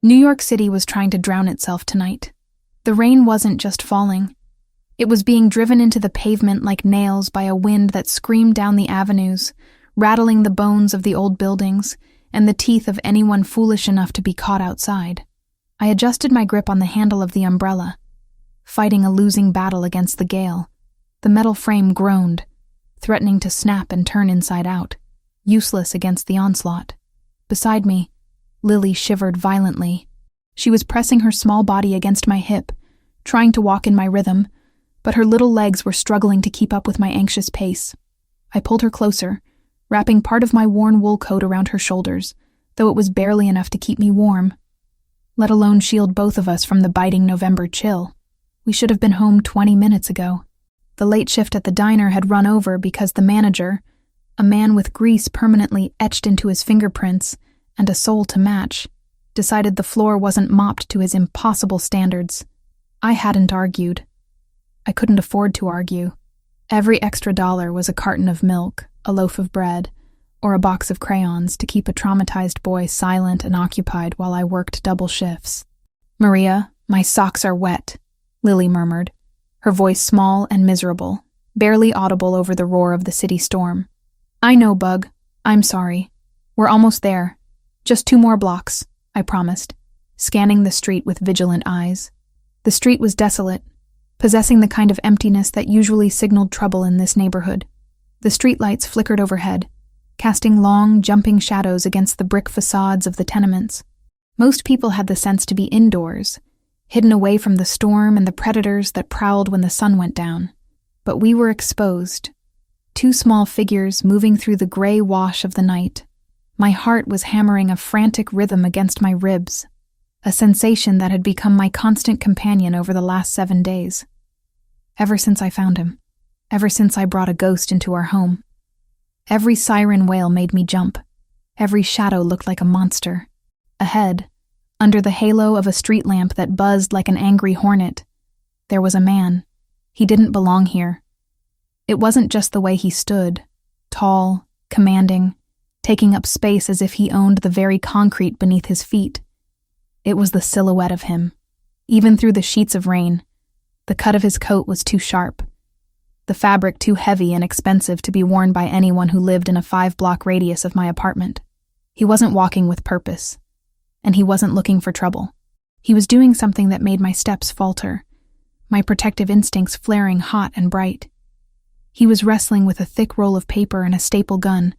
New York City was trying to drown itself tonight. The rain wasn't just falling. It was being driven into the pavement like nails by a wind that screamed down the avenues, rattling the bones of the old buildings and the teeth of anyone foolish enough to be caught outside. I adjusted my grip on the handle of the umbrella, fighting a losing battle against the gale. The metal frame groaned, threatening to snap and turn inside out, useless against the onslaught. Beside me, Lily shivered violently. She was pressing her small body against my hip, trying to walk in my rhythm, but her little legs were struggling to keep up with my anxious pace. I pulled her closer, wrapping part of my worn wool coat around her shoulders, though it was barely enough to keep me warm, let alone shield both of us from the biting November chill. We should have been home 20 minutes ago. The late shift at the diner had run over because the manager, a man with grease permanently etched into his fingerprints and a soul to match, decided the floor wasn't mopped to his impossible standards. I hadn't argued. I couldn't afford to argue. Every extra dollar was a carton of milk, a loaf of bread, or a box of crayons to keep a traumatized boy silent and occupied while I worked double shifts. "Maria, my socks are wet," Lily murmured, her voice small and miserable, barely audible over the roar of the city storm. "I know, Bug. I'm sorry. We're almost there. Just 2 more blocks," I promised, scanning the street with vigilant eyes. The street was desolate, possessing the kind of emptiness that usually signaled trouble in this neighborhood. The streetlights flickered overhead, casting long, jumping shadows against the brick facades of the tenements. Most people had the sense to be indoors, hidden away from the storm and the predators that prowled when the sun went down. But we were exposed, 2 small figures moving through the gray wash of the night. My heart was hammering a frantic rhythm against my ribs, a sensation that had become my constant companion over the last 7 days. Ever since I found him, ever since I brought a ghost into our home. Every siren wail made me jump. Every shadow looked like a monster. Ahead, under the halo of a street lamp that buzzed like an angry hornet, there was a man. He didn't belong here. It wasn't just the way he stood, tall, commanding, taking up space as if he owned the very concrete beneath his feet. It was the silhouette of him. Even through the sheets of rain, the cut of his coat was too sharp, the fabric too heavy and expensive to be worn by anyone who lived in a 5-block radius of my apartment. He wasn't walking with purpose, and he wasn't looking for trouble. He was doing something that made my steps falter, my protective instincts flaring hot and bright. He was wrestling with a thick roll of paper and a staple gun,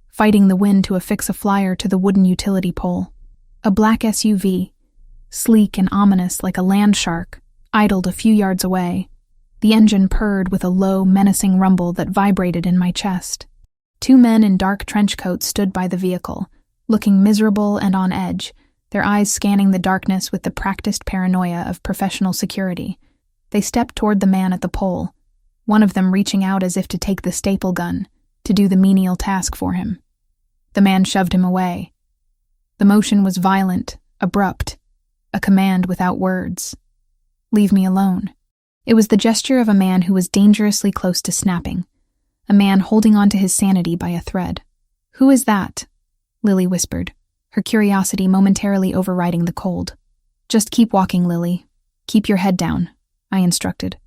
fighting the wind to affix a flyer to the wooden utility pole. A black SUV, sleek and ominous like a land shark, idled a few yards away. The engine purred with a low, menacing rumble that vibrated in my chest. 2 men in dark trench coats stood by the vehicle, looking miserable and on edge, their eyes scanning the darkness with the practiced paranoia of professional security. They stepped toward the man at the pole, one of them reaching out as if to take the staple gun, to do the menial task for him. The man shoved him away. The motion was violent, abrupt, a command without words. "Leave me alone." It was the gesture of a man who was dangerously close to snapping, a man holding on to his sanity by a thread. "Who is that?" Lily whispered, her curiosity momentarily overriding the cold. "Just keep walking, Lily. Keep your head down," I instructed,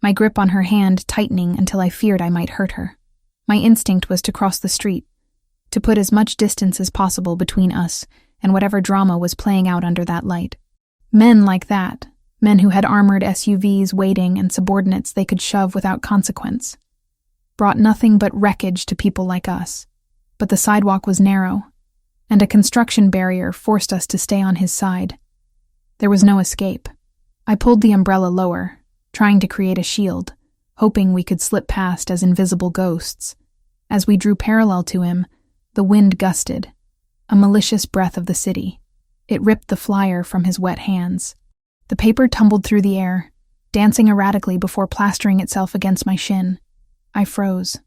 my grip on her hand tightening until I feared I might hurt her. My instinct was to cross the street, to put as much distance as possible between us and whatever drama was playing out under that light. Men like that, men who had armored SUVs waiting and subordinates they could shove without consequence, brought nothing but wreckage to people like us. But the sidewalk was narrow, and a construction barrier forced us to stay on his side. There was no escape. I pulled the umbrella lower, trying to create a shield, hoping we could slip past as invisible ghosts. As we drew parallel to him, the wind gusted, a malicious breath of the city. It ripped the flyer from his wet hands. The paper tumbled through the air, dancing erratically before plastering itself against my shin. I froze.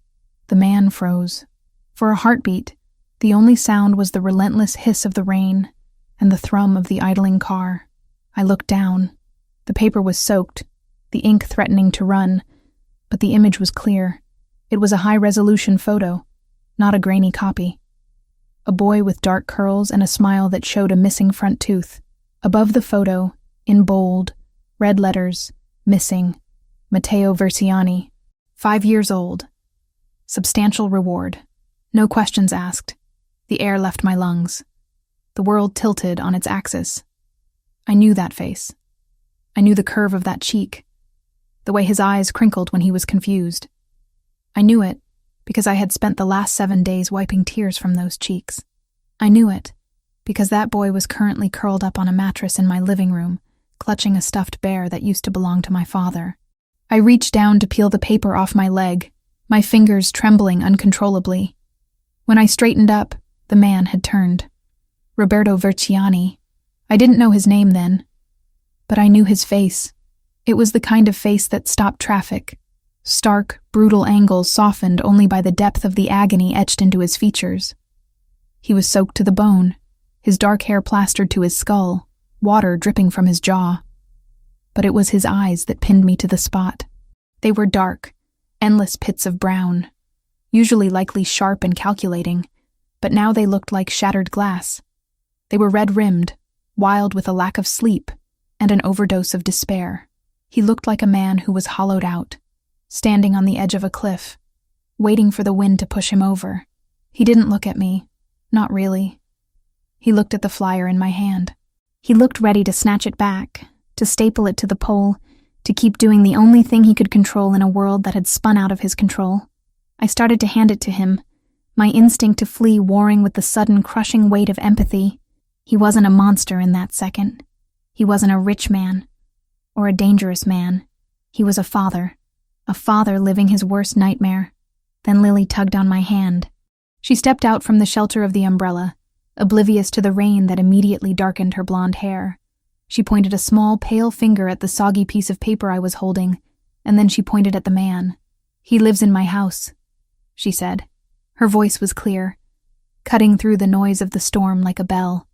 The man froze. For a heartbeat, the only sound was the relentless hiss of the rain and the thrum of the idling car. I looked down. The paper was soaked, the ink threatening to run, but the image was clear. It was a high-resolution photo, not a grainy copy. A boy with dark curls and a smile that showed a missing front tooth. Above the photo, in bold, red letters, missing, Matteo Verciani, 5 years old. Substantial reward. No questions asked. The air left my lungs. The world tilted on its axis. I knew that face. I knew the curve of that cheek, the way his eyes crinkled when he was confused. I knew it because I had spent the last 7 days wiping tears from those cheeks. I knew it because that boy was currently curled up on a mattress in my living room, clutching a stuffed bear that used to belong to my father. I reached down to peel the paper off my leg, my fingers trembling uncontrollably. When I straightened up, the man had turned. Roberto Verciani. I didn't know his name then, but I knew his face. It was the kind of face that stopped traffic. Stark, brutal angles softened only by the depth of the agony etched into his features. He was soaked to the bone, his dark hair plastered to his skull, water dripping from his jaw. But it was his eyes that pinned me to the spot. They were dark, endless pits of brown, usually likely sharp and calculating, but now they looked like shattered glass. They were red-rimmed, wild with a lack of sleep and an overdose of despair. He looked like a man who was hollowed out, standing on the edge of a cliff, waiting for the wind to push him over. He didn't look at me, not really. He looked at the flyer in my hand. He looked ready to snatch it back, to staple it to the pole, to keep doing the only thing he could control in a world that had spun out of his control. I started to hand it to him, my instinct to flee warring with the sudden crushing weight of empathy. He wasn't a monster in that second. He wasn't a rich man, or a dangerous man. He was a father living his worst nightmare. Then Lily tugged on my hand. She stepped out from the shelter of the umbrella, oblivious to the rain that immediately darkened her blonde hair. She pointed a small, pale finger at the soggy piece of paper I was holding, and then she pointed at the man. "He lives in my house," she said. Her voice was clear, cutting through the noise of the storm like a bell.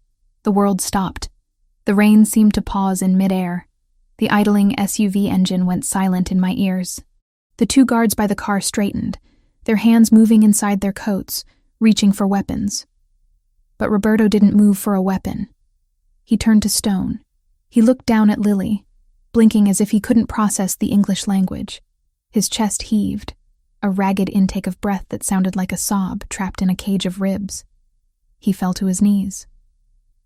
The world stopped. The rain seemed to pause in midair. The idling SUV engine went silent in my ears. The 2 guards by the car straightened, their hands moving inside their coats, reaching for weapons. But Roberto didn't move for a weapon. He turned to stone. He looked down at Lily, blinking as if he couldn't process the English language. His chest heaved, a ragged intake of breath that sounded like a sob trapped in a cage of ribs. He fell to his knees.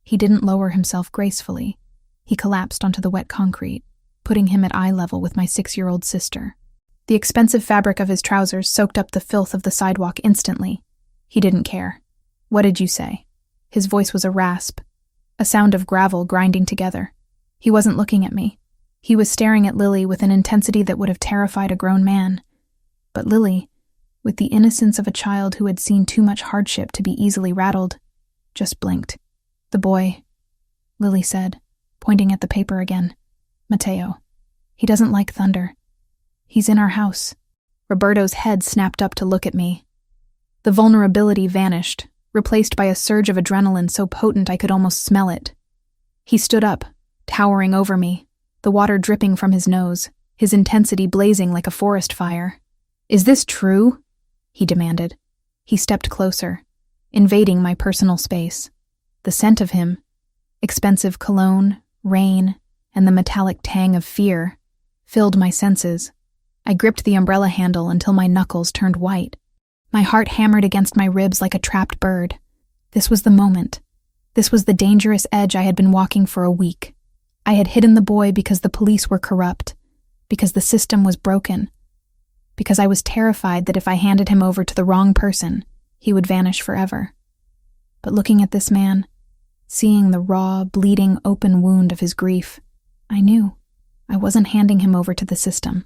He didn't lower himself gracefully. He collapsed onto the wet concrete, putting him at eye level with my 6-year-old sister. The expensive fabric of his trousers soaked up the filth of the sidewalk instantly. He didn't care. "What did you say?" His voice was a rasp, a sound of gravel grinding together. He wasn't looking at me. He was staring at Lily with an intensity that would have terrified a grown man. But Lily, with the innocence of a child who had seen too much hardship to be easily rattled, just blinked. "The boy," Lily said, pointing at the paper again. "Matteo. He doesn't like thunder. He's in our house." Roberto's head snapped up to look at me. The vulnerability vanished, replaced by a surge of adrenaline so potent I could almost smell it. He stood up, towering over me, the water dripping from his nose, his intensity blazing like a forest fire. "Is this true?" he demanded. He stepped closer, invading my personal space. The scent of him, expensive cologne, rain, and the metallic tang of fear, filled my senses. I gripped the umbrella handle until my knuckles turned white. My heart hammered against my ribs like a trapped bird. This was the moment. This was the dangerous edge I had been walking for a week. I had hidden the boy because the police were corrupt, because the system was broken, because I was terrified that if I handed him over to the wrong person, he would vanish forever. But looking at this man, seeing the raw, bleeding, open wound of his grief, I knew I wasn't handing him over to the system.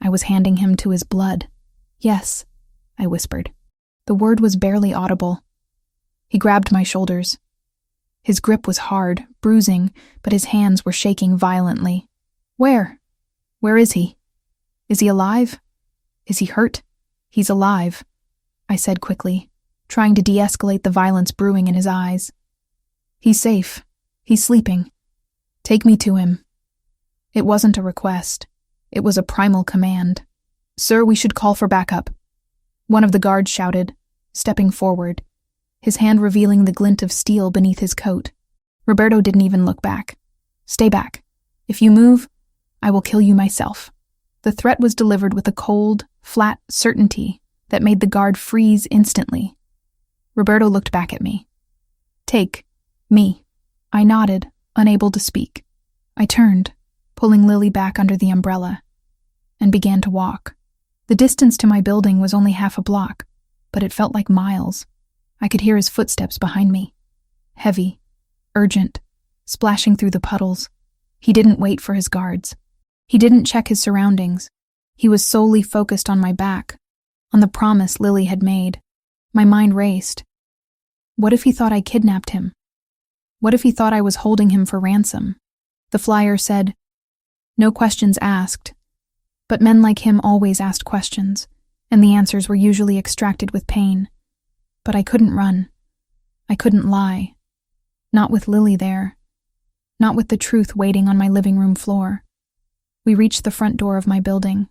I was handing him to his blood. "Yes," I whispered. The word was barely audible. He grabbed my shoulders. His grip was hard, bruising, but his hands were shaking violently. "Where? Where is he? Is he alive? Is he hurt?" "He's alive," I said quickly, trying to de-escalate the violence brewing in his eyes. "He's safe. He's sleeping. Take me to him." It wasn't a request. It was a primal command. "Sir, we should call for backup," one of the guards shouted, stepping forward, his hand revealing the glint of steel beneath his coat. Roberto didn't even look back. Stay back. If you move, I will kill you myself." The threat was delivered with a cold, flat certainty that made the guard freeze instantly. Roberto looked back at me. "Take me." I nodded, unable to speak. I turned, pulling Lily back under the umbrella, and began to walk. The distance to my building was only half a block, but it felt like miles. I could hear his footsteps behind me. Heavy, urgent, splashing through the puddles. He didn't wait for his guards. He didn't check his surroundings. He was solely focused on my back, on the promise Lily had made. My mind raced. What if he thought I kidnapped him? What if he thought I was holding him for ransom? The flyer said, "No questions asked." But men like him always asked questions, and the answers were usually extracted with pain. But I couldn't run. I couldn't lie. Not with Lily there. Not with the truth waiting on my living room floor. We reached the front door of my building.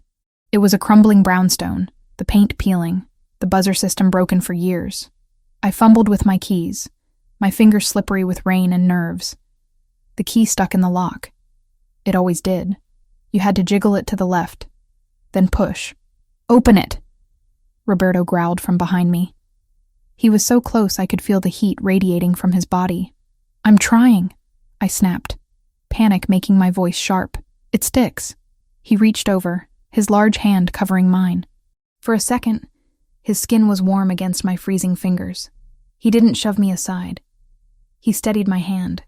It was a crumbling brownstone, the paint peeling, the buzzer system broken for years. I fumbled with my keys, my fingers slippery with rain and nerves. The key stuck in the lock. It always did. You had to jiggle it to the left, then push. "Open it!" Roberto growled from behind me. He was so close I could feel the heat radiating from his body. "I'm trying," I snapped, panic making my voice sharp. "It sticks." He reached over, his large hand covering mine. For a second, his skin was warm against my freezing fingers. He didn't shove me aside. He steadied my hand.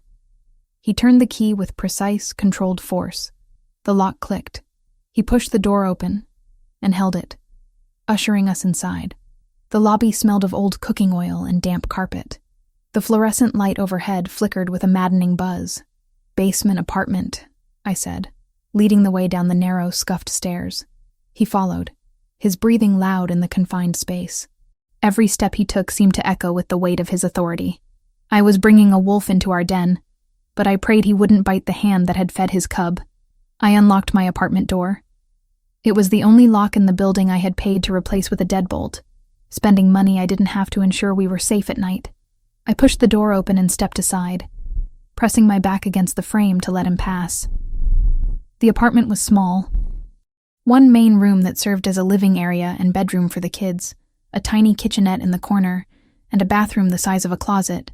He turned the key with precise, controlled force. The lock clicked. He pushed the door open and held it, ushering us inside. The lobby smelled of old cooking oil and damp carpet. The fluorescent light overhead flickered with a maddening buzz. "Basement apartment," I said, leading the way down the narrow, scuffed stairs. He followed, his breathing loud in the confined space. Every step he took seemed to echo with the weight of his authority. I was bringing a wolf into our den, but I prayed he wouldn't bite the hand that had fed his cub. I unlocked my apartment door. It was the only lock in the building I had paid to replace with a deadbolt, spending money I didn't have to ensure we were safe at night. I pushed the door open and stepped aside, pressing my back against the frame to let him pass. The apartment was small. One main room that served as a living area and bedroom for the kids, a tiny kitchenette in the corner, and a bathroom the size of a closet.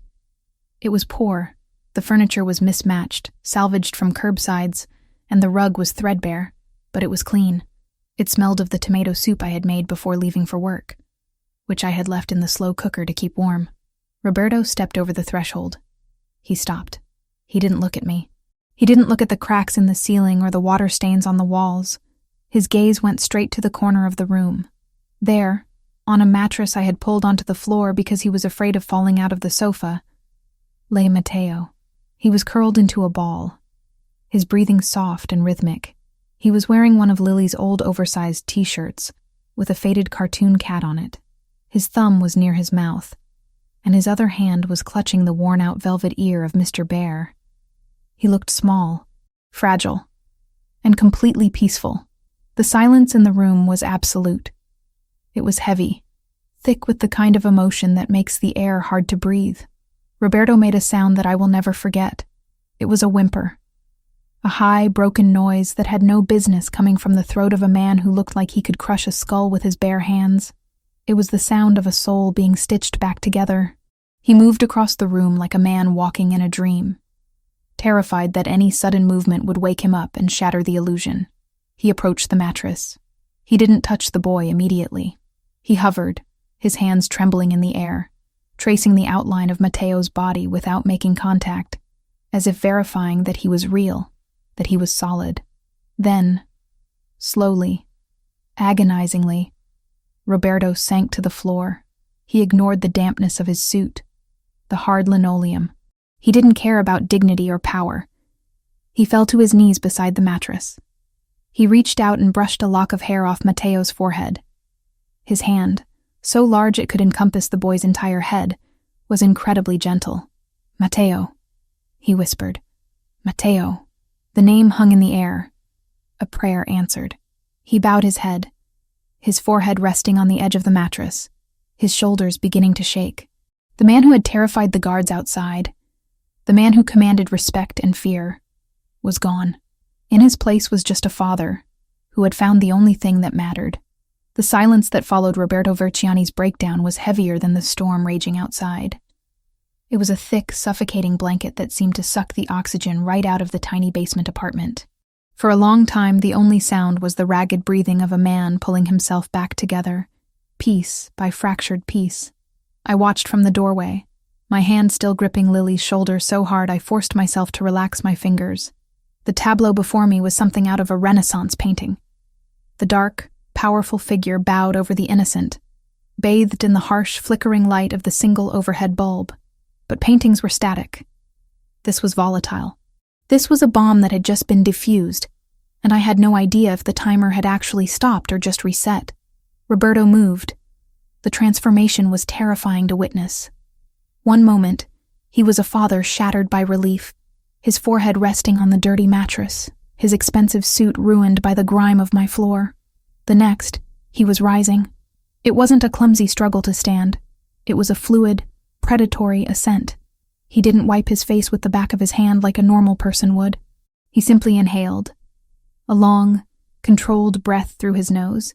It was poor. The furniture was mismatched, salvaged from curbsides, and the rug was threadbare, but it was clean. It smelled of the tomato soup I had made before leaving for work, which I had left in the slow cooker to keep warm. Roberto stepped over the threshold. He stopped. He didn't look at me. He didn't look at the cracks in the ceiling or the water stains on the walls. His gaze went straight to the corner of the room. There, on a mattress I had pulled onto the floor because he was afraid of falling out of the sofa, lay Mateo. He was curled into a ball, his breathing soft and rhythmic. He was wearing one of Lily's old oversized t-shirts with a faded cartoon cat on it. His thumb was near his mouth, and his other hand was clutching the worn-out velvet ear of Mr. Bear. He looked small, fragile, and completely peaceful. The silence in the room was absolute. It was heavy, thick with the kind of emotion that makes the air hard to breathe. Roberto made a sound that I will never forget. It was a whimper. A high, broken noise that had no business coming from the throat of a man who looked like he could crush a skull with his bare hands. It was the sound of a soul being stitched back together. He moved across the room like a man walking in a dream, terrified that any sudden movement would wake him up and shatter the illusion. He approached the mattress. He didn't touch the boy immediately. He hovered, his hands trembling in the air, tracing the outline of Mateo's body without making contact, as if verifying that he was real, that he was solid. Then, slowly, agonizingly, Roberto sank to the floor. He ignored the dampness of his suit, the hard linoleum. He didn't care about dignity or power. He fell to his knees beside the mattress. He reached out and brushed a lock of hair off Mateo's forehead. His hand, so large it could encompass the boy's entire head, was incredibly gentle. "Mateo," he whispered. "Mateo." The name hung in the air. A prayer answered. He bowed his head, his forehead resting on the edge of the mattress, his shoulders beginning to shake. The man who had terrified the guards outside, the man who commanded respect and fear, was gone. In his place was just a father, who had found the only thing that mattered. The silence that followed Roberto Verciani's breakdown was heavier than the storm raging outside. It was a thick, suffocating blanket that seemed to suck the oxygen right out of the tiny basement apartment. For a long time, the only sound was the ragged breathing of a man pulling himself back together, piece by fractured piece. I watched from the doorway, my hand still gripping Lily's shoulder so hard I forced myself to relax my fingers. The tableau before me was something out of a Renaissance painting. The dark, powerful figure bowed over the innocent, bathed in the harsh, flickering light of the single overhead bulb. But paintings were static. This was volatile. This was a bomb that had just been defused, and I had no idea if the timer had actually stopped or just reset. Roberto moved. The transformation was terrifying to witness. One moment, he was a father shattered by relief, his forehead resting on the dirty mattress, his expensive suit ruined by the grime of my floor. The next, he was rising. It wasn't a clumsy struggle to stand. It was a fluid, predatory ascent. He didn't wipe his face with the back of his hand like a normal person would. He simply inhaled, a long, controlled breath through his nose,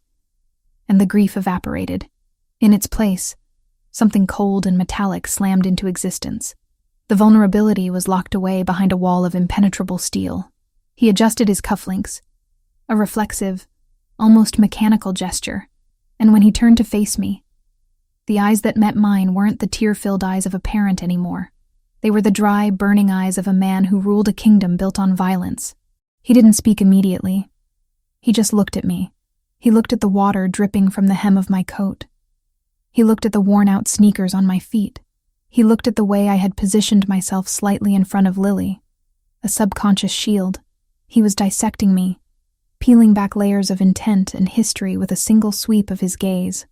and the grief evaporated. In its place, something cold and metallic slammed into existence. The vulnerability was locked away behind a wall of impenetrable steel. He adjusted his cufflinks, a reflexive, almost mechanical gesture, and when he turned to face me, the eyes that met mine weren't the tear-filled eyes of a parent anymore. They were the dry, burning eyes of a man who ruled a kingdom built on violence. He didn't speak immediately. He just looked at me. He looked at the water dripping from the hem of my coat. He looked at the worn-out sneakers on my feet. He looked at the way I had positioned myself slightly in front of Lily, a subconscious shield. He was dissecting me, peeling back layers of intent and history with a single sweep of his gaze.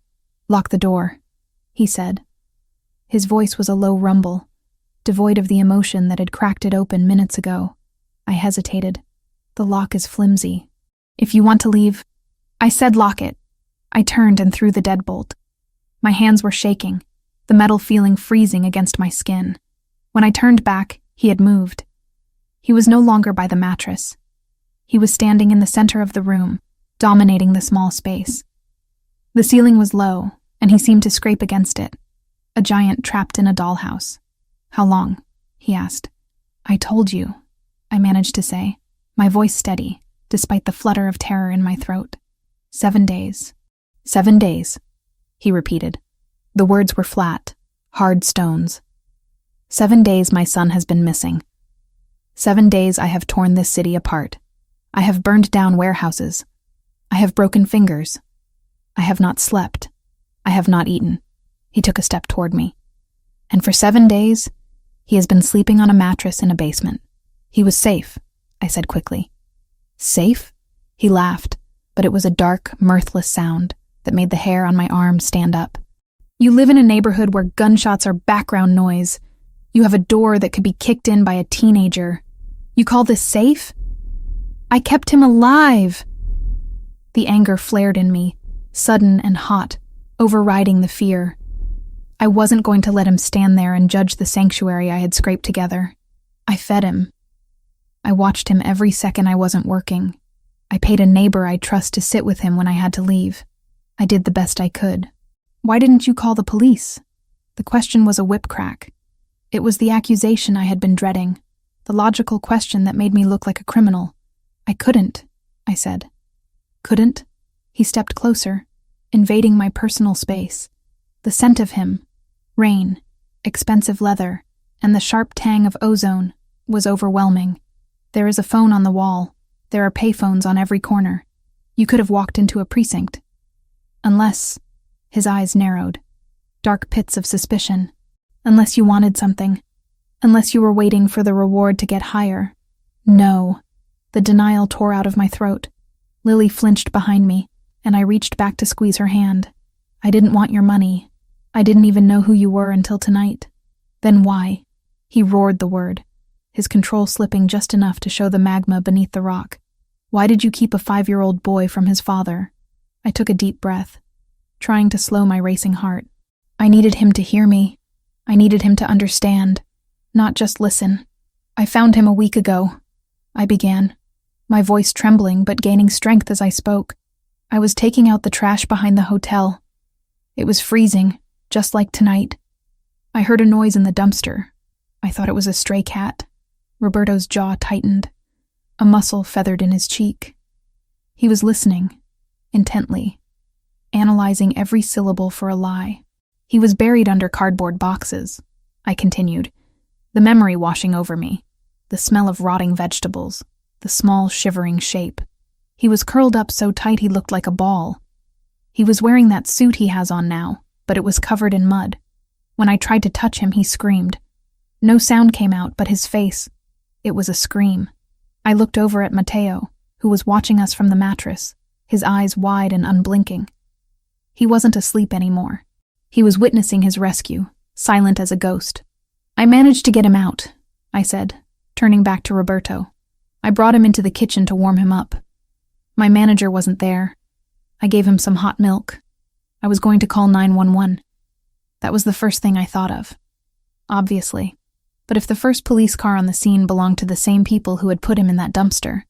"Lock the door," he said. His voice was a low rumble, devoid of the emotion that had cracked it open minutes ago. I hesitated. The lock is flimsy. "If you want to leave..." I said lock it. I turned and threw the deadbolt. My hands were shaking, the metal feeling freezing against my skin. When I turned back, he had moved. He was no longer by the mattress. He was standing in the center of the room, dominating the small space. The ceiling was low, and he seemed to scrape against it, a giant trapped in a dollhouse. "How long?" he asked. "I told you," I managed to say, my voice steady, despite the flutter of terror in my throat. 7 days. 7 days, he repeated. The words were flat, hard stones. 7 days my son has been missing. 7 days I have torn this city apart. I have burned down warehouses. I have broken fingers. I have not slept. I have not eaten. He took a step toward me. And for 7 days, he has been sleeping on a mattress in a basement. He was safe, I said quickly. Safe? He laughed, but it was a dark, mirthless sound that made the hair on my arm stand up. You live in a neighborhood where gunshots are background noise. You have a door that could be kicked in by a teenager. You call this safe? I kept him alive. The anger flared in me, sudden and hot, overriding the fear. I wasn't going to let him stand there and judge the sanctuary I had scraped together. I fed him. I watched him every second I wasn't working. I paid a neighbor I trust to sit with him when I had to leave. I did the best I could. Why didn't you call the police? The question was a whip crack. It was the accusation I had been dreading, the logical question that made me look like a criminal. I couldn't, I said. Couldn't? He stepped closer, invading my personal space. The scent of him, rain, expensive leather, and the sharp tang of ozone was overwhelming. There is a phone on the wall. There are payphones on every corner. You could have walked into a precinct. Unless, his eyes narrowed, dark pits of suspicion. Unless you wanted something. Unless you were waiting for the reward to get higher. No. The denial tore out of my throat. Lily flinched behind me, and I reached back to squeeze her hand. I didn't want your money. I didn't even know who you were until tonight. Then why? He roared the word, his control slipping just enough to show the magma beneath the rock. Why did you keep a 5-year-old boy from his father? I took a deep breath, trying to slow my racing heart. I needed him to hear me. I needed him to understand, not just listen. I found him a week ago. I began, my voice trembling but gaining strength as I spoke. I was taking out the trash behind the hotel. It was freezing, just like tonight. I heard a noise in the dumpster. I thought it was a stray cat. Roberto's jaw tightened. A muscle feathered in his cheek. He was listening, intently, analyzing every syllable for a lie. He was buried under cardboard boxes, I continued, the memory washing over me, the smell of rotting vegetables, the small shivering shape. He was curled up so tight he looked like a ball. He was wearing that suit he has on now, but it was covered in mud. When I tried to touch him, he screamed. No sound came out but his face. It was a scream. I looked over at Mateo, who was watching us from the mattress, his eyes wide and unblinking. He wasn't asleep anymore. He was witnessing his rescue, silent as a ghost. I managed to get him out, I said, turning back to Roberto. I brought him into the kitchen to warm him up. My manager wasn't there. I gave him some hot milk. I was going to call 911. That was the first thing I thought of. Obviously. But if the first police car on the scene belonged to the same people who had put him in that dumpster,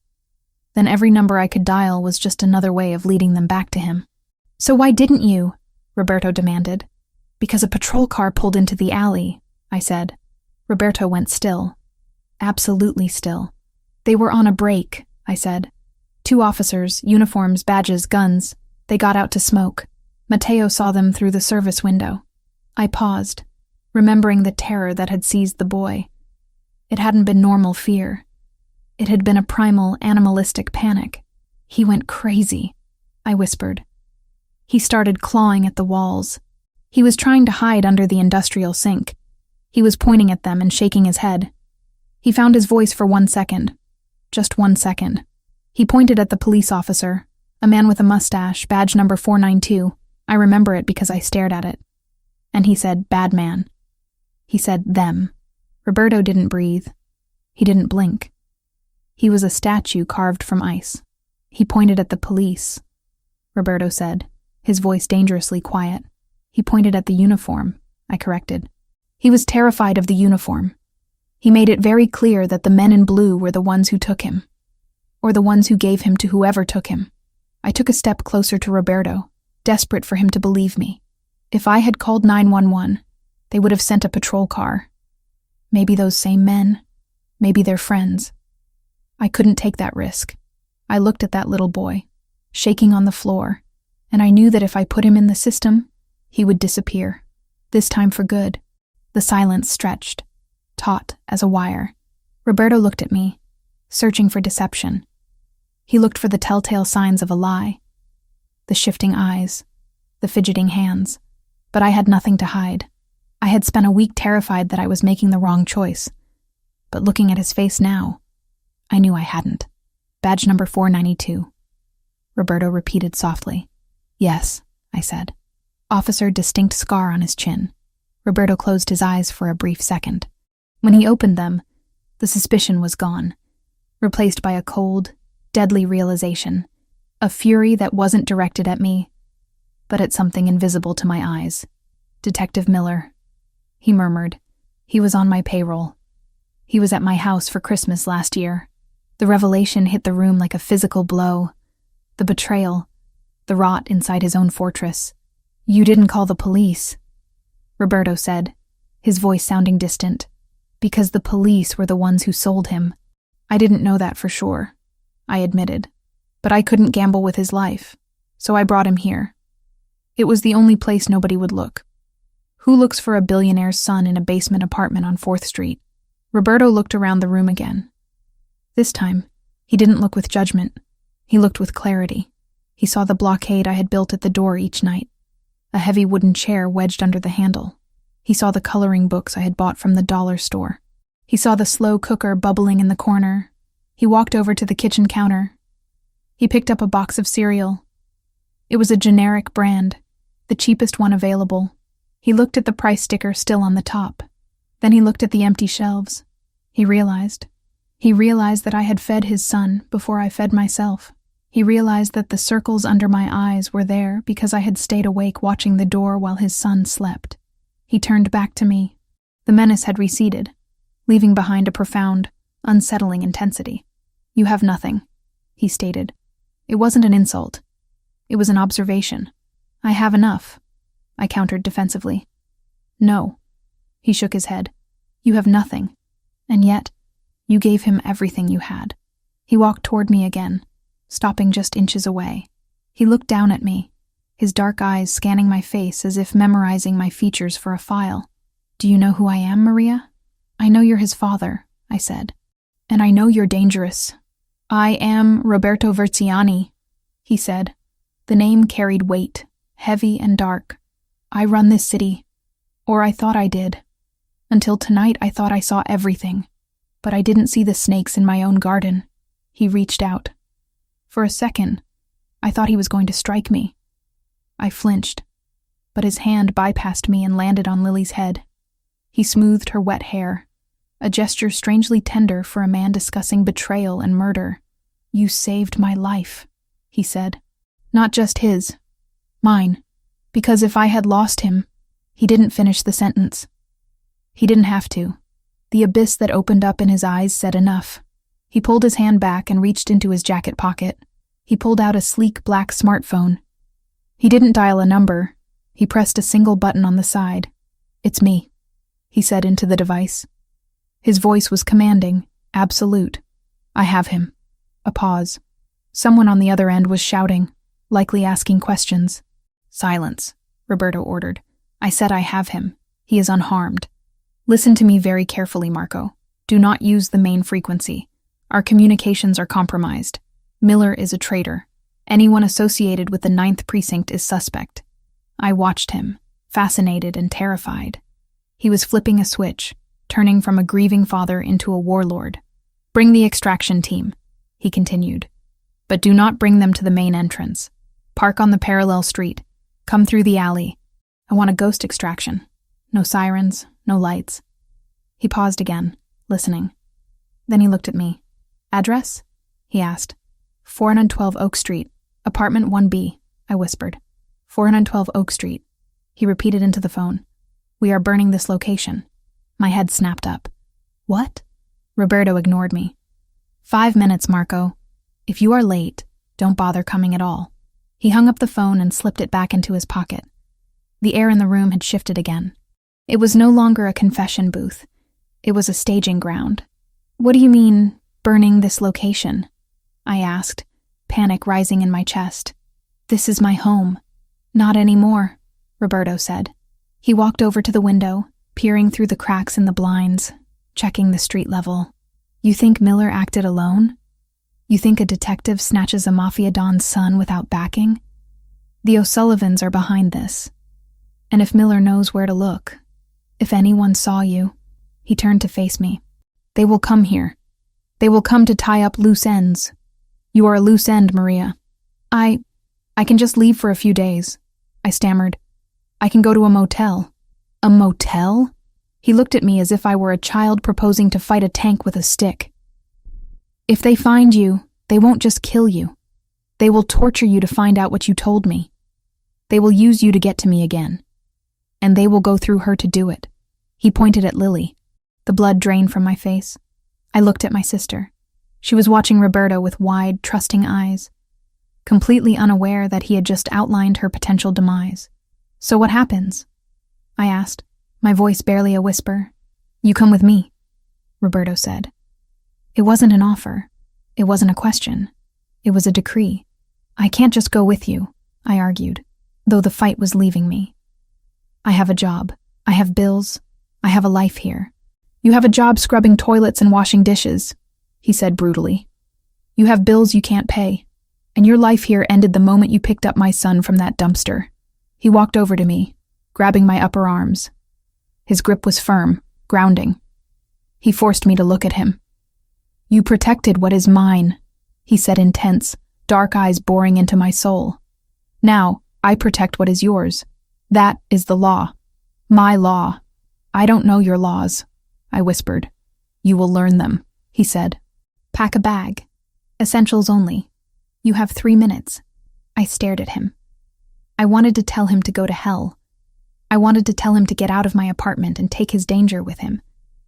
then every number I could dial was just another way of leading them back to him. So why didn't you? Roberto demanded. Because a patrol car pulled into the alley, I said. Roberto went still. Absolutely still. They were on a break, I said. 2 officers, uniforms, badges, guns. They got out to smoke. Mateo saw them through the service window. I paused, remembering the terror that had seized the boy. It hadn't been normal fear. It had been a primal, animalistic panic. He went crazy, I whispered. He started clawing at the walls. He was trying to hide under the industrial sink. He was pointing at them and shaking his head. He found his voice for 1 second. Just 1 second. He pointed at the police officer, a man with a mustache, badge number 492. I remember it because I stared at it. And he said, "Bad man." He said, "them." Roberto didn't breathe. He didn't blink. He was a statue carved from ice. He pointed at the police, Roberto said, his voice dangerously quiet. He pointed at the uniform, I corrected. He was terrified of the uniform. He made it very clear that the men in blue were the ones who took him, or the ones who gave him to whoever took him. I took a step closer to Roberto, desperate for him to believe me. If I had called 911, they would have sent a patrol car. Maybe those same men, maybe their friends. I couldn't take that risk. I looked at that little boy, shaking on the floor, and I knew that if I put him in the system, he would disappear, this time for good. The silence stretched, taut as a wire. Roberto looked at me, searching for deception. He looked for the telltale signs of a lie. The shifting eyes, the fidgeting hands. But I had nothing to hide. I had spent a week terrified that I was making the wrong choice. But looking at his face now, I knew I hadn't. Badge number 492. Roberto repeated softly. Yes, I said. Officer, distinct scar on his chin. Roberto closed his eyes for a brief second. When he opened them, the suspicion was gone, replaced by a cold, deadly realization, a fury that wasn't directed at me, but at something invisible to my eyes. Detective Miller, he murmured. He was on my payroll. He was at my house for Christmas last year. The revelation hit the room like a physical blow. The betrayal, the rot inside his own fortress. You didn't call the police, Roberto said, his voice sounding distant, because the police were the ones who sold him. I didn't know that for sure, I admitted, but I couldn't gamble with his life, so I brought him here. It was the only place nobody would look. Who looks for a billionaire's son in a basement apartment on 4th Street? Roberto looked around the room again. This time, he didn't look with judgment. He looked with clarity. He saw the blockade I had built at the door each night, a heavy wooden chair wedged under the handle. He saw the coloring books I had bought from the dollar store. He saw the slow cooker bubbling in the corner. He walked over to the kitchen counter. He picked up a box of cereal. It was a generic brand, the cheapest one available. He looked at the price sticker still on the top. Then he looked at the empty shelves. He realized that I had fed his son before I fed myself. He realized that the circles under my eyes were there because I had stayed awake watching the door while his son slept. He turned back to me. The menace had receded, leaving behind a profound, unsettling intensity. You have nothing, he stated. It wasn't an insult. It was an observation. I have enough, I countered defensively. No, he shook his head. You have nothing. And yet, you gave him everything you had. He walked toward me again, stopping just inches away. He looked down at me, his dark eyes scanning my face as if memorizing my features for a file. Do you know who I am, Maria? I know you're his father, I said. And I know you're dangerous. I am Roberto Verciani, he said. The name carried weight, heavy and dark. I run this city. Or I thought I did. Until tonight I thought I saw everything. But I didn't see the snakes in my own garden. He reached out. For a second, I thought he was going to strike me. I flinched, but his hand bypassed me and landed on Lily's head. He smoothed her wet hair, a gesture strangely tender for a man discussing betrayal and murder. You saved my life, he said. Not just his, mine, because if I had lost him, he didn't finish the sentence. He didn't have to. The abyss that opened up in his eyes said enough. He pulled his hand back and reached into his jacket pocket. He pulled out a sleek black smartphone. He didn't dial a number. He pressed a single button on the side. It's me, he said into the device. His voice was commanding, absolute. I have him. A pause. Someone on the other end was shouting, likely asking questions. Silence, Roberto ordered. I said I have him. He is unharmed. Listen to me very carefully, Marco. Do not use the main frequency. Our communications are compromised. Miller is a traitor. Anyone associated with the 9th Precinct is suspect. I watched him, fascinated and terrified. He was flipping a switch, turning from a grieving father into a warlord. Bring the extraction team, he continued. But do not bring them to the main entrance. Park on the parallel street. Come through the alley. I want a ghost extraction. No sirens, no lights. He paused again, listening. Then he looked at me. Address? He asked. 412 Oak Street, apartment 1B, I whispered. 412 Oak Street. He repeated into the phone. We are burning this location. My head snapped up. What? Roberto ignored me. 5 minutes, Marco. If you are late, don't bother coming at all. He hung up the phone and slipped it back into his pocket. The air in the room had shifted again. It was no longer a confession booth. It was a staging ground. What do you mean, burning this location? I asked, panic rising in my chest. This is my home. Not anymore, Roberto said. He walked over to the window, peering through the cracks in the blinds, checking the street level. You think Miller acted alone? You think a detective snatches a mafia don's son without backing? The O'Sullivans are behind this. And if Miller knows where to look, if anyone saw you, he turned to face me. They will come here. They will come to tie up loose ends. You are a loose end, Maria. I can just leave for a few days, I stammered. I can go to a motel. A motel? He looked at me as if I were a child proposing to fight a tank with a stick. If they find you, they won't just kill you. They will torture you to find out what you told me. They will use you to get to me again. And they will go through her to do it. He pointed at Lily. The blood drained from my face. I looked at my sister. She was watching Roberto with wide, trusting eyes, completely unaware that he had just outlined her potential demise. So what happens? I asked, my voice barely a whisper. You come with me, Roberto said. It wasn't an offer. It wasn't a question. It was a decree. I can't just go with you, I argued, though the fight was leaving me. I have a job. I have bills. I have a life here. You have a job scrubbing toilets and washing dishes, he said brutally. You have bills you can't pay, and your life here ended the moment you picked up my son from that dumpster. He walked over to me, grabbing my upper arms. His grip was firm, grounding. He forced me to look at him. You protected what is mine, he said, intense, dark eyes boring into my soul. Now, I protect what is yours. That is the law. My law. I don't know your laws, I whispered. You will learn them, he said. Pack a bag. Essentials only. You have 3 minutes. I stared at him. I wanted to tell him to go to hell. I wanted to tell him to get out of my apartment and take his danger with him.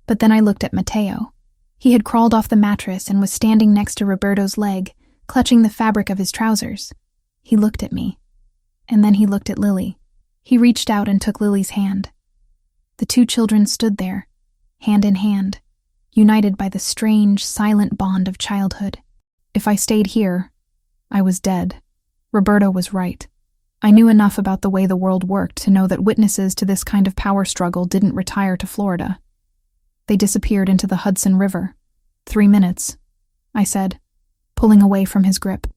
But then I looked at Mateo. He had crawled off the mattress and was standing next to Roberto's leg, clutching the fabric of his trousers. He looked at me, and then he looked at Lily. He reached out and took Lily's hand. The two children stood there, hand in hand, united by the strange, silent bond of childhood. If I stayed here, I was dead. Roberto was right. I knew enough about the way the world worked to know that witnesses to this kind of power struggle didn't retire to Florida. They disappeared into the Hudson River. 3 minutes, I said, pulling away from his grip.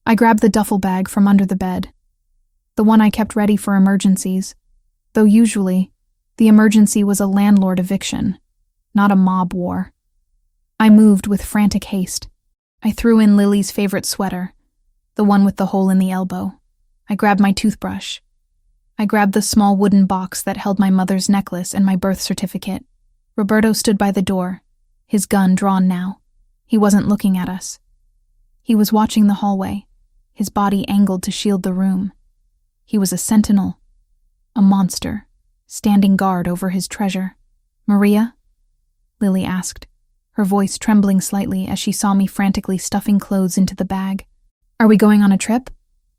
I grabbed the duffel bag from under the bed, the one I kept ready for emergencies, though usually the emergency was a landlord eviction, not a mob war. I moved with frantic haste. I threw in Lily's favorite sweater, the one with the hole in the elbow. I grabbed my toothbrush. I grabbed the small wooden box that held my mother's necklace and my birth certificate. Roberto stood by the door, his gun drawn now. He wasn't looking at us. He was watching the hallway, his body angled to shield the room. He was a sentinel, a monster, standing guard over his treasure. "Maria?" Lily asked, her voice trembling slightly as she saw me frantically stuffing clothes into the bag. "Are we going on a trip?"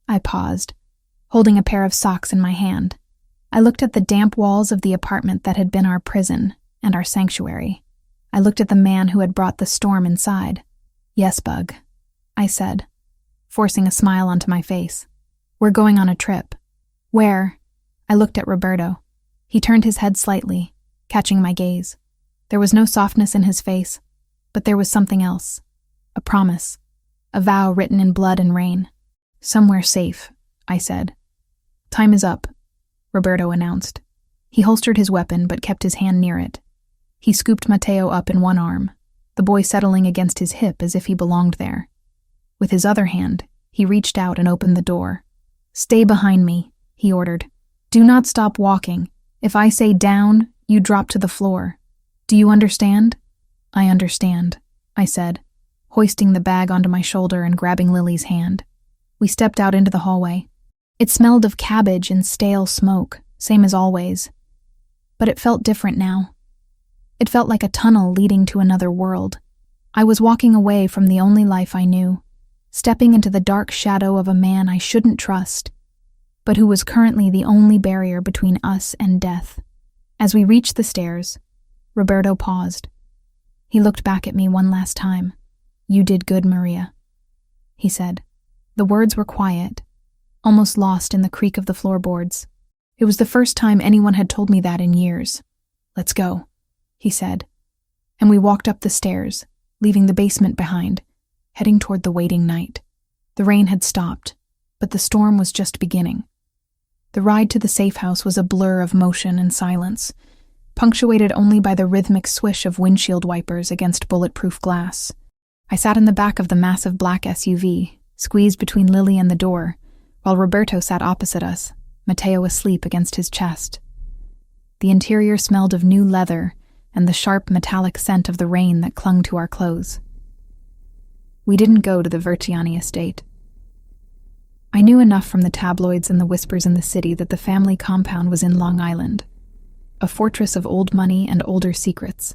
I paused, holding a pair of socks in my hand. I looked at the damp walls of the apartment that had been our prison and our sanctuary. I looked at the man who had brought the storm inside. "Yes, Bug," I said, forcing a smile onto my face. "We're going on a trip." "Where?" I looked at Roberto. He turned his head slightly, catching my gaze. There was no softness in his face, but there was something else. A promise. A vow written in blood and rain. "Somewhere safe," I said. "Time is up," Roberto announced. He holstered his weapon but kept his hand near it. He scooped Mateo up in one arm, the boy settling against his hip as if he belonged there. With his other hand, he reached out and opened the door. "Stay behind me," he ordered. "Do not stop walking. If I say down, you drop to the floor. Do you understand?" "I understand," I said, hoisting the bag onto my shoulder and grabbing Lily's hand. We stepped out into the hallway. It smelled of cabbage and stale smoke, same as always. But it felt different now. It felt like a tunnel leading to another world. I was walking away from the only life I knew, stepping into the dark shadow of a man I shouldn't trust, but who was currently the only barrier between us and death. As we reached the stairs, Roberto paused. He looked back at me one last time. "You did good, Maria," he said. The words were quiet, almost lost in the creak of the floorboards. It was the first time anyone had told me that in years. "Let's go," he said, and we walked up the stairs, leaving the basement behind, heading toward the waiting night. The rain had stopped, but the storm was just beginning. The ride to the safe house was a blur of motion and silence, punctuated only by the rhythmic swish of windshield wipers against bulletproof glass. I sat in the back of the massive black SUV, squeezed between Lily and the door, while Roberto sat opposite us, Mateo asleep against his chest. The interior smelled of new leather and the sharp metallic scent of the rain that clung to our clothes. We didn't go to the Verciani estate. I knew enough from the tabloids and the whispers in the city that the family compound was in Long Island, a fortress of old money and older secrets.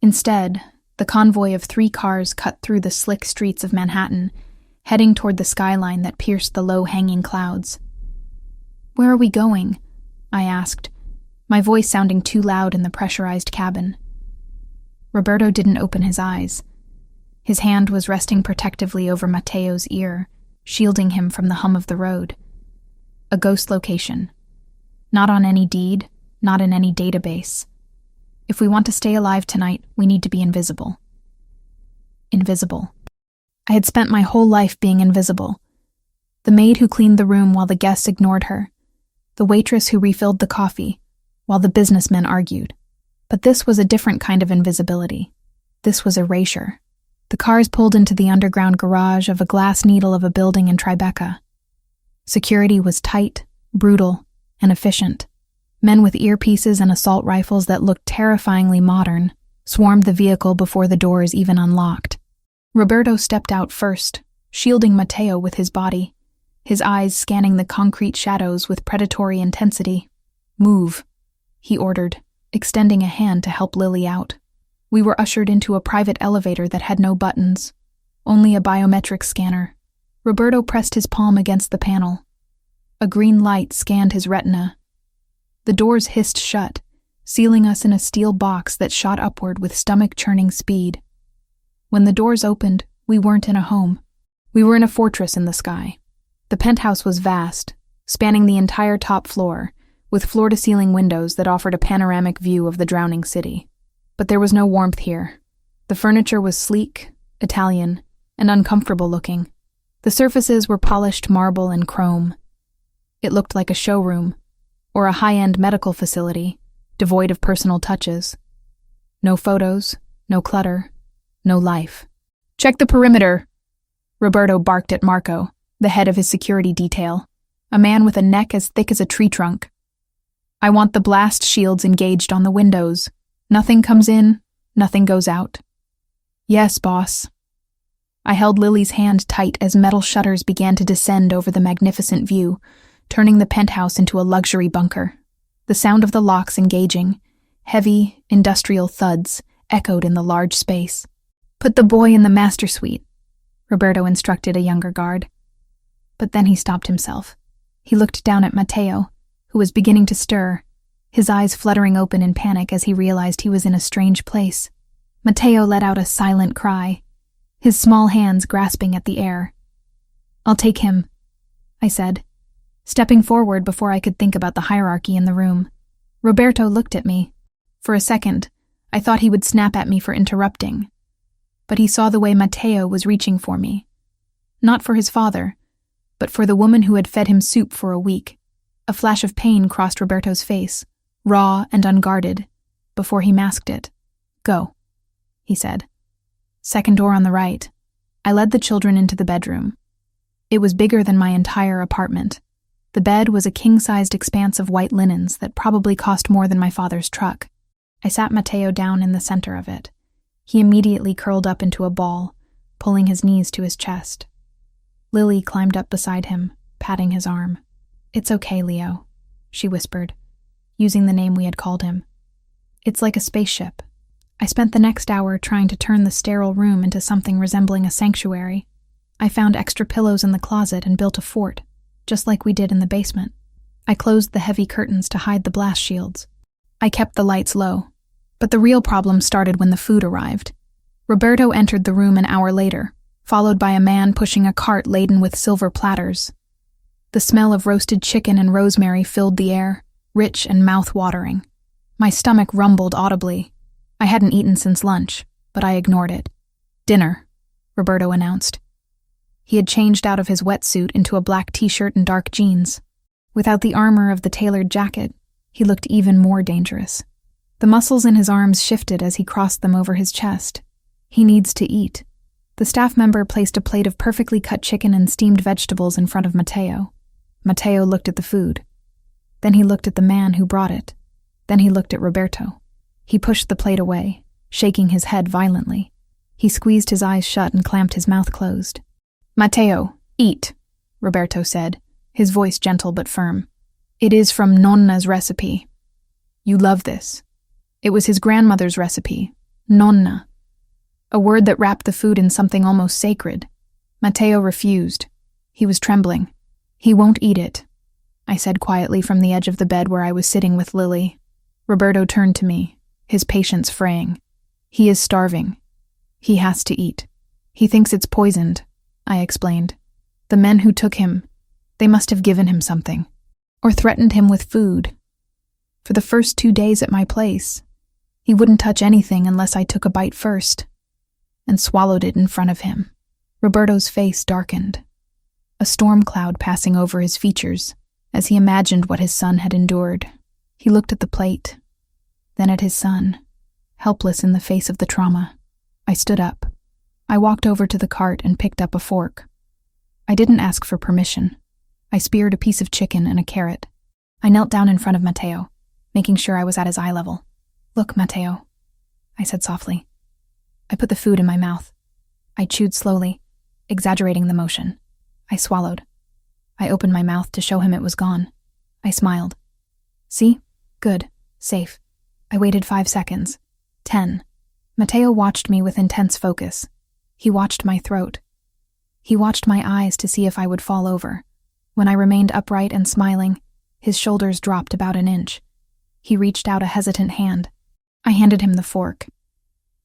Instead, the convoy of 3 cars cut through the slick streets of Manhattan, heading toward the skyline that pierced the low-hanging clouds. "Where are we going?" I asked, my voice sounding too loud in the pressurized cabin. Roberto didn't open his eyes. His hand was resting protectively over Mateo's ear, shielding him from the hum of the road. A ghost location. Not on any deed, not in any database. If we want to stay alive tonight, we need to be invisible. Invisible. I had spent my whole life being invisible. The maid who cleaned the room while the guests ignored her. The waitress who refilled the coffee, while the businessmen argued. But this was a different kind of invisibility. This was erasure. The cars pulled into the underground garage of a glass needle of a building in Tribeca. Security was tight, brutal, and efficient. Men with earpieces and assault rifles that looked terrifyingly modern swarmed the vehicle before the doors even unlocked. Roberto stepped out first, shielding Mateo with his body, his eyes scanning the concrete shadows with predatory intensity. "Move," he ordered, extending a hand to help Lily out. We were ushered into a private elevator that had no buttons, only a biometric scanner. Roberto pressed his palm against the panel. A green light scanned his retina. The doors hissed shut, sealing us in a steel box that shot upward with stomach-churning speed. When the doors opened, we weren't in a home. We were in a fortress in the sky. The penthouse was vast, spanning the entire top floor, with floor-to-ceiling windows that offered a panoramic view of the drowning city. But there was no warmth here. The furniture was sleek, Italian, and uncomfortable-looking. The surfaces were polished marble and chrome. It looked like a showroom, or a high-end medical facility, devoid of personal touches. No photos, no clutter, no life. "Check the perimeter," Roberto barked at Marco, the head of his security detail, a man with a neck as thick as a tree trunk. "I want the blast shields engaged on the windows. Nothing comes in, nothing goes out." "Yes, boss." I held Lily's hand tight as metal shutters began to descend over the magnificent view, turning the penthouse into a luxury bunker. The sound of the locks engaging, heavy, industrial thuds, echoed in the large space. "Put the boy in the master suite," Roberto instructed a younger guard. But then he stopped himself. He looked down at Matteo, who was beginning to stir, his eyes fluttering open in panic as he realized he was in a strange place. Matteo let out a silent cry, his small hands grasping at the air. "I'll take him," I said, stepping forward before I could think about the hierarchy in the room. Roberto looked at me. For a second, I thought he would snap at me for interrupting. But he saw the way Matteo was reaching for me. Not for his father, but for the woman who had fed him soup for a week. A flash of pain crossed Roberto's face, raw and unguarded, before he masked it. "Go," he said. "Second door on the right." I led the children into the bedroom. It was bigger than my entire apartment. The bed was a king-sized expanse of white linens that probably cost more than my father's truck. I sat Matteo down in the center of it. He immediately curled up into a ball, pulling his knees to his chest. Lily climbed up beside him, patting his arm. "It's okay, Leo," she whispered, using the name we had called him. "It's like a spaceship." I spent the next hour trying to turn the sterile room into something resembling a sanctuary. I found extra pillows in the closet and built a fort, just like we did in the basement. I closed the heavy curtains to hide the blast shields. I kept the lights low. But the real problem started when the food arrived. Roberto entered the room an hour later, followed by a man pushing a cart laden with silver platters. The smell of roasted chicken and rosemary filled the air, rich and mouth-watering. My stomach rumbled audibly. I hadn't eaten since lunch, but I ignored it. "Dinner," Roberto announced. He had changed out of his wetsuit into a black t-shirt and dark jeans. Without the armor of the tailored jacket, he looked even more dangerous. The muscles in his arms shifted as he crossed them over his chest. "He needs to eat." The staff member placed a plate of perfectly cut chicken and steamed vegetables in front of Matteo. Matteo looked at the food. Then he looked at the man who brought it. Then he looked at Roberto. He pushed the plate away, shaking his head violently. He squeezed his eyes shut and clamped his mouth closed. "Matteo, eat," Roberto said, his voice gentle but firm. "It is from Nonna's recipe. You love this." It was his grandmother's recipe, nonna, a word that wrapped the food in something almost sacred. Matteo refused. He was trembling. "He won't eat it," I said quietly from the edge of the bed where I was sitting with Lily. Roberto turned to me, his patience fraying. "He is starving. He has to eat. He thinks it's poisoned," I explained. "The men who took him, they must have given him something, or threatened him with food. For the first 2 days at my place, he wouldn't touch anything unless I took a bite first, and swallowed it in front of him." Roberto's face darkened, a storm cloud passing over his features as he imagined what his son had endured. He looked at the plate, then at his son, helpless in the face of the trauma. I stood up. I walked over to the cart and picked up a fork. I didn't ask for permission. I speared a piece of chicken and a carrot. I knelt down in front of Matteo, making sure I was at his eye level. "Look, Matteo," I said softly. I put the food in my mouth. I chewed slowly, exaggerating the motion. I swallowed. I opened my mouth to show him it was gone. I smiled. "See? Good. Safe." I waited 5 seconds. 10. Matteo watched me with intense focus. He watched my throat. He watched my eyes to see if I would fall over. When I remained upright and smiling, his shoulders dropped about an inch. He reached out a hesitant hand. I handed him the fork.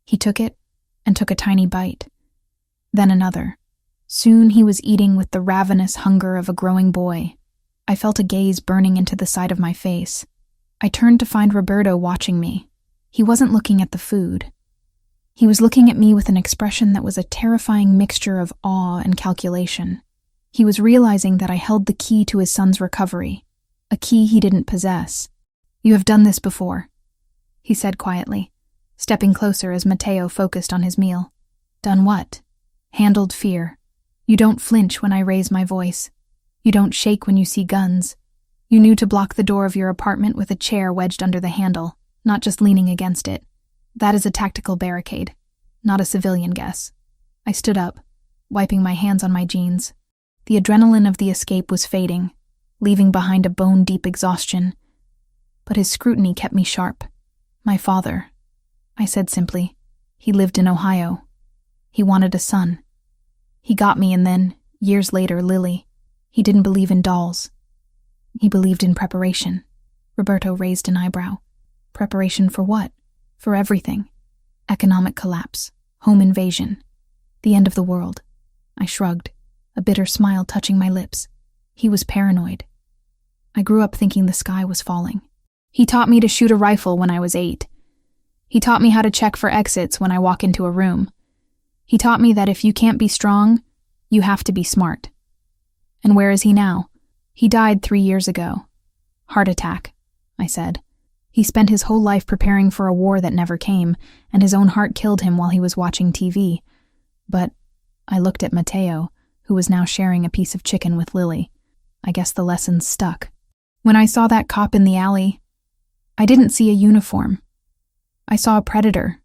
He took it and took a tiny bite. Then another. Soon he was eating with the ravenous hunger of a growing boy. I felt a gaze burning into the side of my face. I turned to find Roberto watching me. He wasn't looking at the food. He was looking at me with an expression that was a terrifying mixture of awe and calculation. He was realizing that I held the key to his son's recovery, a key he didn't possess. "You have done this before," he said quietly, stepping closer as Matteo focused on his meal. "Done what?" "Handled fear. You don't flinch when I raise my voice. You don't shake when you see guns. You knew to block the door of your apartment with a chair wedged under the handle, not just leaning against it. That is a tactical barricade, not a civilian guess." I stood up, wiping my hands on my jeans. The adrenaline of the escape was fading, leaving behind a bone-deep exhaustion. But his scrutiny kept me sharp. "My father," I said simply. "He lived in Ohio. He wanted a son. He got me, and then, years later, Lily. He didn't believe in dolls. He believed in preparation." Roberto raised an eyebrow. "Preparation for what?" "For everything. Economic collapse, home invasion, the end of the world." I shrugged, a bitter smile touching my lips. He was paranoid. I grew up thinking the sky was falling. He taught me to shoot a rifle when I was 8. He taught me how to check for exits when I walk into a room. He taught me that if you can't be strong, you have to be smart. And where is he now? He died 3 years ago. "Heart attack," I said. "He spent his whole life preparing for a war that never came, and his own heart killed him while he was watching TV. But," I looked at Matteo, who was now sharing a piece of chicken with Lily. I guess the lessons stuck. "When I saw that cop in the alley, I didn't see a uniform. I saw a predator.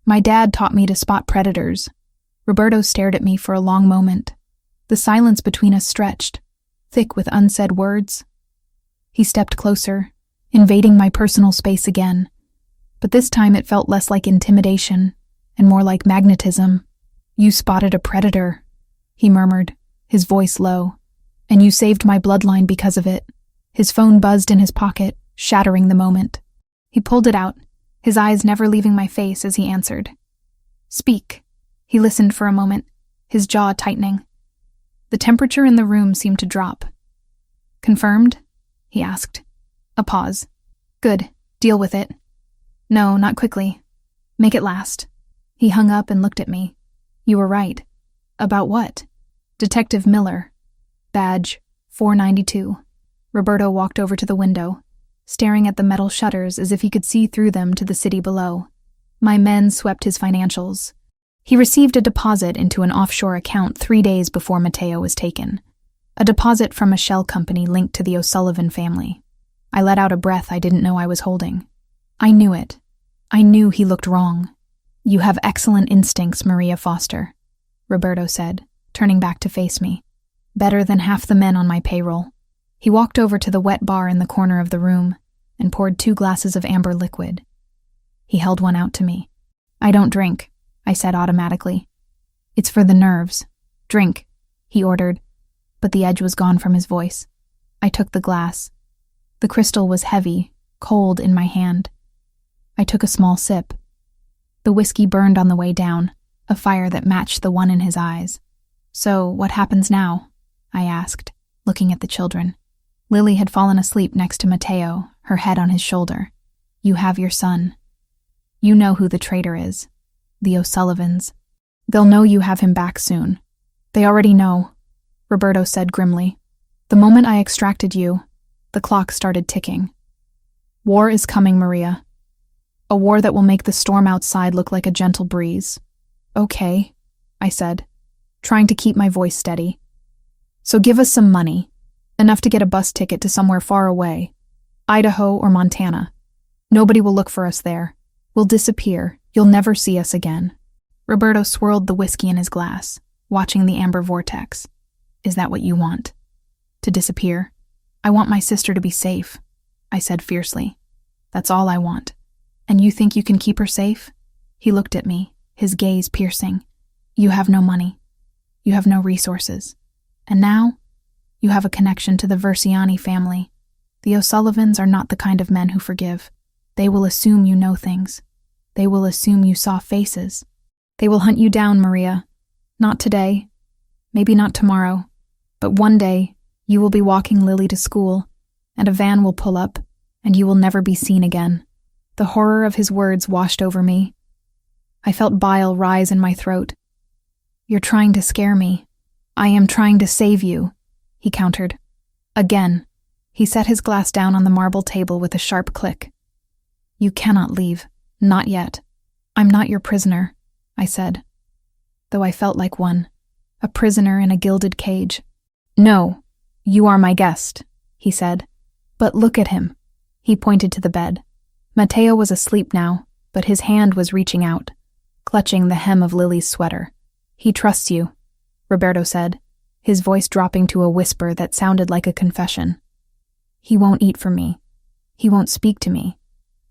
My dad taught me to spot predators." Roberto stared at me for a long moment. The silence between us stretched, thick with unsaid words. He stepped closer, invading my personal space again. But this time it felt less like intimidation and more like magnetism. "You spotted a predator," he murmured, his voice low. "And you saved my bloodline because of it." His phone buzzed in his pocket, shattering the moment. He pulled it out, his eyes never leaving my face as he answered. "Speak." He listened for a moment, his jaw tightening. The temperature in the room seemed to drop. "Confirmed?" he asked. A pause. "Good. Deal with it." "No, not quickly. Make it last." He hung up and looked at me. "You were right." "About what?" "Detective Miller. Badge 492. Roberto walked over to the window, staring at the metal shutters as if he could see through them to the city below. My men swept his financials. He received a deposit into an offshore account 3 days before Matteo was taken. A deposit from a shell company linked to the O'Sullivan family. I let out a breath I didn't know I was holding. I knew it. I knew he looked wrong. "You have excellent instincts, Maria Foster," Roberto said, turning back to face me. "Better than half the men on my payroll." He walked over to the wet bar in the corner of the room and poured 2 glasses of amber liquid. He held one out to me. "I don't drink," I said automatically. "It's for the nerves. Drink," he ordered, but the edge was gone from his voice. I took the glass. The crystal was heavy, cold in my hand. I took a small sip. The whiskey burned on the way down, a fire that matched the one in his eyes. "So, what happens now?" I asked, looking at the children. Lily had fallen asleep next to Matteo, her head on his shoulder. "You have your son. You know who the traitor is. The O'Sullivans. They'll know you have him back soon. They already know," Roberto said grimly. "The moment I extracted you, the clock started ticking. War is coming, Maria. A war that will make the storm outside look like a gentle breeze." "Okay," I said, trying to keep my voice steady. "So give us some money, enough to get a bus ticket to somewhere far away, Idaho or Montana. Nobody will look for us there. We'll disappear. You'll never see us again." Roberto swirled the whiskey in his glass, watching the amber vortex. "Is that what you want? To disappear?" "I want my sister to be safe," I said fiercely. "That's all I want. And you think you can keep her safe?" He looked at me, his gaze piercing. You have no money. You have no resources. And now, you have a connection to the Verciani family. The O'Sullivans are not the kind of men who forgive. They will assume you know things. They will assume you saw faces. They will hunt you down, Maria. Not today. Maybe not tomorrow. But one day, you will be walking Lily to school, and a van will pull up, and you will never be seen again. The horror of his words washed over me. I felt bile rise in my throat. You're trying to scare me. I am trying to save you, he countered. Again, he set his glass down on the marble table with a sharp click. You cannot leave. Not yet. I'm not your prisoner, I said, though I felt like one, a prisoner in a gilded cage. No, you are my guest, he said. But look at him. He pointed to the bed. Matteo was asleep now, but his hand was reaching out, clutching the hem of Lily's sweater. He trusts you, Roberto said, his voice dropping to a whisper that sounded like a confession. He won't eat for me. He won't speak to me.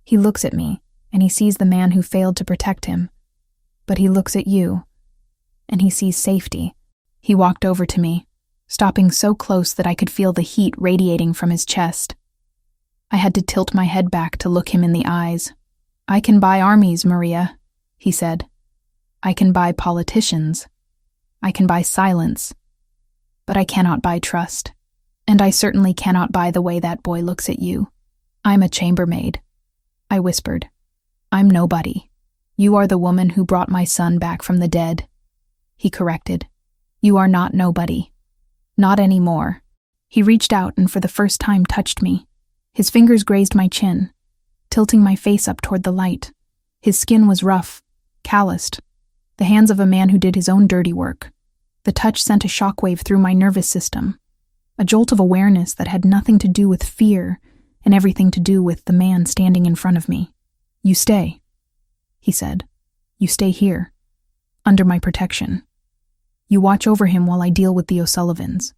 He looks at me, and he sees the man who failed to protect him. But he looks at you, and he sees safety. He walked over to me, stopping so close that I could feel the heat radiating from his chest. I had to tilt my head back to look him in the eyes. I can buy armies, Maria, he said. I can buy politicians. I can buy silence. But I cannot buy trust. And I certainly cannot buy the way that boy looks at you. I'm a chambermaid, I whispered. I'm nobody. You are the woman who brought my son back from the dead. He corrected. You are not nobody. Not anymore. He reached out and for the first time touched me. His fingers grazed my chin, tilting my face up toward the light. His skin was rough, calloused, the hands of a man who did his own dirty work. The touch sent a shockwave through my nervous system, a jolt of awareness that had nothing to do with fear and everything to do with the man standing in front of me. You stay, he said. You stay here, under my protection. You watch over him while I deal with the O'Sullivans.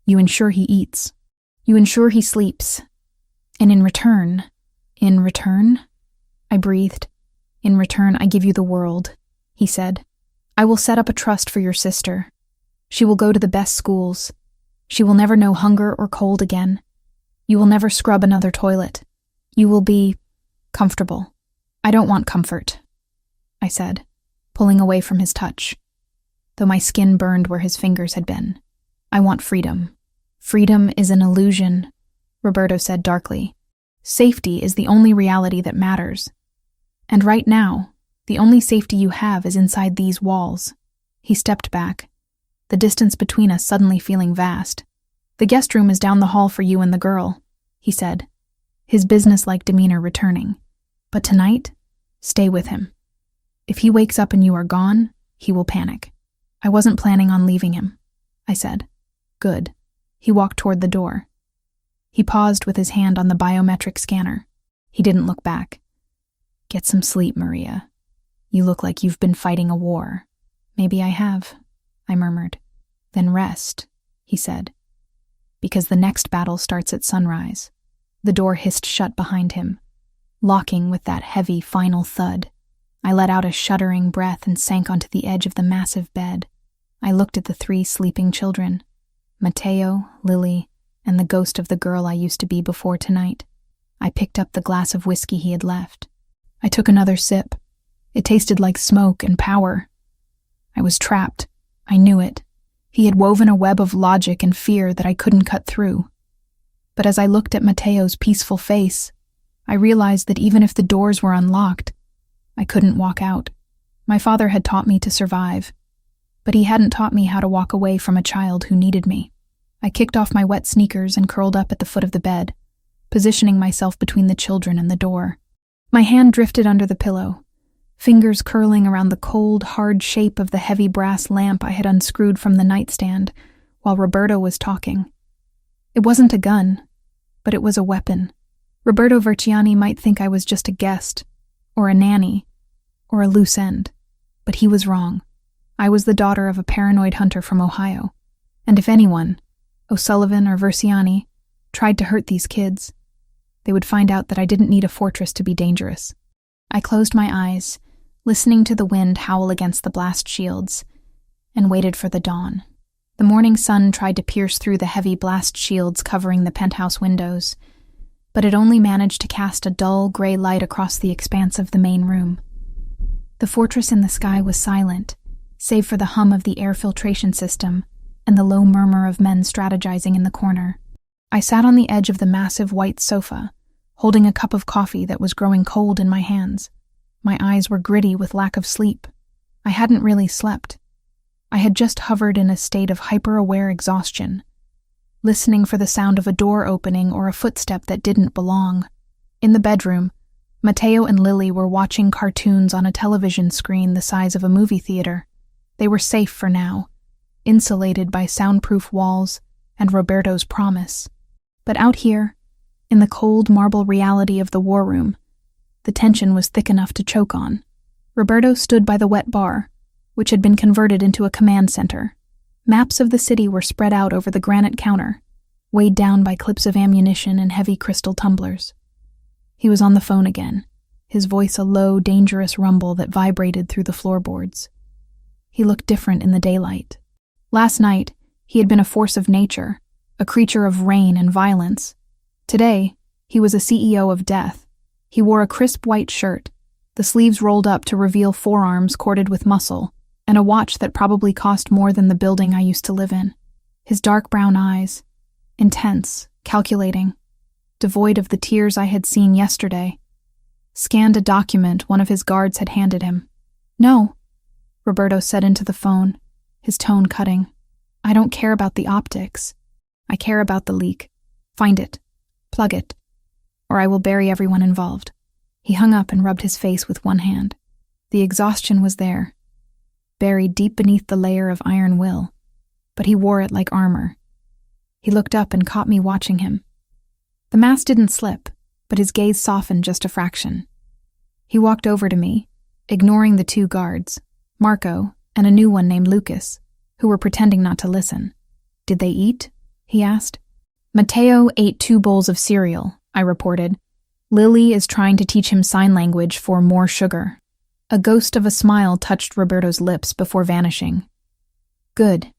You ensure he eats. You ensure he sleeps. And in return, I breathed. In return, I give you the world, he said. I will set up a trust for your sister. She will go to the best schools. She will never know hunger or cold again. You will never scrub another toilet. You will be comfortable. I don't want comfort, I said, pulling away from his touch, though my skin burned where his fingers had been. I want freedom. Freedom is an illusion, Roberto said darkly. Safety is the only reality that matters. And right now, the only safety you have is inside these walls. He stepped back, the distance between us suddenly feeling vast. The guest room is down the hall for you and the girl, he said, his businesslike demeanor returning. But tonight, stay with him. If he wakes up and you are gone, he will panic. I wasn't planning on leaving him, I said. Good. He walked toward the door. He paused with his hand on the biometric scanner. He didn't look back. Get some sleep, Maria. You look like you've been fighting a war. Maybe I have, I murmured. Then rest, he said. Because the next battle starts at sunrise. The door hissed shut behind him, locking with that heavy final thud. I let out a shuddering breath and sank onto the edge of the massive bed. I looked at the 3 sleeping children, Matteo, Lily, and the ghost of the girl I used to be before tonight. I picked up the glass of whiskey he had left. I took another sip. It tasted like smoke and power. I was trapped. I knew it. He had woven a web of logic and fear that I couldn't cut through. But as I looked at Matteo's peaceful face, I realized that even if the doors were unlocked, I couldn't walk out. My father had taught me to survive, but he hadn't taught me how to walk away from a child who needed me. I kicked off my wet sneakers and curled up at the foot of the bed, positioning myself between the children and the door. My hand drifted under the pillow, fingers curling around the cold, hard shape of the heavy brass lamp I had unscrewed from the nightstand while Roberto was talking. It wasn't a gun, but it was a weapon. Roberto Verciani might think I was just a guest, or a nanny, or a loose end, but he was wrong. I was the daughter of a paranoid hunter from Ohio, and if anyone, O'Sullivan or Verciani, tried to hurt these kids, they would find out that I didn't need a fortress to be dangerous. I closed my eyes, listening to the wind howl against the blast shields, and waited for the dawn. The morning sun tried to pierce through the heavy blast shields covering the penthouse windows, but it only managed to cast a dull gray light across the expanse of the main room. The fortress in the sky was silent, save for the hum of the air filtration system and the low murmur of men strategizing in the corner. I sat on the edge of the massive white sofa, holding a cup of coffee that was growing cold in my hands. My eyes were gritty with lack of sleep. I hadn't really slept. I had just hovered in a state of hyper-aware exhaustion, listening for the sound of a door opening or a footstep that didn't belong. In the bedroom, Matteo and Lily were watching cartoons on a television screen the size of a movie theater. They were safe for now, insulated by soundproof walls and Roberto's promise. But out here, in the cold marble reality of the war room, the tension was thick enough to choke on. Roberto stood by the wet bar, which had been converted into a command center. Maps of the city were spread out over the granite counter, weighed down by clips of ammunition and heavy crystal tumblers. He was on the phone again, his voice a low, dangerous rumble that vibrated through the floorboards. He looked different in the daylight. Last night, he had been a force of nature, a creature of rain and violence. Today, he was a CEO of death. He wore a crisp white shirt, the sleeves rolled up to reveal forearms corded with muscle, and a watch that probably cost more than the building I used to live in. His dark brown eyes, intense, calculating, devoid of the tears I had seen yesterday, scanned a document one of his guards had handed him. "No," Roberto said into the phone, his tone cutting. "I don't care about the optics. I care about the leak. Find it. Plug it. Or I will bury everyone involved." He hung up and rubbed his face with one hand. The exhaustion was there, buried deep beneath the layer of iron will, but he wore it like armor. He looked up and caught me watching him. The mask didn't slip, but his gaze softened just a fraction. He walked over to me, ignoring the two guards, Marco and a new one named Lucas, who were pretending not to listen. "Did they eat?" he asked. "Matteo ate 2 bowls of cereal," I reported. "Lily is trying to teach him sign language for more sugar." A ghost of a smile touched Roberto's lips before vanishing. "Good.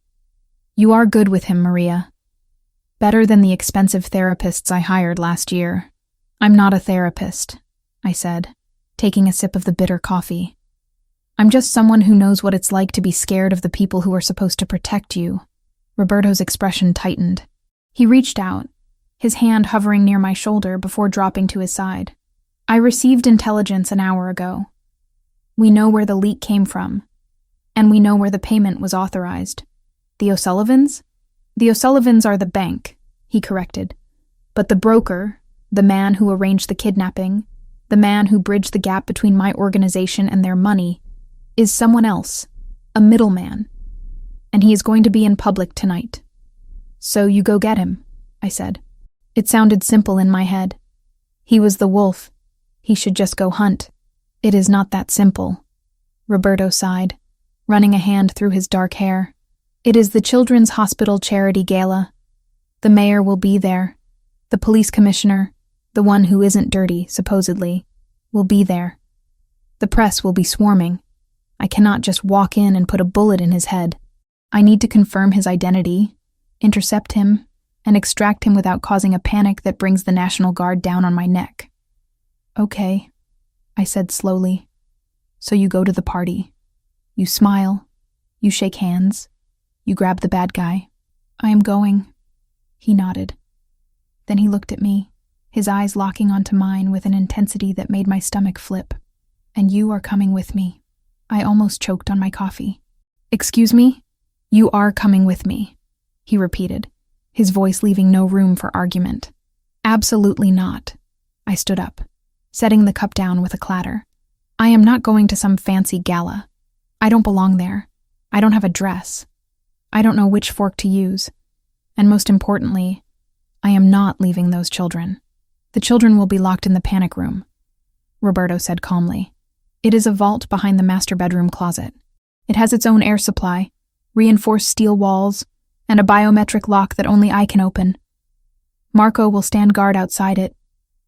You are good with him, Maria. Better than the expensive therapists I hired last year." "I'm not a therapist," I said, taking a sip of the bitter coffee. "I'm just someone who knows what it's like to be scared of the people who are supposed to protect you." Roberto's expression tightened. He reached out, his hand hovering near my shoulder before dropping to his side. "I received intelligence an hour ago. We know where the leak came from, and we know where the payment was authorized." "The O'Sullivans?" "The O'Sullivans are the bank," he corrected. "But the broker, the man who arranged the kidnapping, the man who bridged the gap between my organization and their money, is someone else, a middleman. And he is going to be in public tonight. So you go get him," I said. It sounded simple in my head. He was the wolf. He should just go hunt. "It is not that simple," Roberto sighed, running a hand through his dark hair. "It is the Children's Hospital Charity Gala. The mayor will be there. The police commissioner, the one who isn't dirty, supposedly, will be there. The press will be swarming. I cannot just walk in and put a bullet in his head. I need to confirm his identity, intercept him, and extract him without causing a panic that brings the National Guard down on my neck." "Okay," I said slowly. "So you go to the party. You smile. You shake hands. You grab the bad guy." "I am going." He nodded. Then he looked at me, his eyes locking onto mine with an intensity that made my stomach flip. "And you are coming with me." I almost choked on my coffee. "Excuse me? You are coming with me," he repeated, his voice leaving no room for argument. "Absolutely not." I stood up, setting the cup down with a clatter. "I am not going to some fancy gala. I don't belong there. I don't have a dress. I don't know which fork to use. And most importantly, I am not leaving those children. The children will be locked in the panic room," Roberto said calmly. "It is a vault behind the master bedroom closet. It has its own air supply, reinforced steel walls, and a biometric lock that only I can open. Marco will stand guard outside it.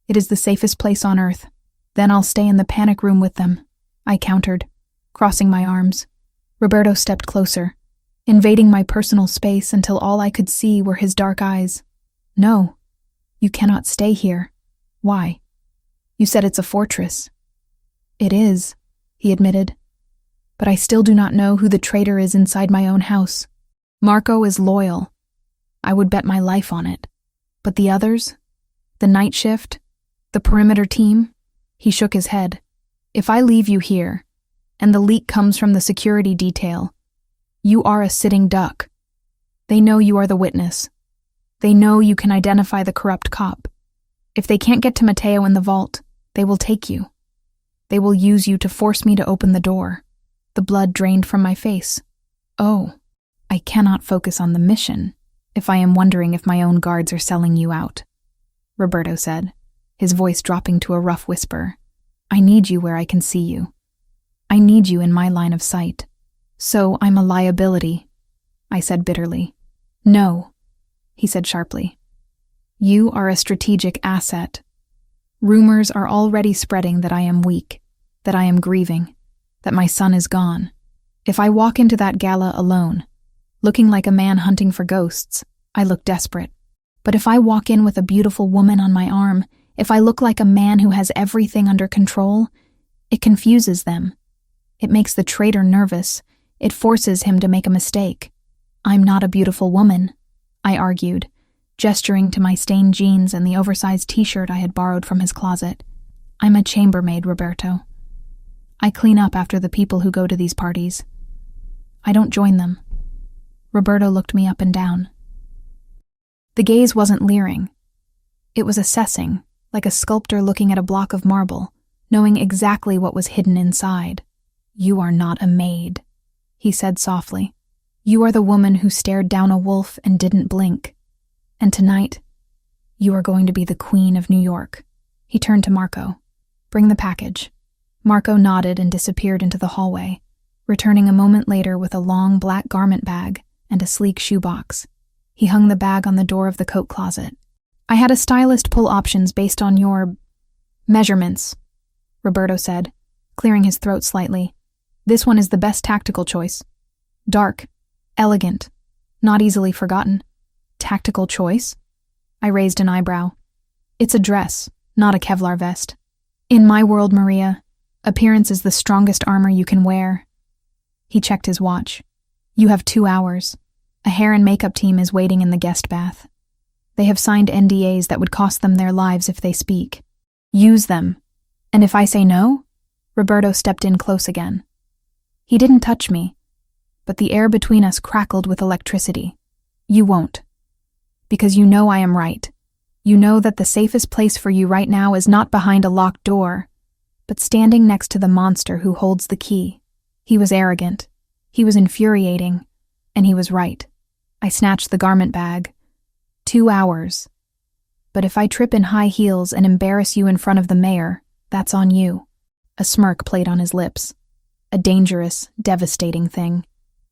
It is the safest place on Earth. Then I'll stay in the panic room with them. I countered, crossing my arms. Roberto stepped closer, invading my personal space until all I could see were his dark eyes. No, you cannot stay here. Why? You said it's a fortress. It is, he admitted. But I still do not know who the traitor is inside my own house. Marco is loyal. I would bet my life on it. But the others? The night shift? The perimeter team? He shook his head. If I leave you here, and the leak comes from the security detail, you are a sitting duck. They know you are the witness. They know you can identify the corrupt cop. If they can't get to Matteo in the vault, they will take you. They will use you to force me to open the door. The blood drained from my face. Oh, I cannot focus on the mission if I am wondering if my own guards are selling you out, Roberto said, his voice dropping to a rough whisper. I need you where I can see you. I need you in my line of sight. So I'm a liability, I said bitterly. No, he said sharply. You are a strategic asset. Rumors are already spreading that I am weak, that I am grieving, that my son is gone. If I walk into that gala alone, looking like a man hunting for ghosts, I look desperate. But if I walk in with a beautiful woman on my arm, if I look like a man who has everything under control, it confuses them. It makes the traitor nervous. It forces him to make a mistake. I'm not a beautiful woman, I argued, gesturing to my stained jeans and the oversized t-shirt I had borrowed from his closet. I'm a chambermaid, Roberto. I clean up after the people who go to these parties. I don't join them. Roberto looked me up and down. The gaze wasn't leering. It was assessing, like a sculptor looking at a block of marble, knowing exactly what was hidden inside. You are not a maid, he said softly. You are the woman who stared down a wolf and didn't blink. And tonight, you are going to be the Queen of New York. He turned to Marco. Bring the package. Marco nodded and disappeared into the hallway, returning a moment later with a long black garment bag and a sleek shoebox. He hung the bag on the door of the coat closet. I had a stylist pull options based on your measurements, Roberto said, clearing his throat slightly. This one is the best tactical choice. Dark, elegant, not easily forgotten. Tactical choice? I raised an eyebrow. It's a dress, not a Kevlar vest. In my world, Maria, appearance is the strongest armor you can wear. He checked his watch. You have 2 hours. A hair and makeup team is waiting in the guest bath. They have signed NDAs that would cost them their lives if they speak. Use them. And if I say no? Roberto stepped in close again. He didn't touch me, but the air between us crackled with electricity. You won't. Because you know I am right. You know that the safest place for you right now is not behind a locked door, but standing next to the monster who holds the key. He was arrogant. He was infuriating. And he was right. I snatched the garment bag. 2 hours. But if I trip in high heels and embarrass you in front of the mayor, that's on you. A smirk played on his lips. A dangerous, devastating thing.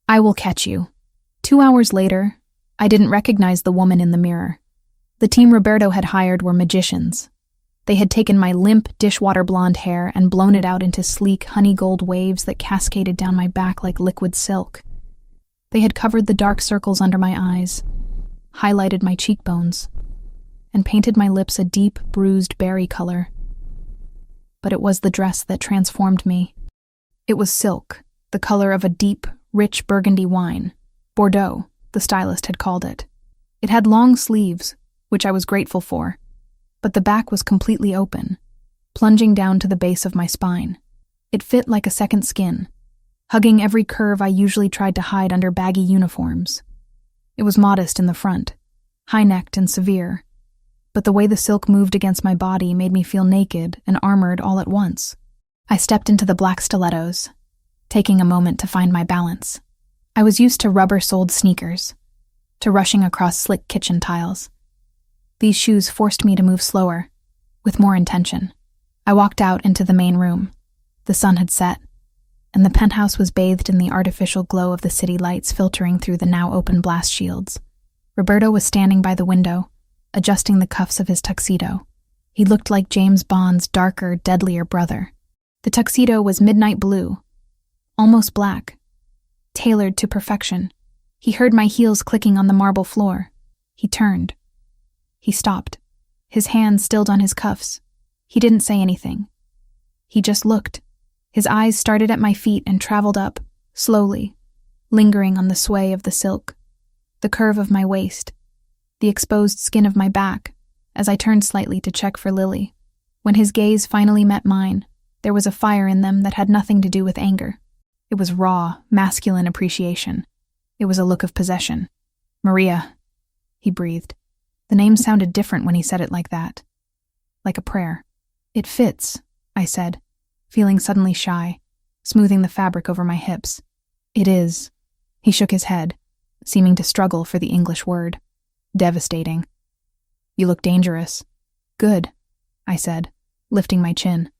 I will catch you. 2 hours later, I didn't recognize the woman in the mirror. The team Roberto had hired were magicians. They had taken my limp, dishwater blonde hair and blown it out into sleek, honey gold waves that cascaded down my back like liquid silk. They had covered the dark circles under my eyes, highlighted my cheekbones, and painted my lips a deep, bruised berry color. But it was the dress that transformed me. It was silk, the color of a deep, rich burgundy wine. Bordeaux, the stylist had called it. It had long sleeves, which I was grateful for, but the back was completely open, plunging down to the base of my spine. It fit like a second skin, hugging every curve I usually tried to hide under baggy uniforms. It was modest in the front, high-necked and severe, but the way the silk moved against my body made me feel naked and armored all at once. I stepped into the black stilettos, taking a moment to find my balance. I was used to rubber-soled sneakers, to rushing across slick kitchen tiles. These shoes forced me to move slower, with more intention. I walked out into the main room. The sun had set, and the penthouse was bathed in the artificial glow of the city lights filtering through the now open blast shields. Roberto was standing by the window, adjusting the cuffs of his tuxedo. He looked like James Bond's darker, deadlier brother. The tuxedo was midnight blue, almost black, tailored to perfection. He heard my heels clicking on the marble floor. He turned. He stopped, his hand stilled on his cuffs. He didn't say anything. He just looked. His eyes started at my feet and traveled up, slowly, lingering on the sway of the silk, the curve of my waist, the exposed skin of my back, as I turned slightly to check for Lily. When his gaze finally met mine, there was a fire in them that had nothing to do with anger. It was raw, masculine appreciation. It was a look of possession. "Maria," he breathed. The name sounded different when he said it like that. Like a prayer. "It fits," I said, feeling suddenly shy, smoothing the fabric over my hips. "It is." He shook his head, seeming to struggle for the English word. "Devastating." "You look dangerous." "Good," I said, lifting my chin.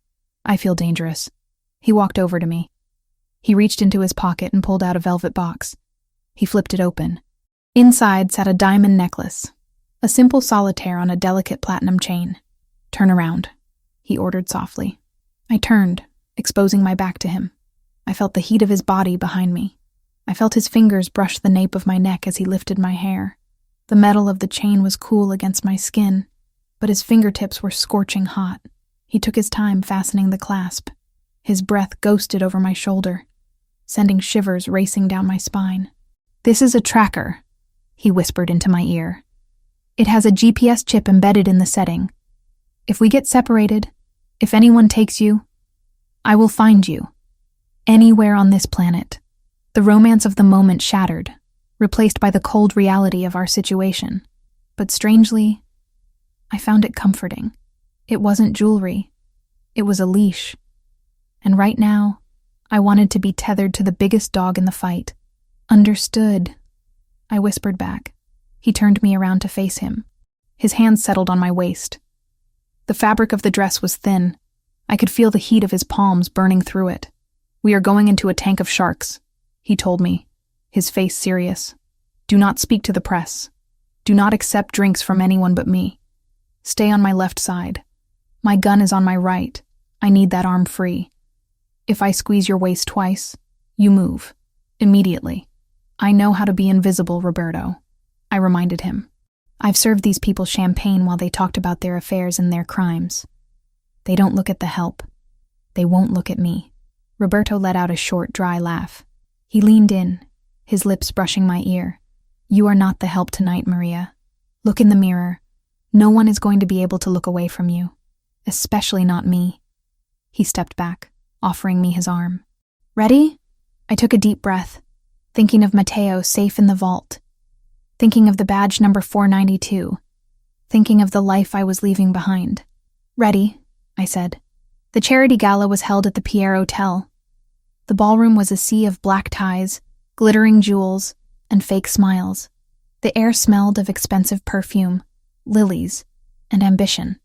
"I feel dangerous." He walked over to me. He reached into his pocket and pulled out a velvet box. He flipped it open. Inside sat a diamond necklace, a simple solitaire on a delicate platinum chain. "Turn around," he ordered softly. I turned, exposing my back to him. I felt the heat of his body behind me. I felt his fingers brush the nape of my neck as he lifted my hair. The metal of the chain was cool against my skin, but his fingertips were scorching hot. He took his time fastening the clasp. His breath ghosted over my shoulder, sending shivers racing down my spine. "This is a tracker," he whispered into my ear. "It has a GPS chip embedded in the setting. If we get separated, if anyone takes you, I will find you. Anywhere on this planet." The romance of the moment shattered, replaced by the cold reality of our situation. But strangely, I found it comforting. It wasn't jewelry. It was a leash. And right now, I wanted to be tethered to the biggest dog in the fight. "Understood," I whispered back. He turned me around to face him. His hands settled on my waist. The fabric of the dress was thin. I could feel the heat of his palms burning through it. "We are going into a tank of sharks," he told me, his face serious. "Do not speak to the press. Do not accept drinks from anyone but me. Stay on my left side. My gun is on my right. I need that arm free. If I squeeze your waist twice, you move. Immediately. I know how to be invisible, Roberto," I reminded him. "I've served these people champagne while they talked about their affairs and their crimes. They don't look at the help. They won't look at me." Roberto let out a short, dry laugh. He leaned in, his lips brushing my ear. "You are not the help tonight, Maria. Look in the mirror. No one is going to be able to look away from you. Especially not me." He stepped back, offering me his arm. "Ready?" I took a deep breath, thinking of Matteo safe in the vault, thinking of the badge number 492, thinking of the life I was leaving behind. "Ready," I said. The charity gala was held at the Pierre Hotel. The ballroom was a sea of black ties, glittering jewels, and fake smiles. The air smelled of expensive perfume, lilies, and ambition.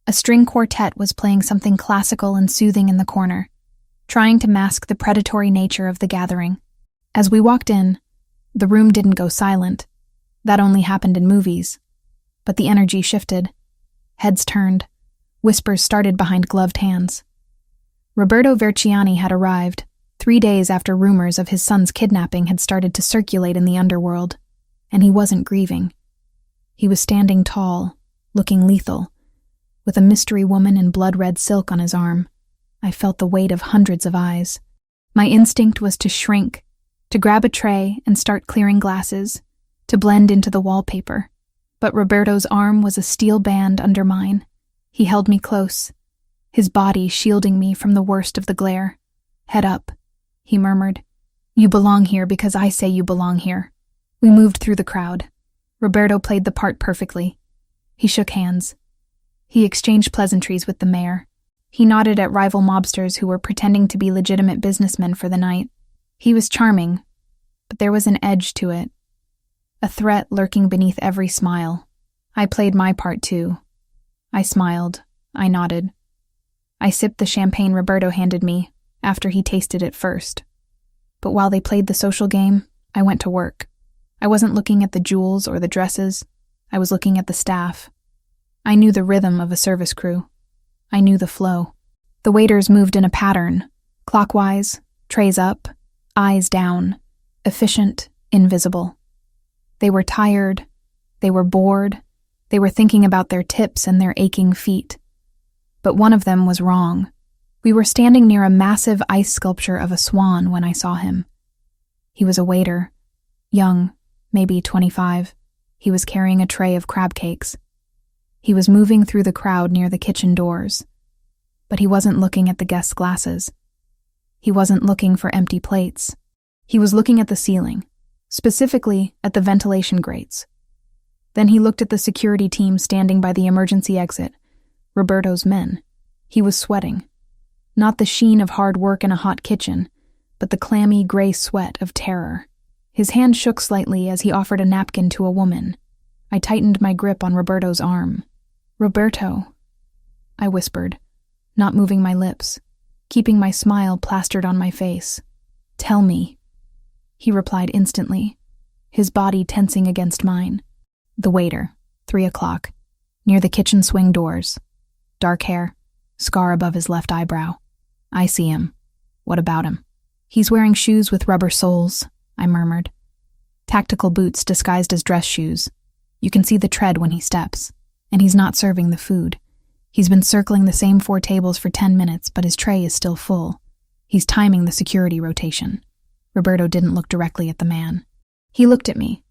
A string quartet was playing something classical and soothing in the corner, trying to mask the predatory nature of the gathering. As we walked in, the room didn't go silent. That only happened in movies. But the energy shifted. Heads turned. Whispers started behind gloved hands. Roberto Verciani had arrived, 3 days after rumors of his son's kidnapping had started to circulate in the underworld, and he wasn't grieving. He was standing tall, looking lethal, with a mystery woman in blood-red silk on his arm. I felt the weight of hundreds of eyes. My instinct was to shrink, to grab a tray and start clearing glasses, to blend into the wallpaper. But Roberto's arm was a steel band under mine. He held me close, his body shielding me from the worst of the glare. "Head up," he murmured. "You belong here because I say you belong here." We moved through the crowd. Roberto played the part perfectly. He shook hands. He exchanged pleasantries with the mayor. He nodded at rival mobsters who were pretending to be legitimate businessmen for the night. He was charming, but there was an edge to it, a threat lurking beneath every smile. I played my part too. I smiled. I nodded. I sipped the champagne Roberto handed me, after he tasted it first. But while they played the social game, I went to work. I wasn't looking at the jewels or the dresses. I was looking at the staff. I knew the rhythm of a service crew. I knew the flow. The waiters moved in a pattern, clockwise, trays up, eyes down, efficient, invisible. They were tired, they were bored, they were thinking about their tips and their aching feet. But one of them was wrong. We were standing near a massive ice sculpture of a swan when I saw him. He was a waiter, young, maybe 25. He was carrying a tray of crab cakes. He was moving through the crowd near the kitchen doors. But he wasn't looking at the guests' glasses. He wasn't looking for empty plates. He was looking at the ceiling, specifically at the ventilation grates. Then he looked at the security team standing by the emergency exit, Roberto's men. He was sweating. Not the sheen of hard work in a hot kitchen, but the clammy gray sweat of terror. His hand shook slightly as he offered a napkin to a woman. I tightened my grip on Roberto's arm. "Roberto," I whispered, not moving my lips, keeping my smile plastered on my face. "Tell me." He replied instantly, his body tensing against mine. The waiter, 3 o'clock, near the kitchen swing doors. Dark hair, scar above his left eyebrow. "I see him. What about him?" "He's wearing shoes with rubber soles," I murmured. "Tactical boots disguised as dress shoes. You can see the tread when he steps. And he's not serving the food. He's been circling the same 4 tables for 10 minutes, but his tray is still full. He's timing the security rotation." Roberto didn't look directly at the man. He looked at me,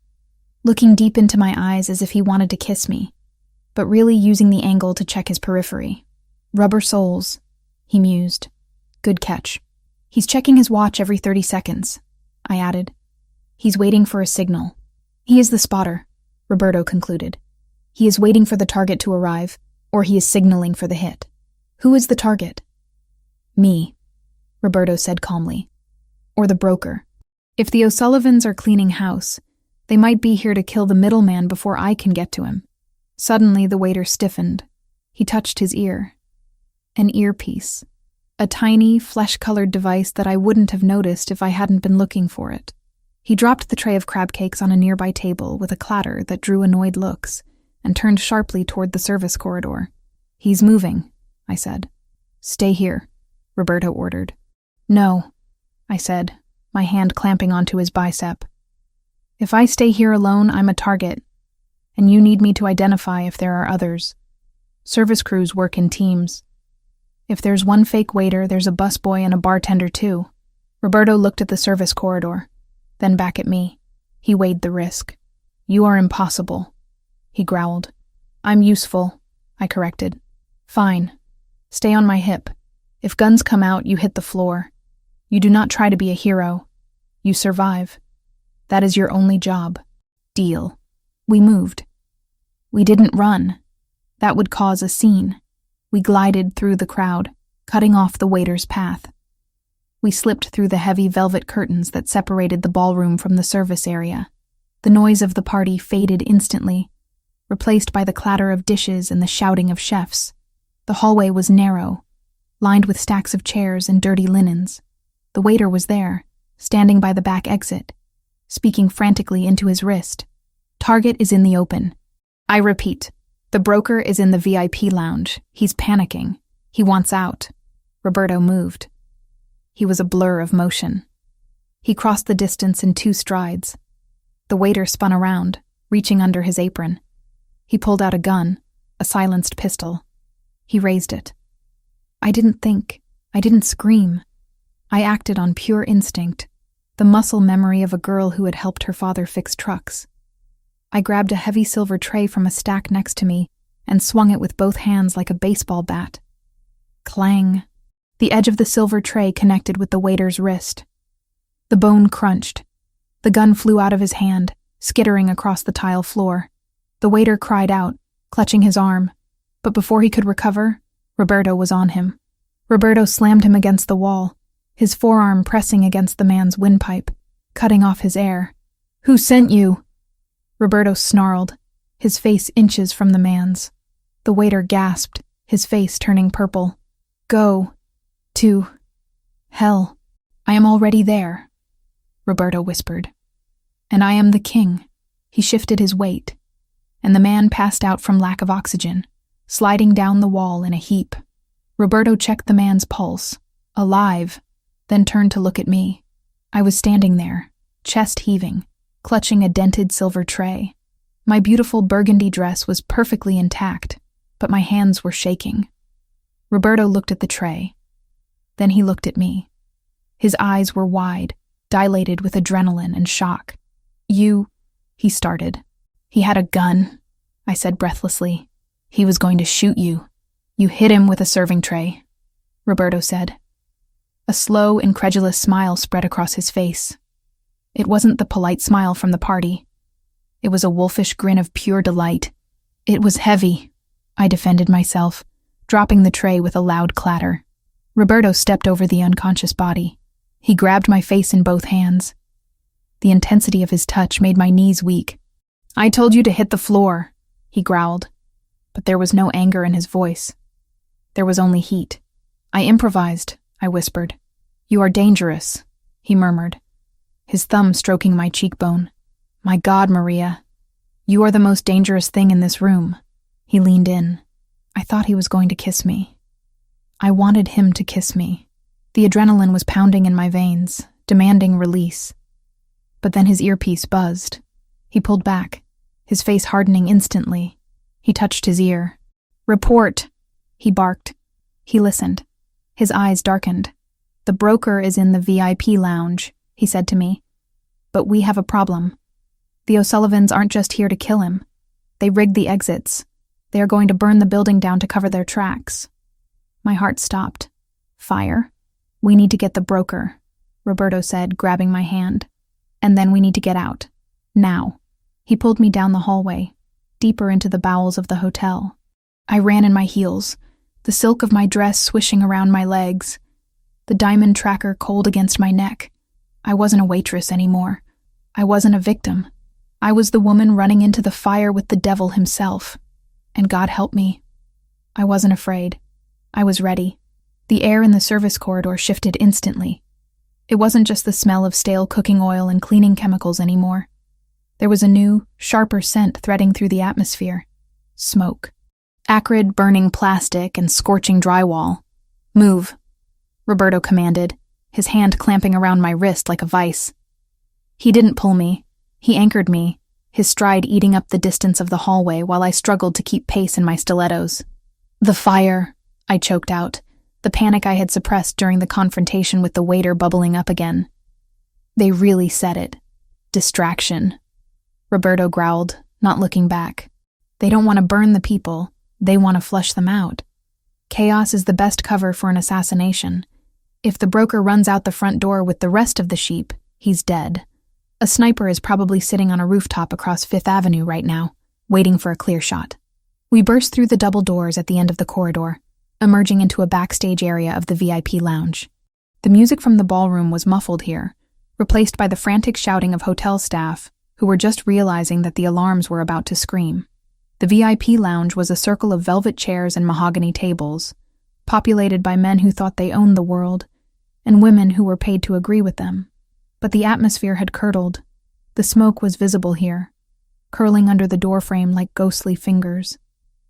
looking deep into my eyes as if he wanted to kiss me, but really using the angle to check his periphery. "Rubber soles," he mused. "Good catch. He's checking his watch every 30 seconds, I added. "He's waiting for a signal." "He is the spotter," Roberto concluded. "He is waiting for the target to arrive, or he is signaling for the hit." "Who is the target?" "Me," Roberto said calmly. "Or the broker. If the O'Sullivans are cleaning house, they might be here to kill the middleman before I can get to him." Suddenly the waiter stiffened. He touched his ear. An earpiece. A tiny, flesh-colored device that I wouldn't have noticed if I hadn't been looking for it. He dropped the tray of crab cakes on a nearby table with a clatter that drew annoyed looks, and turned sharply toward the service corridor. "He's moving," I said. "Stay here," Roberto ordered. "No," I said, my hand clamping onto his bicep. "If I stay here alone, I'm a target, and you need me to identify if there are others. Service crews work in teams. If there's one fake waiter, there's a busboy and a bartender too." Roberto looked at the service corridor, then back at me. He weighed the risk. "You are impossible," he growled. "I'm useful," I corrected. "Fine. Stay on my hip. If guns come out, you hit the floor. You do not try to be a hero. You survive. That is your only job. Deal." We moved. We didn't run. That would cause a scene. We glided through the crowd, cutting off the waiter's path. We slipped through the heavy velvet curtains that separated the ballroom from the service area. The noise of the party faded instantly, replaced by the clatter of dishes and the shouting of chefs. The hallway was narrow, lined with stacks of chairs and dirty linens. The waiter was there, standing by the back exit, speaking frantically into his wrist. "Target is in the open. I repeat, the broker is in the VIP lounge. He's panicking. He wants out." Roberto moved. He was a blur of motion. He crossed the distance in 2 strides. The waiter spun around, reaching under his apron. He pulled out a gun, a silenced pistol. He raised it. I didn't think. I didn't scream. I acted on pure instinct, the muscle memory of a girl who had helped her father fix trucks. I grabbed a heavy silver tray from a stack next to me and swung it with both hands like a baseball bat. Clang. The edge of the silver tray connected with the waiter's wrist. The bone crunched. The gun flew out of his hand, skittering across the tile floor. The waiter cried out, clutching his arm, but before he could recover, Roberto was on him. Roberto slammed him against the wall, his forearm pressing against the man's windpipe, cutting off his air. "Who sent you?" Roberto snarled, his face inches from the man's. The waiter gasped, his face turning purple. "Go. To. Hell. I am already there," Roberto whispered. "And I am the king." He shifted his weight, and the man passed out from lack of oxygen, sliding down the wall in a heap. Roberto checked the man's pulse, alive, then turned to look at me. I was standing there, chest heaving, clutching a dented silver tray. My beautiful burgundy dress was perfectly intact, but my hands were shaking. Roberto looked at the tray. Then he looked at me. His eyes were wide, dilated with adrenaline and shock. "You," he started. "He had a gun," I said breathlessly. "He was going to shoot you. You hit him with a serving tray," Roberto said. A slow, incredulous smile spread across his face. It wasn't the polite smile from the party. It was a wolfish grin of pure delight. "It was heavy," I defended myself, dropping the tray with a loud clatter. Roberto stepped over the unconscious body. He grabbed my face in both hands. The intensity of his touch made my knees weak. "I told you to hit the floor," he growled. But there was no anger in his voice. There was only heat. "I improvised," I whispered. "You are dangerous," he murmured, his thumb stroking my cheekbone. "My God, Maria, you are the most dangerous thing in this room." He leaned in. I thought he was going to kiss me. I wanted him to kiss me. The adrenaline was pounding in my veins, demanding release. But then his earpiece buzzed. He pulled back, his face hardening instantly. He touched his ear. "Report," he barked. He listened. His eyes darkened. "The broker is in the VIP lounge," he said to me. "But we have a problem. The O'Sullivans aren't just here to kill him. They rigged the exits. They are going to burn the building down to cover their tracks." My heart stopped. "Fire? We need to get the broker," Roberto said, grabbing my hand. "And then we need to get out. Now." He pulled me down the hallway, deeper into the bowels of the hotel. I ran in my heels, the silk of my dress swishing around my legs, the diamond tracker cold against my neck. I wasn't a waitress anymore. I wasn't a victim. I was the woman running into the fire with the devil himself. And God help me. I wasn't afraid. I was ready. The air in the service corridor shifted instantly. It wasn't just the smell of stale cooking oil and cleaning chemicals anymore. There was a new, sharper scent threading through the atmosphere. Smoke. Acrid, burning plastic and scorching drywall. "Move," Roberto commanded, his hand clamping around my wrist like a vice. He didn't pull me. He anchored me, his stride eating up the distance of the hallway while I struggled to keep pace in my stilettos. "The fire," I choked out, the panic I had suppressed during the confrontation with the waiter bubbling up again. "They really said it. Distraction," Roberto growled, not looking back. "They don't want to burn the people. They want to flush them out. Chaos is the best cover for an assassination. If the broker runs out the front door with the rest of the sheep, he's dead. A sniper is probably sitting on a rooftop across Fifth Avenue right now, waiting for a clear shot." We burst through the double doors at the end of the corridor, emerging into a backstage area of the VIP lounge. The music from the ballroom was muffled here, replaced by the frantic shouting of hotel staff who were just realizing that the alarms were about to scream. The VIP lounge was a circle of velvet chairs and mahogany tables, populated by men who thought they owned the world, and women who were paid to agree with them. But the atmosphere had curdled. The smoke was visible here, curling under the doorframe like ghostly fingers.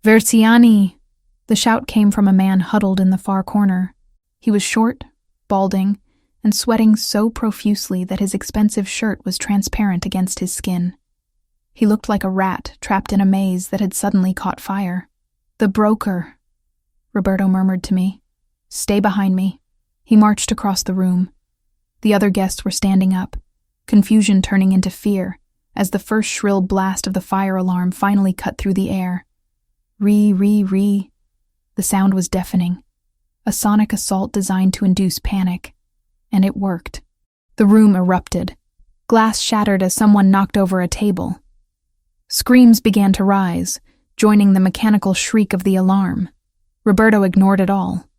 "Verciani!" The shout came from a man huddled in the far corner. He was short, balding, and sweating so profusely that his expensive shirt was transparent against his skin. He looked like a rat trapped in a maze that had suddenly caught fire. "The broker," Roberto murmured to me. "Stay behind me." He marched across the room. The other guests were standing up, confusion turning into fear as the first shrill blast of the fire alarm finally cut through the air. Re. The sound was deafening, a sonic assault designed to induce panic. And it worked. The room erupted. Glass shattered as someone knocked over a table. Screams began to rise, joining the mechanical shriek of the alarm. Roberto ignored it all.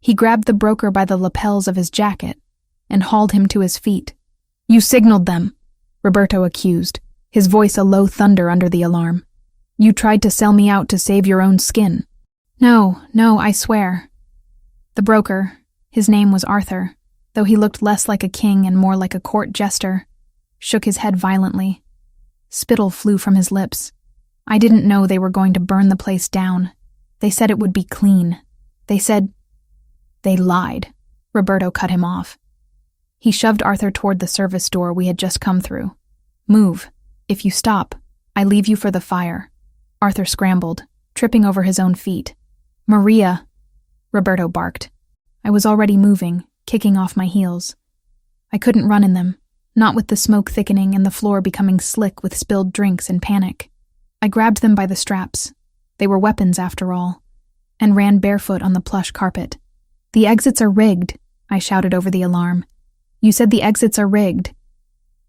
He grabbed the broker by the lapels of his jacket and hauled him to his feet. "You signaled them," Roberto accused, his voice a low thunder under the alarm. "You tried to sell me out to save your own skin." No, I swear." The broker, his name was Arthur, though he looked less like a king and more like a court jester, shook his head violently. Spittle flew from his lips. "I didn't know they were going to burn the place down. They said it would be clean." They said, "They lied." Roberto cut him off. He shoved Arthur toward the service door we had just come through. "Move. If you stop, I leave you for the fire." Arthur scrambled, tripping over his own feet. "Maria," Roberto barked. I was already moving, kicking off my heels. I couldn't run in them, not with the smoke thickening and the floor becoming slick with spilled drinks and panic. I grabbed them by the straps. They were weapons after all, and ran barefoot on the plush carpet. "The exits are rigged," I shouted over the alarm. "You said the exits are rigged."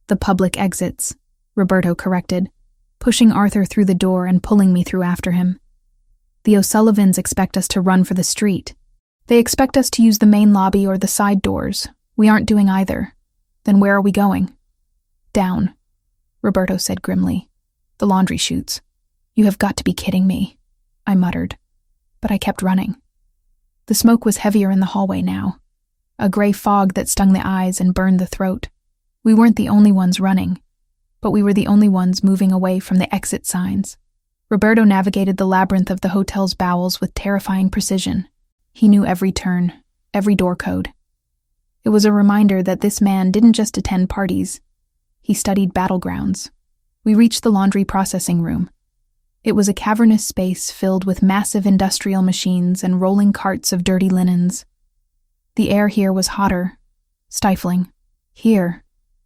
"The public exits," Roberto corrected, pushing Arthur through the door and pulling me through after him. "The O'Sullivans expect us to run for the street. They expect us to use the main lobby or the side doors. We aren't doing either. Then where are we going?" "Down," Roberto said grimly. "The laundry chutes." "You have got to be kidding me," I muttered, but I kept running. The smoke was heavier in the hallway now, a gray fog that stung the eyes and burned the throat. We weren't the only ones running, but we were the only ones moving away from the exit signs. Roberto navigated the labyrinth of the hotel's bowels with terrifying precision. He knew every turn, every door code. It was a reminder that this man didn't just attend parties. He studied battlegrounds. We reached the laundry processing room. It was a cavernous space filled with massive industrial machines and rolling carts of dirty linens. The air here was hotter, stifling. "Here,"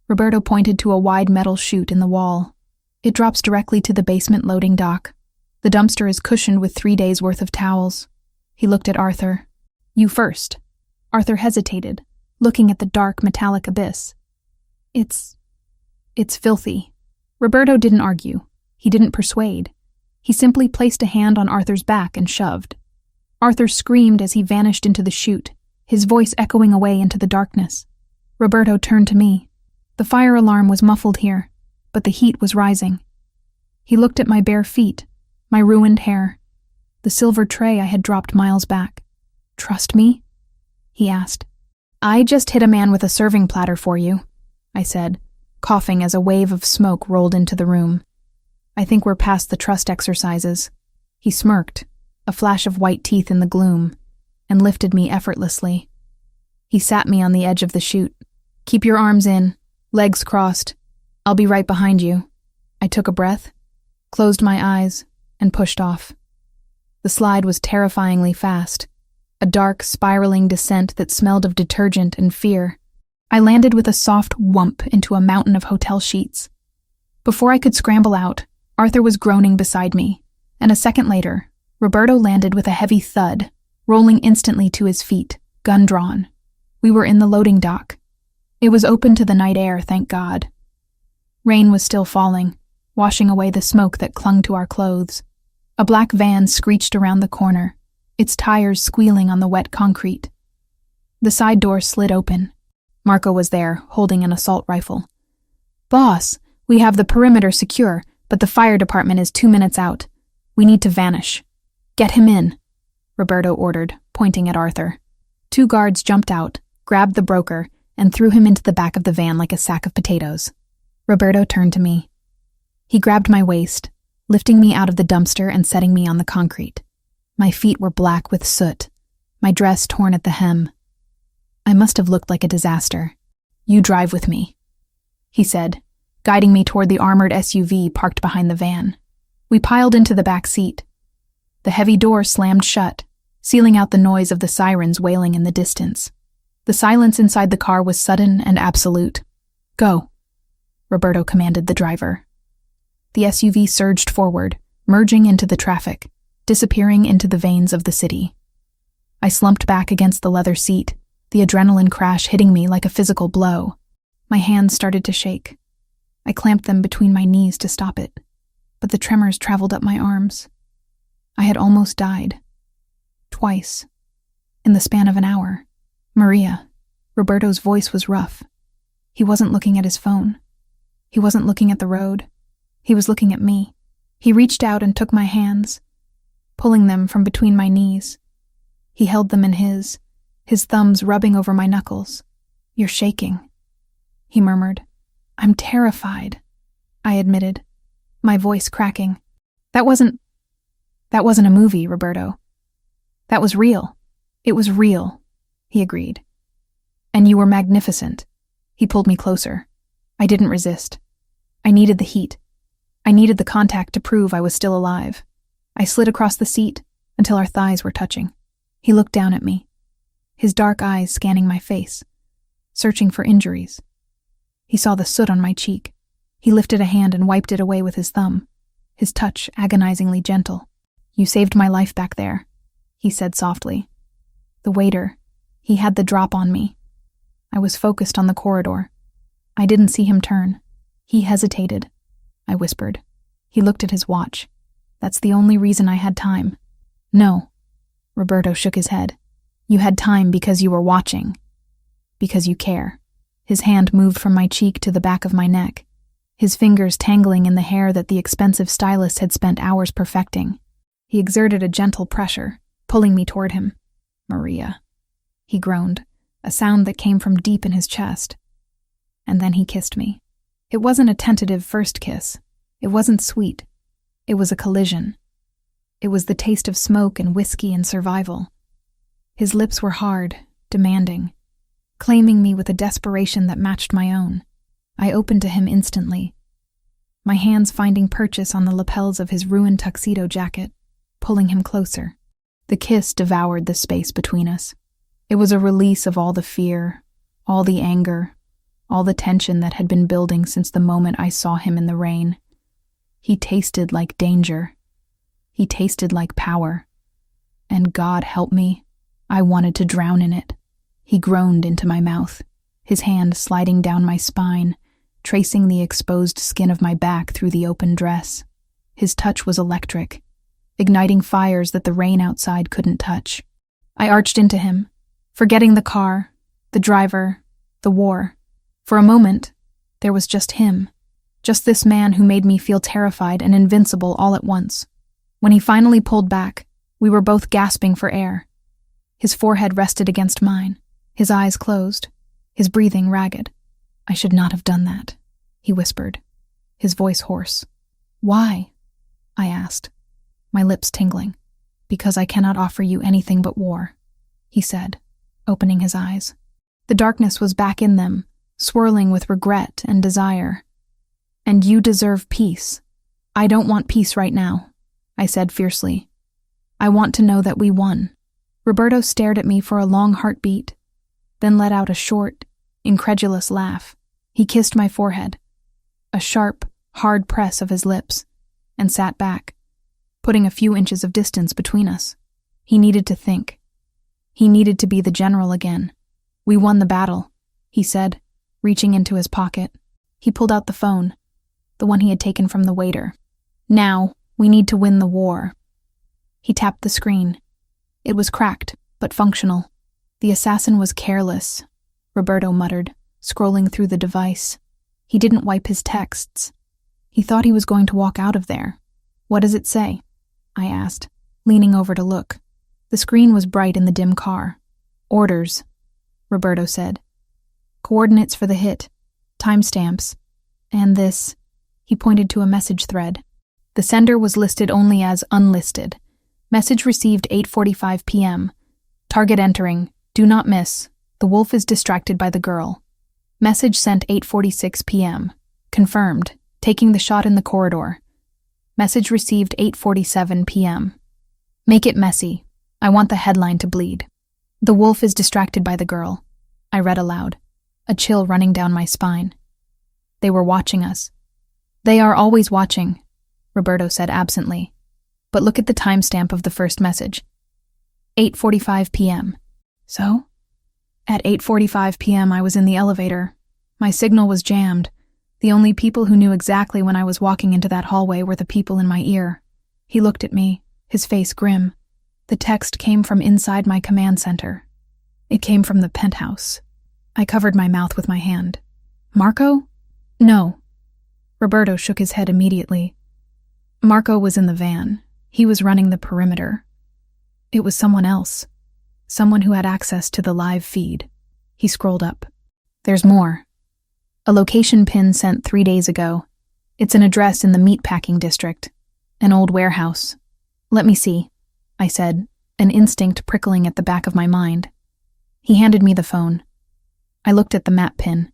Roberto pointed to a wide metal chute in the wall. "It drops directly to the basement loading dock. The dumpster is cushioned with 3 days' worth of towels." He looked at Arthur. "You first." Arthur hesitated, looking at the dark metallic abyss. It's filthy." Roberto didn't argue. He didn't persuade. He simply placed a hand on Arthur's back and shoved. Arthur screamed as he vanished into the chute, his voice echoing away into the darkness. Roberto turned to me. The fire alarm was muffled here, but the heat was rising. He looked at my bare feet, my ruined hair, the silver tray I had dropped miles back. "Trust me?" he asked. "I just hit a man with a serving platter for you," I said, coughing as a wave of smoke rolled into the room. "I think we're past the trust exercises." He smirked, a flash of white teeth in the gloom, and lifted me effortlessly. He sat me on the edge of the chute. "Keep your arms in, legs crossed. I'll be right behind you." I took a breath, closed my eyes, and pushed off. The slide was terrifyingly fast, a dark, spiraling descent that smelled of detergent and fear. I landed with a soft whump into a mountain of hotel sheets. Before I could scramble out, Arthur was groaning beside me, and a second later, Roberto landed with a heavy thud, rolling instantly to his feet, gun drawn. We were in the loading dock. It was open to the night air, thank God. Rain was still falling, washing away the smoke that clung to our clothes. A black van screeched around the corner, its tires squealing on the wet concrete. The side door slid open. Marco was there, holding an assault rifle. "Boss, we have the perimeter secure, but the fire department is 2 minutes out. We need to vanish." "Get him in," Roberto ordered, pointing at Arthur. 2 guards jumped out, grabbed the broker, and threw him into the back of the van like a sack of potatoes. Roberto turned to me. He grabbed my waist, lifting me out of the dumpster and setting me on the concrete. My feet were black with soot, my dress torn at the hem. I must have looked like a disaster. "You drive with me," he said, guiding me toward the armored SUV parked behind the van. We piled into the back seat. The heavy door slammed shut, sealing out the noise of the sirens wailing in the distance. The silence inside the car was sudden and absolute. "Go," Roberto commanded the driver. The SUV surged forward, merging into the traffic, disappearing into the veins of the city. I slumped back against the leather seat, the adrenaline crash hitting me like a physical blow. My hands started to shake. I clamped them between my knees to stop it, but the tremors traveled up my arms. I had almost died. Twice. In the span of an hour. "Maria." Roberto's voice was rough. He wasn't looking at his phone. He wasn't looking at the road. He was looking at me. He reached out and took my hands, pulling them from between my knees. He held them in his thumbs rubbing over my knuckles. "You're shaking," he murmured. "I'm terrified," I admitted, my voice cracking. That wasn't a movie, Roberto. That was real. It was real, he agreed. And you were magnificent. He pulled me closer. I didn't resist. I needed the heat. I needed the contact to prove I was still alive. I slid across the seat until our thighs were touching. He looked down at me, his dark eyes scanning my face, searching for injuries. He saw the soot on my cheek. He lifted a hand and wiped it away with his thumb, his touch agonizingly gentle. You saved my life back there, he said softly. The waiter, he had the drop on me. I was focused on the corridor. I didn't see him turn. He hesitated, I whispered. He looked at his watch. That's the only reason I had time. No. Roberto shook his head. You had time because you were watching. Because you care. His hand moved from my cheek to the back of my neck, his fingers tangling in the hair that the expensive stylist had spent hours perfecting. He exerted a gentle pressure, pulling me toward him. Maria. He groaned, a sound that came from deep in his chest. And then he kissed me. It wasn't a tentative first kiss. It wasn't sweet. It was a collision. It was the taste of smoke and whiskey and survival. His lips were hard, demanding, claiming me with a desperation that matched my own. I opened to him instantly, my hands finding purchase on the lapels of his ruined tuxedo jacket, pulling him closer. The kiss devoured the space between us. It was a release of all the fear, all the anger, all the tension that had been building since the moment I saw him in the rain. He tasted like danger. He tasted like power. And God help me, I wanted to drown in it. He groaned into my mouth, his hand sliding down my spine, tracing the exposed skin of my back through the open dress. His touch was electric, igniting fires that the rain outside couldn't touch. I arched into him, forgetting the car, the driver, the war. For a moment, there was just him, just this man who made me feel terrified and invincible all at once. When he finally pulled back, we were both gasping for air. His forehead rested against mine, his eyes closed, his breathing ragged. I should not have done that, he whispered, his voice hoarse. Why? I asked, my lips tingling. Because I cannot offer you anything but war, he said, opening his eyes. The darkness was back in them, swirling with regret and desire. And you deserve peace. I don't want peace right now, I said fiercely. I want to know that we won. Roberto stared at me for a long heartbeat, then let out a short, incredulous laugh. He kissed my forehead, a sharp, hard press of his lips, and sat back, putting a few inches of distance between us. He needed to think. He needed to be the general again. We won the battle, he said, reaching into his pocket. He pulled out the phone, the one he had taken from the waiter. Now, we need to win the war. He tapped the screen. It was cracked, but functional. The assassin was careless, Roberto muttered, scrolling through the device. He didn't wipe his texts. He thought he was going to walk out of there. What does it say? I asked, leaning over to look. The screen was bright in the dim car. Orders, Roberto said. Coordinates for the hit, timestamps, and this. He pointed to a message thread. The sender was listed only as unlisted. Message received 8:45 p.m. Target entering. Do not miss. The wolf is distracted by the girl. Message sent 8:46 p.m. Confirmed. Taking the shot in the corridor. Message received 8:47 p.m. Make it messy. I want the headline to bleed. The wolf is distracted by the girl. I read aloud, a chill running down my spine. They were watching us. They are always watching, Roberto said absently. But look at the timestamp of the first message. 8:45 p.m. So? At 8:45 p.m. I was in the elevator. My signal was jammed. The only people who knew exactly when I was walking into that hallway were the people in my ear. He looked at me, his face grim. The text came from inside my command center. It came from the penthouse. I covered my mouth with my hand. Marco? No. Roberto shook his head immediately. Marco was in the van. He was running the perimeter. It was someone else. Someone who had access to the live feed. He scrolled up. There's more. A location pin sent 3 days ago. It's an address in the meatpacking district. An old warehouse. Let me see, I said, an instinct prickling at the back of my mind. He handed me the phone. I looked at the map pin.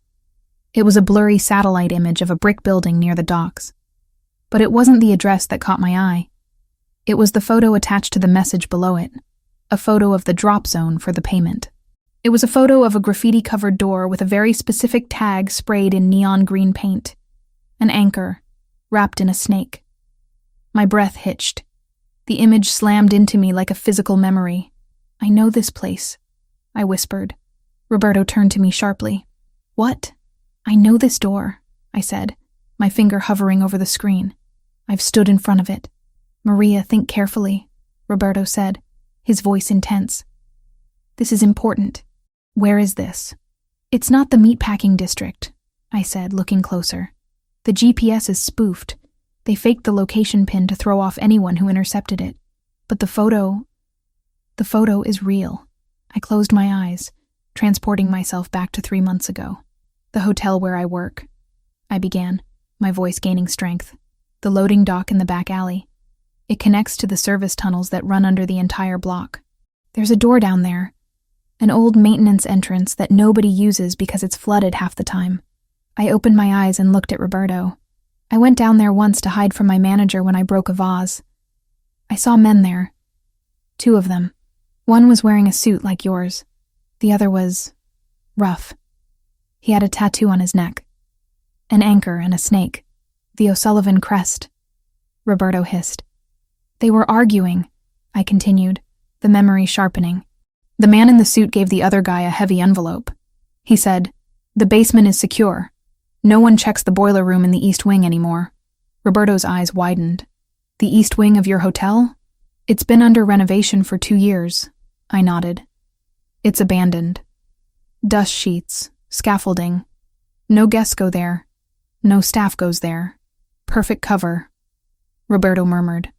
It was a blurry satellite image of a brick building near the docks. But it wasn't the address that caught my eye. It was the photo attached to the message below it, a photo of the drop zone for the payment. It was a photo of a graffiti-covered door with a very specific tag sprayed in neon green paint. An anchor, wrapped in a snake. My breath hitched. The image slammed into me like a physical memory. "I know this place," I whispered. Roberto turned to me sharply. "What?" "I know this door," I said, my finger hovering over the screen. "I've stood in front of it." "Maria, think carefully," Roberto said, his voice intense. "This is important." "Where is this?" "It's not the meatpacking district," I said, looking closer. "The GPS is spoofed. They faked the location pin to throw off anyone who intercepted it. But the photo is real." I closed my eyes, transporting myself back to 3 months ago. "The hotel where I work," I began, my voice gaining strength. "The loading dock in the back alley. It connects to the service tunnels that run under the entire block. There's a door down there, an old maintenance entrance that nobody uses because it's flooded half the time." I opened my eyes and looked at Roberto. "I went down there once to hide from my manager when I broke a vase. I saw men there. 2 of them. One was wearing a suit like yours. The other was rough. He had a tattoo on his neck. An anchor and a snake. The O'Sullivan crest," Roberto hissed. "They were arguing," I continued, the memory sharpening. "The man in the suit gave the other guy a heavy envelope. He said, 'The basement is secure. No one checks the boiler room in the East Wing anymore.'" Roberto's eyes widened. "The East Wing of your hotel?" "It's been under renovation for 2 years," I nodded. "It's abandoned. Dust sheets, scaffolding. No guests go there. No staff goes there. Perfect cover," Roberto murmured.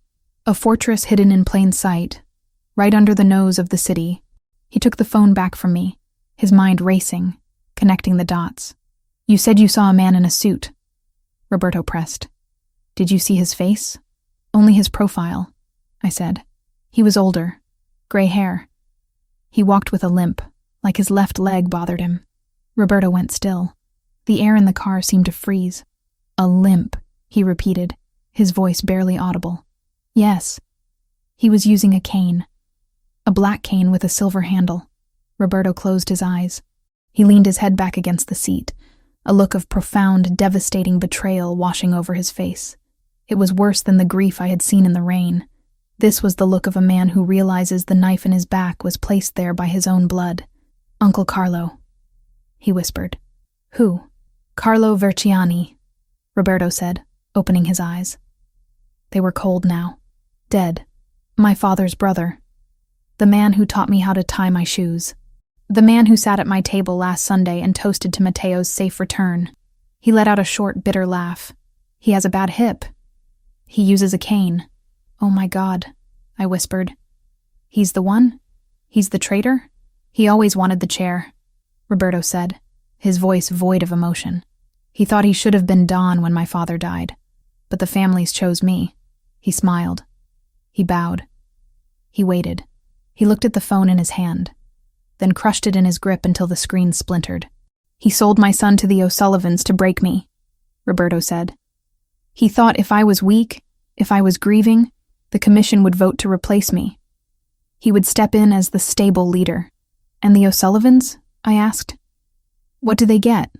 "A fortress hidden in plain sight, right under the nose of the city." He took the phone back from me, his mind racing, connecting the dots. "You said you saw a man in a suit," Roberto pressed. "Did you see his face?" "Only his profile," I said. "He was older, gray hair. He walked with a limp, like his left leg bothered him." Roberto went still. The air in the car seemed to freeze. "A limp," he repeated, his voice barely audible. "Yes. He was using a cane. A black cane with a silver handle." Roberto closed his eyes. He leaned his head back against the seat, a look of profound, devastating betrayal washing over his face. It was worse than the grief I had seen in the rain. This was the look of a man who realizes the knife in his back was placed there by his own blood. "Uncle Carlo," he whispered. "Who?" "Carlo Verciani," Roberto said, opening his eyes. They were cold now. "Dead. My father's brother. The man who taught me how to tie my shoes. The man who sat at my table last Sunday and toasted to Matteo's safe return." He let out a short, bitter laugh. "He has a bad hip. He uses a cane." "Oh my God," I whispered. "He's the one? He's the traitor?" "He always wanted the chair," Roberto said, his voice void of emotion. "He thought he should have been Don when my father died. But the families chose me." He smiled. He bowed. He waited. He looked at the phone in his hand, then crushed it in his grip until the screen splintered. "He sold my son to the O'Sullivans to break me," Roberto said. "He thought if I was weak, if I was grieving, the commission would vote to replace me. He would step in as the stable leader." "And the O'Sullivans?" I asked. "What do they get?"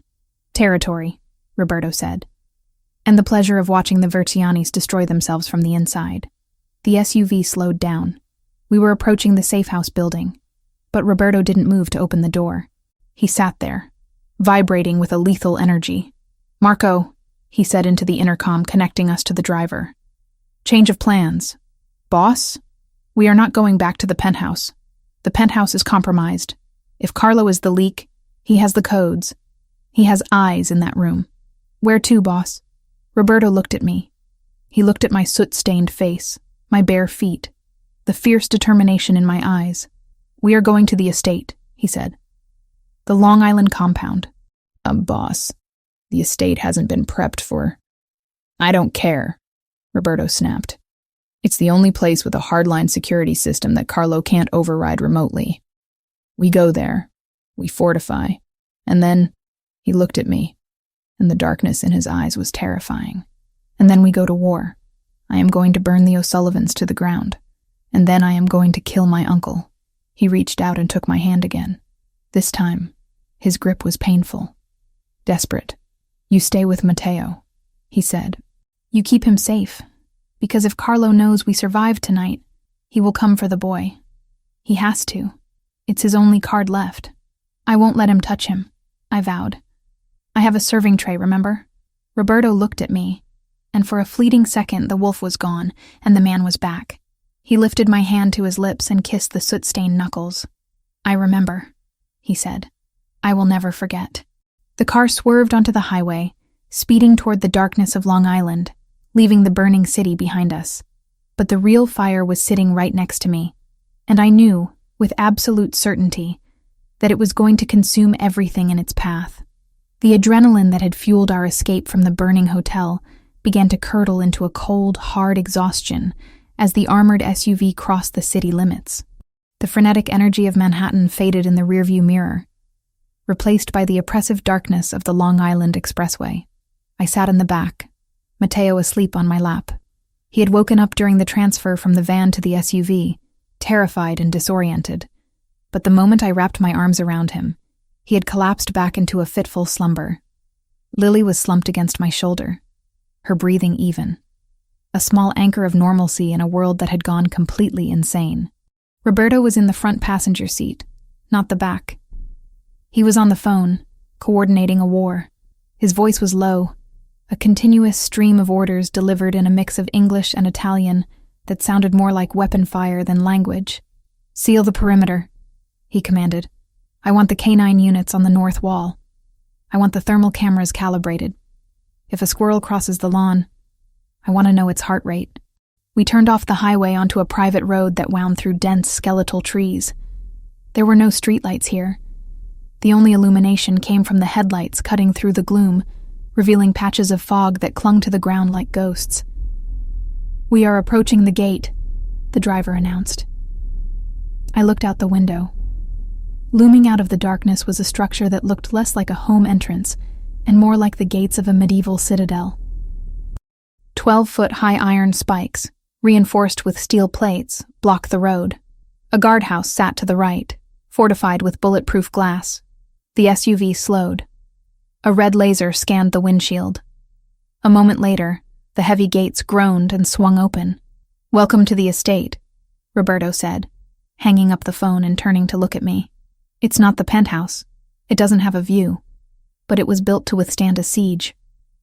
"Territory," Roberto said. "And the pleasure of watching the Vercianis destroy themselves from the inside." The SUV slowed down. We were approaching the safe house building, but Roberto didn't move to open the door. He sat there, vibrating with a lethal energy. "Marco," he said into the intercom connecting us to the driver. "Change of plans. Boss? We are not going back to the penthouse. The penthouse is compromised. If Carlo is the leak, he has the codes. He has eyes in that room." "Where to, boss?" Roberto looked at me. He looked at my soot-stained face, my bare feet, the fierce determination in my eyes. "We are going to the estate," he said. "The Long Island compound." Boss, the estate hasn't been prepped for." "I don't care," Roberto snapped. It's the only place with a hardline security system that Carlo can't override remotely. We go there, we fortify, and then he looked at me, and the darkness in his eyes was terrifying. And then we go to war. I am going to burn the O'Sullivans to the ground, and then I am going to kill my uncle. He reached out and took my hand again. This time, his grip was painful, desperate. You stay with Matteo, he said. You keep him safe, because if Carlo knows we survived tonight, he will come for the boy. He has to. It's his only card left. I won't let him touch him, I vowed. I have a serving tray, remember? Roberto looked at me, and for a fleeting second the wolf was gone, and the man was back. He lifted my hand to his lips and kissed the soot-stained knuckles. I remember, he said. I will never forget. The car swerved onto the highway, speeding toward the darkness of Long Island, leaving the burning city behind us. But the real fire was sitting right next to me, and I knew, with absolute certainty, that it was going to consume everything in its path. The adrenaline that had fueled our escape from the burning hotel began to curdle into a cold, hard exhaustion as the armored SUV crossed the city limits. The frenetic energy of Manhattan faded in the rearview mirror, replaced by the oppressive darkness of the Long Island Expressway. I sat in the back, Matteo asleep on my lap. He had woken up during the transfer from the van to the SUV, terrified and disoriented. But the moment I wrapped my arms around him, he had collapsed back into a fitful slumber. Lily was slumped against my shoulder, her breathing even. A small anchor of normalcy in a world that had gone completely insane. Roberto was in the front passenger seat, not the back. He was on the phone, coordinating a war. His voice was low, a continuous stream of orders delivered in a mix of English and Italian that sounded more like weapon fire than language. Seal the perimeter, he commanded. I want the K9 units on the north wall. I want the thermal cameras calibrated. If a squirrel crosses the lawn, I want to know its heart rate. We turned off the highway onto a private road that wound through dense skeletal trees. There were no streetlights here. The only illumination came from the headlights cutting through the gloom, revealing patches of fog that clung to the ground like ghosts. We are approaching the gate, the driver announced. I looked out the window. Looming out of the darkness was a structure that looked less like a home entrance and more like the gates of a medieval citadel. 12-foot-high iron spikes, reinforced with steel plates, blocked the road. A guardhouse sat to the right, fortified with bulletproof glass. The SUV slowed. A red laser scanned the windshield. A moment later, the heavy gates groaned and swung open. Welcome to the estate, Roberto said, hanging up the phone and turning to look at me. It's not the penthouse. It doesn't have a view. But it was built to withstand a siege.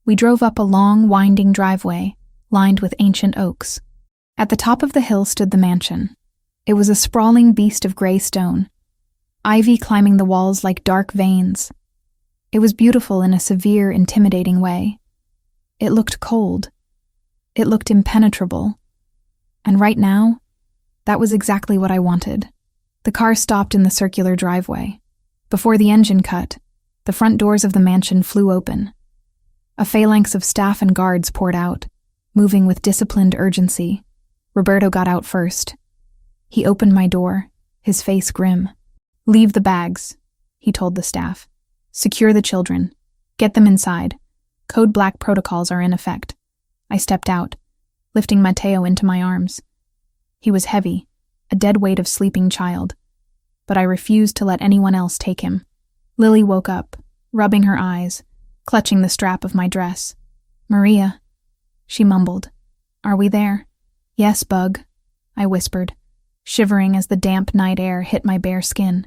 We drove up a long, winding driveway, lined with ancient oaks. At the top of the hill stood the mansion. It was a sprawling beast of gray stone, ivy climbing the walls like dark veins. It was beautiful in a severe, intimidating way. It looked cold. It looked impenetrable. And right now, that was exactly what I wanted. The car stopped in the circular driveway. Before the engine cut, the front doors of the mansion flew open. A phalanx of staff and guards poured out, moving with disciplined urgency. Roberto got out first. He opened my door, his face grim. Leave the bags, he told the staff. Secure the children. Get them inside. Code Black protocols are in effect. I stepped out, lifting Matteo into my arms. He was heavy, a dead weight of sleeping child, but I refused to let anyone else take him. Lily woke up, rubbing her eyes, clutching the strap of my dress. Maria, she mumbled. Are we there? Yes, Bug, I whispered, shivering as the damp night air hit my bare skin.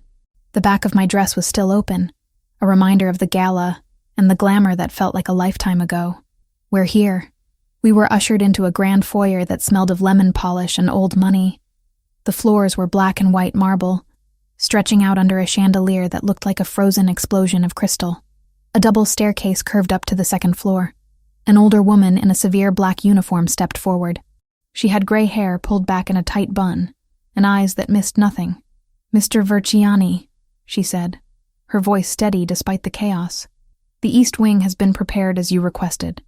The back of my dress was still open, a reminder of the gala and the glamour that felt like a lifetime ago. We're here. We were ushered into a grand foyer that smelled of lemon polish and old money. The floors were black and white marble, stretching out under a chandelier that looked like a frozen explosion of crystal. A double staircase curved up to the second floor. An older woman in a severe black uniform stepped forward. She had gray hair pulled back in a tight bun, and eyes that missed nothing. Mr. Verciani, she said, her voice steady despite the chaos. The East Wing has been prepared as you requested.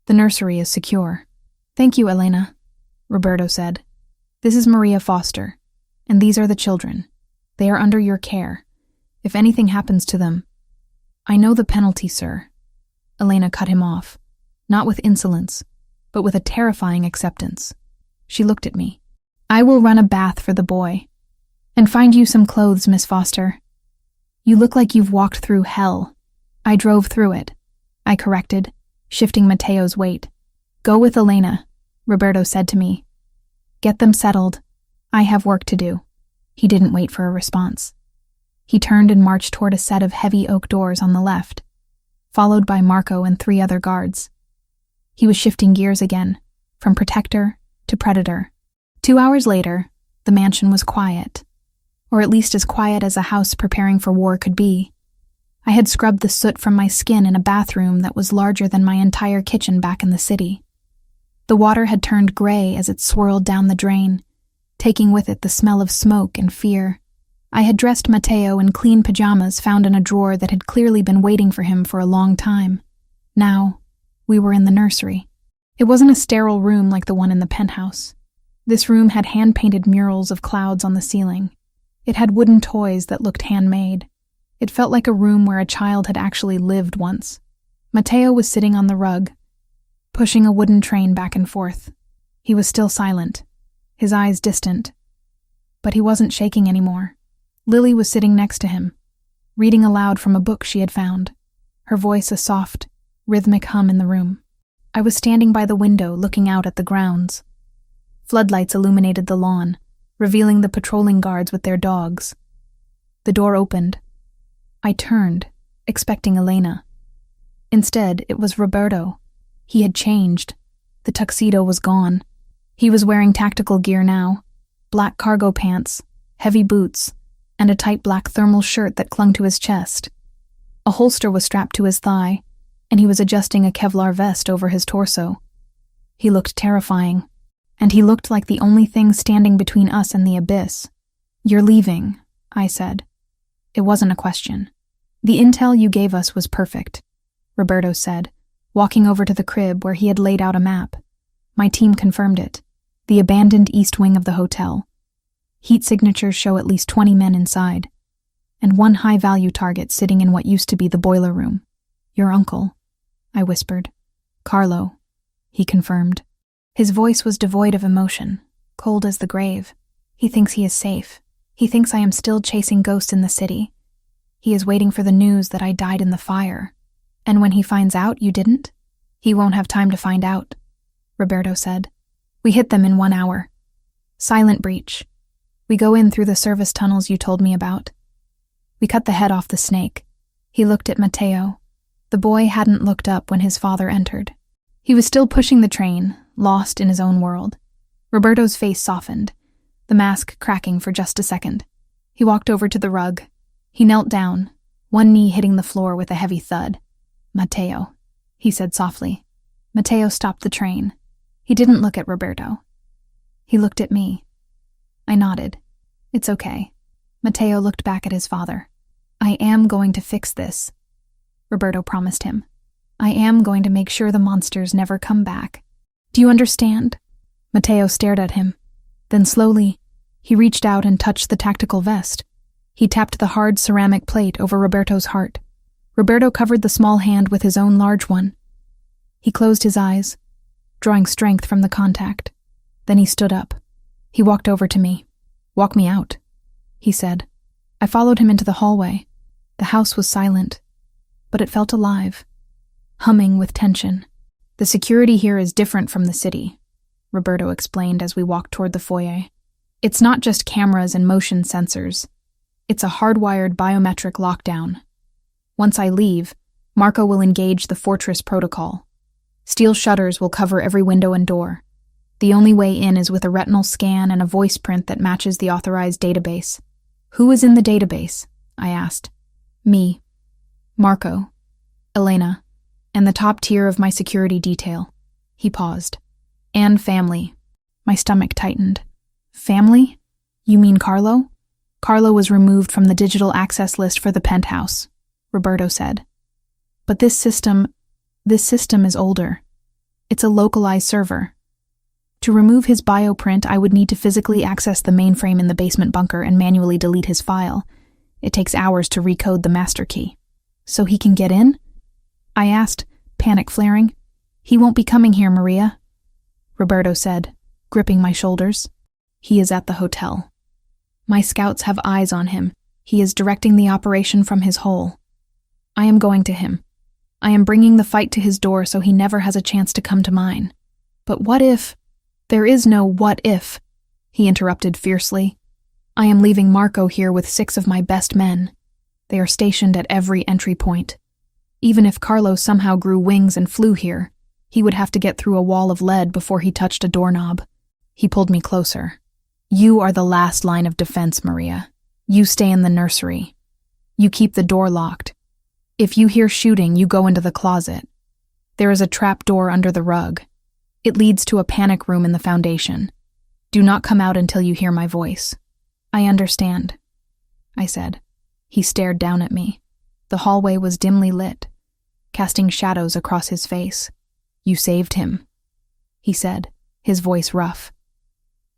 The nursery is secure. Thank you, Elena. Roberto said. "This is Maria Foster, and these are the children. They are under your care. If anything happens to them—" "I know the penalty, sir." Elena cut him off, not with insolence, but with a terrifying acceptance. She looked at me. "I will run a bath for the boy. And find you some clothes, Miss Foster. You look like you've walked through hell." "I drove through it," I corrected, shifting Mateo's weight. "Go with Elena," Roberto said to me. "Get them settled. I have work to do." He didn't wait for a response. He turned and marched toward a set of heavy oak doors on the left, followed by Marco and 3 other guards. He was shifting gears again, from protector to predator. 2 hours later, the mansion was quiet, or at least as quiet as a house preparing for war could be. I had scrubbed the soot from my skin in a bathroom that was larger than my entire kitchen back in the city. The water had turned gray as it swirled down the drain, taking with it the smell of smoke and fear. I had dressed Mateo in clean pajamas found in a drawer that had clearly been waiting for him for a long time. Now, we were in the nursery. It wasn't a sterile room like the one in the penthouse. This room had hand-painted murals of clouds on the ceiling. It had wooden toys that looked handmade. It felt like a room where a child had actually lived once. Mateo was sitting on the rug, pushing a wooden train back and forth. He was still silent, his eyes distant. But he wasn't shaking anymore. Lily was sitting next to him, reading aloud from a book she had found, her voice a soft, rhythmic hum in the room. I was standing by the window looking out at the grounds. Floodlights illuminated the lawn, revealing the patrolling guards with their dogs. The door opened. I turned, expecting Elena. Instead, it was Roberto. He had changed. The tuxedo was gone. He was wearing tactical gear now, black cargo pants, heavy boots, and a tight black thermal shirt that clung to his chest. A holster was strapped to his thigh, and he was adjusting a Kevlar vest over his torso. He looked terrifying, and he looked like the only thing standing between us and the abyss. "You're leaving," I said. It wasn't a question. "The intel you gave us was perfect," Roberto said, walking over to the crib where he had laid out a map. "My team confirmed it. The abandoned east wing of the hotel. Heat signatures show at least 20 men inside, and one high-value target sitting in what used to be the boiler room. Your uncle," I whispered. "Carlo," he confirmed. His voice was devoid of emotion, cold as the grave. "He thinks he is safe. He thinks I am still chasing ghosts in the city. He is waiting for the news that I died in the fire. And when he finds out you didn't, he won't have time to find out," Roberto said. "We hit them in 1 hour. Silent breach. We go in through the service tunnels you told me about. We cut the head off the snake." He looked at Mateo. The boy hadn't looked up when his father entered. He was still pushing the train, lost in his own world. Roberto's face softened, the mask cracking for just a second. He walked over to the rug. He knelt down, one knee hitting the floor with a heavy thud. "Mateo," he said softly. Mateo stopped the train. He didn't look at Roberto. He looked at me. I nodded. "It's okay." Mateo looked back at his father. "I am going to fix this," Roberto promised him. "I am going to make sure the monsters never come back. Do you understand?" Mateo stared at him. Then slowly, he reached out and touched the tactical vest. He tapped the hard ceramic plate over Roberto's heart. Roberto covered the small hand with his own large one. He closed his eyes, drawing strength from the contact. Then he stood up. He walked over to me. "Walk me out," he said. I followed him into the hallway. The house was silent, but it felt alive, humming with tension. "The security here is different from the city," Roberto explained as we walked toward the foyer. "It's not just cameras and motion sensors. It's a hardwired biometric lockdown. Once I leave, Marco will engage the fortress protocol. Steel shutters will cover every window and door. The only way in is with a retinal scan and a voice print that matches the authorized database." "Who is in the database?" I asked. "Me, Marco, Elena, and the top tier of my security detail." He paused. "And family." My stomach tightened. "Family? You mean Carlo?" "Carlo was removed from the digital access list for the penthouse," Roberto said. "But this system is older. It's a localized server. To remove his bioprint, I would need to physically access the mainframe in the basement bunker and manually delete his file. It takes hours to recode the master key. So he can get in? I asked, panic flaring. He won't be coming here, Maria, Roberto said, gripping my shoulders. He is at the hotel. My scouts have eyes on him. He is directing the operation from his hole. I am going to him. I am bringing the fight to his door so he never has a chance to come to mine. But what if? There is no what if, he interrupted fiercely. I am leaving Marco here with 6 of my best men. They are stationed at every entry point. Even if Carlo somehow grew wings and flew here, he would have to get through a wall of lead before he touched a doorknob. He pulled me closer. You are the last line of defense, Maria. You stay in the nursery. You keep the door locked. If you hear shooting, you go into the closet. There is a trap door under the rug. It leads to a panic room in the foundation. Do not come out until you hear my voice. I understand, I said. He stared down at me. The hallway was dimly lit, casting shadows across his face. You saved him, he said, his voice rough.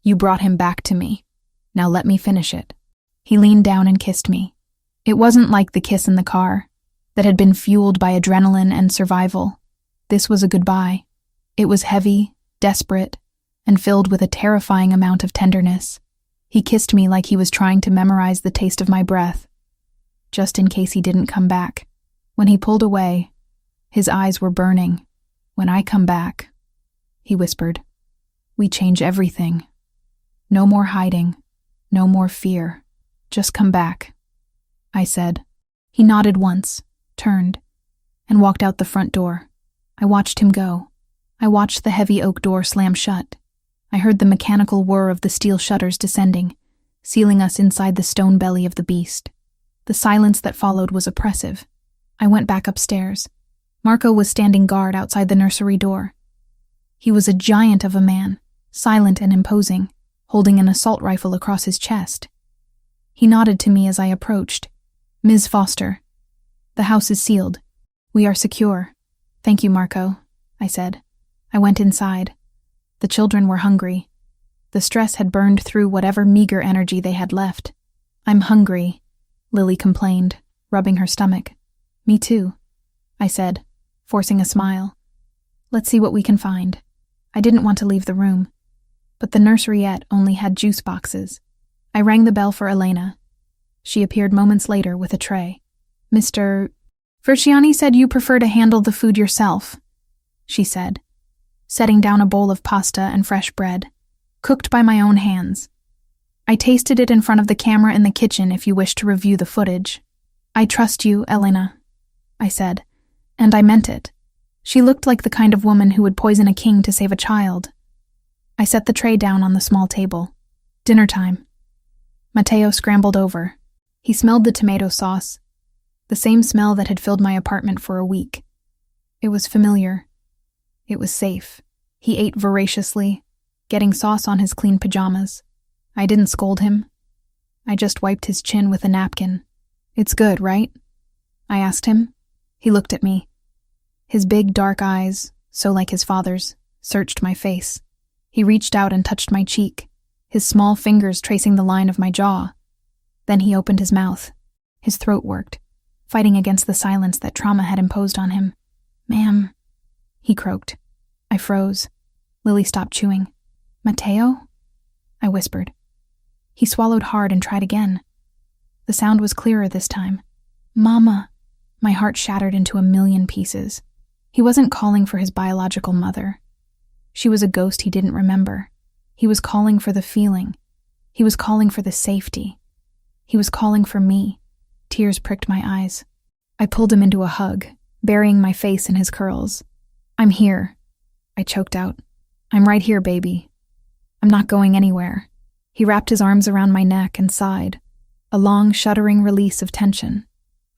You brought him back to me. Now let me finish it. He leaned down and kissed me. It wasn't like the kiss in the car, that had been fueled by adrenaline and survival. This was a goodbye. It was heavy, desperate, and filled with a terrifying amount of tenderness. He kissed me like he was trying to memorize the taste of my breath, just in case he didn't come back. When he pulled away, his eyes were burning. When I come back, he whispered, we change everything. No more hiding, no more fear. Just come back, I said. He nodded once, turned, and walked out the front door. I watched him go. I watched the heavy oak door slam shut. I heard the mechanical whir of the steel shutters descending, sealing us inside the stone belly of the beast. The silence that followed was oppressive. I went back upstairs. Marco was standing guard outside the nursery door. He was a giant of a man, silent and imposing, holding an assault rifle across his chest. He nodded to me as I approached. Ms. Foster, the house is sealed. We are secure. Thank you, Marco, I said. I went inside. The children were hungry. The stress had burned through whatever meager energy they had left. I'm hungry, Lily complained, rubbing her stomach. Me too, I said, forcing a smile. Let's see what we can find. I didn't want to leave the room, but the nurseryette only had juice boxes. I rang the bell for Elena. She appeared moments later with a tray. Mr. Verciani said you prefer to handle the food yourself, she said, setting down a bowl of pasta and fresh bread, cooked by my own hands. I tasted it in front of the camera in the kitchen if you wish to review the footage. I trust you, Elena, I said, and I meant it. She looked like the kind of woman who would poison a king to save a child. I set the tray down on the small table. Dinner time. Matteo scrambled over. He smelled the tomato sauce, the same smell that had filled my apartment for a week. It was familiar. It was safe. He ate voraciously, getting sauce on his clean pajamas. I didn't scold him. I just wiped his chin with a napkin. It's good, right? I asked him. He looked at me. His big dark eyes, so like his father's, searched my face. He reached out and touched my cheek, his small fingers tracing the line of my jaw. Then he opened his mouth. His throat worked, fighting against the silence that trauma had imposed on him. Ma'am, he croaked. I froze. Lily stopped chewing. Matteo? I whispered. He swallowed hard and tried again. The sound was clearer this time. Mama. My heart shattered into a million pieces. He wasn't calling for his biological mother. She was a ghost he didn't remember. He was calling for the feeling. He was calling for the safety. He was calling for me. Tears pricked my eyes. I pulled him into a hug, burying my face in his curls. I'm here, I choked out. I'm right here, baby. I'm not going anywhere. He wrapped his arms around my neck and sighed, a long, shuddering release of tension.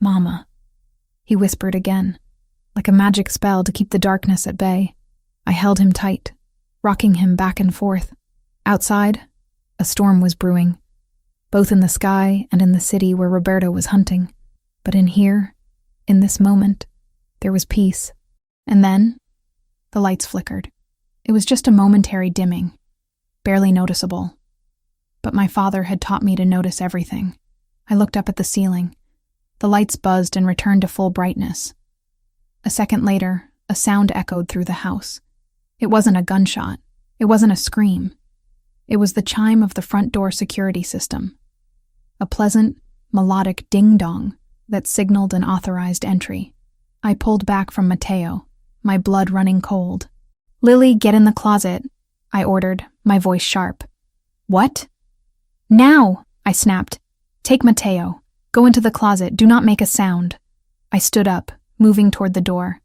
Mama, he whispered again, like a magic spell to keep the darkness at bay. I held him tight, rocking him back and forth. Outside, a storm was brewing, both in the sky and in the city where Roberto was hunting. But in here, in this moment, there was peace. And then, the lights flickered. It was just a momentary dimming, barely noticeable. But my father had taught me to notice everything. I looked up at the ceiling. The lights buzzed and returned to full brightness. A second later, a sound echoed through the house. It wasn't a gunshot. It wasn't a scream. It was the chime of the front door security system. A pleasant, melodic ding-dong that signaled an authorized entry. I pulled back from Mateo, my blood running cold. "Lily, get in the closet," I ordered, my voice sharp. "What?" "Now," I snapped. "Take Mateo. Go into the closet. Do not make a sound." I stood up, moving toward the door.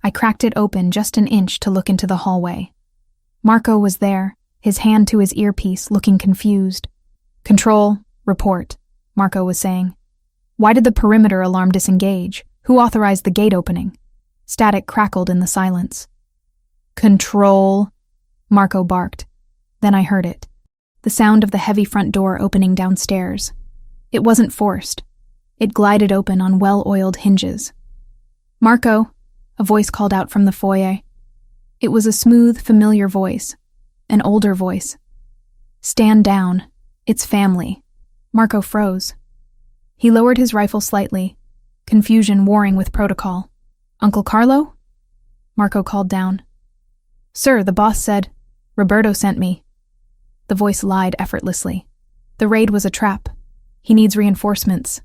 I cracked it open just an inch to look into the hallway. Marco was there, his hand to his earpiece, looking confused. "Control, report," Marco was saying. "Why did the perimeter alarm disengage? Who authorized the gate opening?" Static crackled in the silence. "Control," Marco barked. Then I heard it. The sound of the heavy front door opening downstairs. It wasn't forced. It glided open on well-oiled hinges. "Marco," a voice called out from the foyer. It was a smooth, familiar voice. An older voice. "Stand down. It's family." Marco froze. He lowered his rifle slightly, confusion warring with protocol. "Uncle Carlo?" Marco called down. "Sir, the boss said, Roberto sent me." The voice lied effortlessly. "The raid was a trap. He needs reinforcements.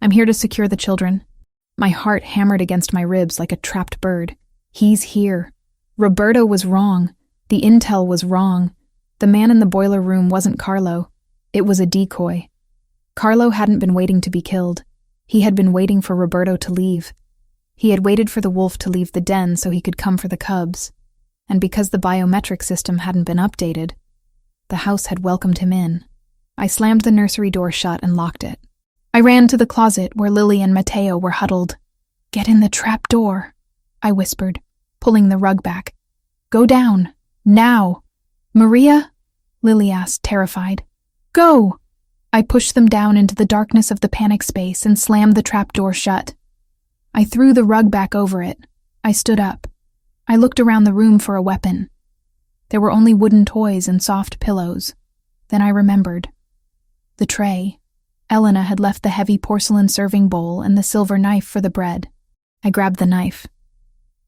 I'm here to secure the children." My heart hammered against my ribs like a trapped bird. He's here. Roberto was wrong. The intel was wrong. The man in the boiler room wasn't Carlo. It was a decoy. Carlo hadn't been waiting to be killed. He had been waiting for Roberto to leave. He had waited for the wolf to leave the den so he could come for the cubs. And because the biometric system hadn't been updated, the house had welcomed him in. I slammed the nursery door shut and locked it. I ran to the closet where Lily and Mateo were huddled. "Get in the trap door," I whispered, pulling the rug back. "Go down. Now." "Maria?" Lily asked, terrified. "Go!" I pushed them down into the darkness of the panic space and slammed the trap door shut. I threw the rug back over it. I stood up. I looked around the room for a weapon. There were only wooden toys and soft pillows. Then I remembered. The tray. Elena had left the heavy porcelain serving bowl and the silver knife for the bread. I grabbed the knife.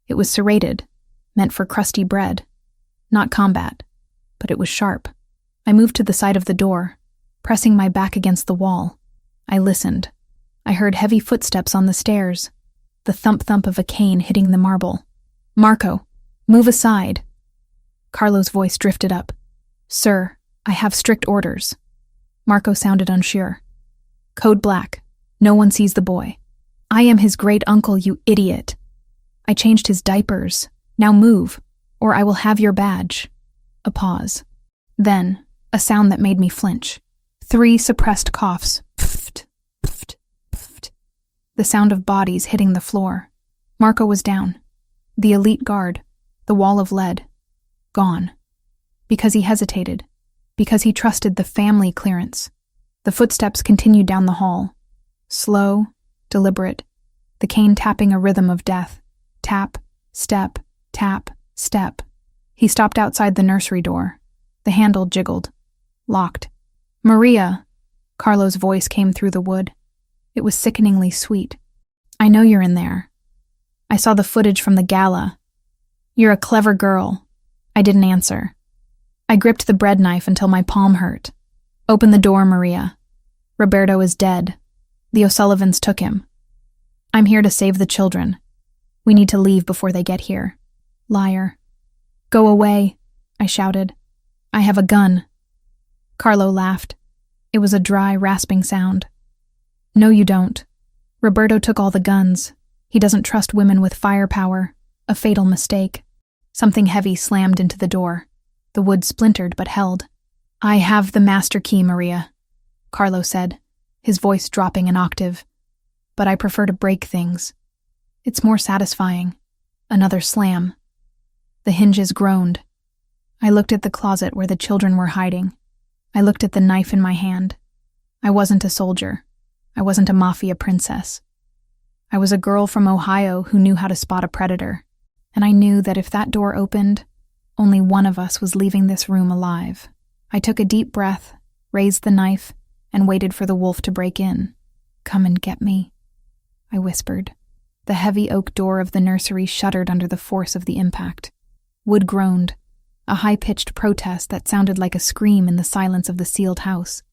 It was serrated, meant for crusty bread. Not combat, but it was sharp. I moved to the side of the door, pressing my back against the wall. I listened. I heard heavy footsteps on the stairs, the thump-thump of a cane hitting the marble. "Marco, move aside." Carlo's voice drifted up. "Sir, I have strict orders." Marco sounded unsure. "Code black. No one sees the boy." "I am his great uncle, you idiot." "I changed his diapers. Now move, or I will have your badge." A pause. Then, a sound that made me flinch. 3 suppressed coughs. Pfft, pfft, pfft. The sound of bodies hitting the floor. Marco was down. The elite guard, the wall of lead, gone. Because he hesitated. Because he trusted the family clearance. The footsteps continued down the hall. Slow, deliberate, the cane tapping a rhythm of death. Tap, step, tap, step. He stopped outside the nursery door. The handle jiggled. Locked. "Maria," Carlo's voice came through the wood. It was sickeningly sweet. "I know you're in there. I saw the footage from the gala. You're a clever girl." I didn't answer. I gripped the bread knife until my palm hurt. "Open the door, Maria. Roberto is dead. The O'Sullivans took him. I'm here to save the children. We need to leave before they get here." "Liar." "Go away," I shouted. "I have a gun." Carlo laughed. It was a dry, rasping sound. "No, you don't. Roberto took all the guns. He doesn't trust women with firepower. A fatal mistake." Something heavy slammed into the door. The wood splintered but held. "I have the master key, Maria," Carlo said, his voice dropping an octave. "But I prefer to break things. It's more satisfying." Another slam. The hinges groaned. I looked at the closet where the children were hiding. I looked at the knife in my hand. I wasn't a soldier. I wasn't a mafia princess. I was a girl from Ohio who knew how to spot a predator. And I knew that if that door opened, Only one of us was leaving this room alive. I took a deep breath, raised the knife, and waited for the wolf to break in. "Come and get me," I whispered. The heavy oak door of the nursery shuddered under the force of the impact. Wood groaned, a high-pitched protest that sounded like a scream in the silence of the sealed house.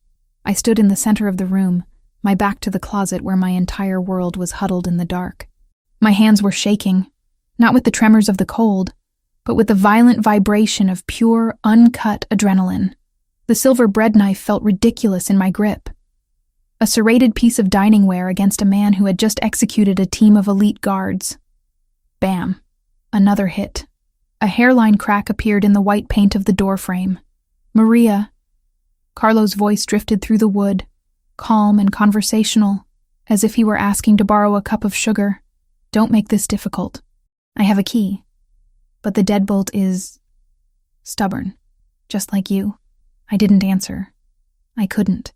I stood in the center of the room, my back to the closet where my entire world was huddled in the dark. My hands were shaking, not with the tremors of the cold, but with the violent vibration of pure, uncut adrenaline. The silver bread knife felt ridiculous in my grip. A serrated piece of dining ware against a man who had just executed a team of elite guards. Bam. Another hit. A hairline crack appeared in the white paint of the doorframe. "Maria." Carlo's voice drifted through the wood, calm and conversational, as if he were asking to borrow a cup of sugar. "Don't make this difficult. I have a key. But the deadbolt is stubborn, just like you." I didn't answer. I couldn't.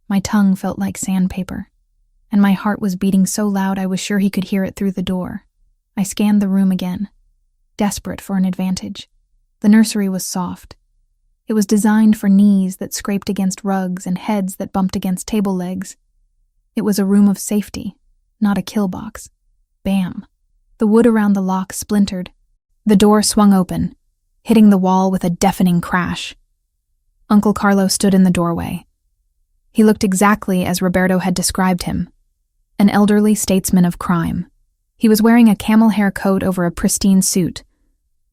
My tongue felt like sandpaper, and my heart was beating so loud I was sure he could hear it through the door. I scanned the room again, desperate for an advantage. The nursery was soft. It was designed for knees that scraped against rugs and heads that bumped against table legs. It was a room of safety, not a kill box. Bam! The wood around the lock splintered. The door swung open, hitting the wall with a deafening crash. Uncle Carlo stood in the doorway. He looked exactly as Roberto had described him, an elderly statesman of crime. He was wearing a camel hair coat over a pristine suit,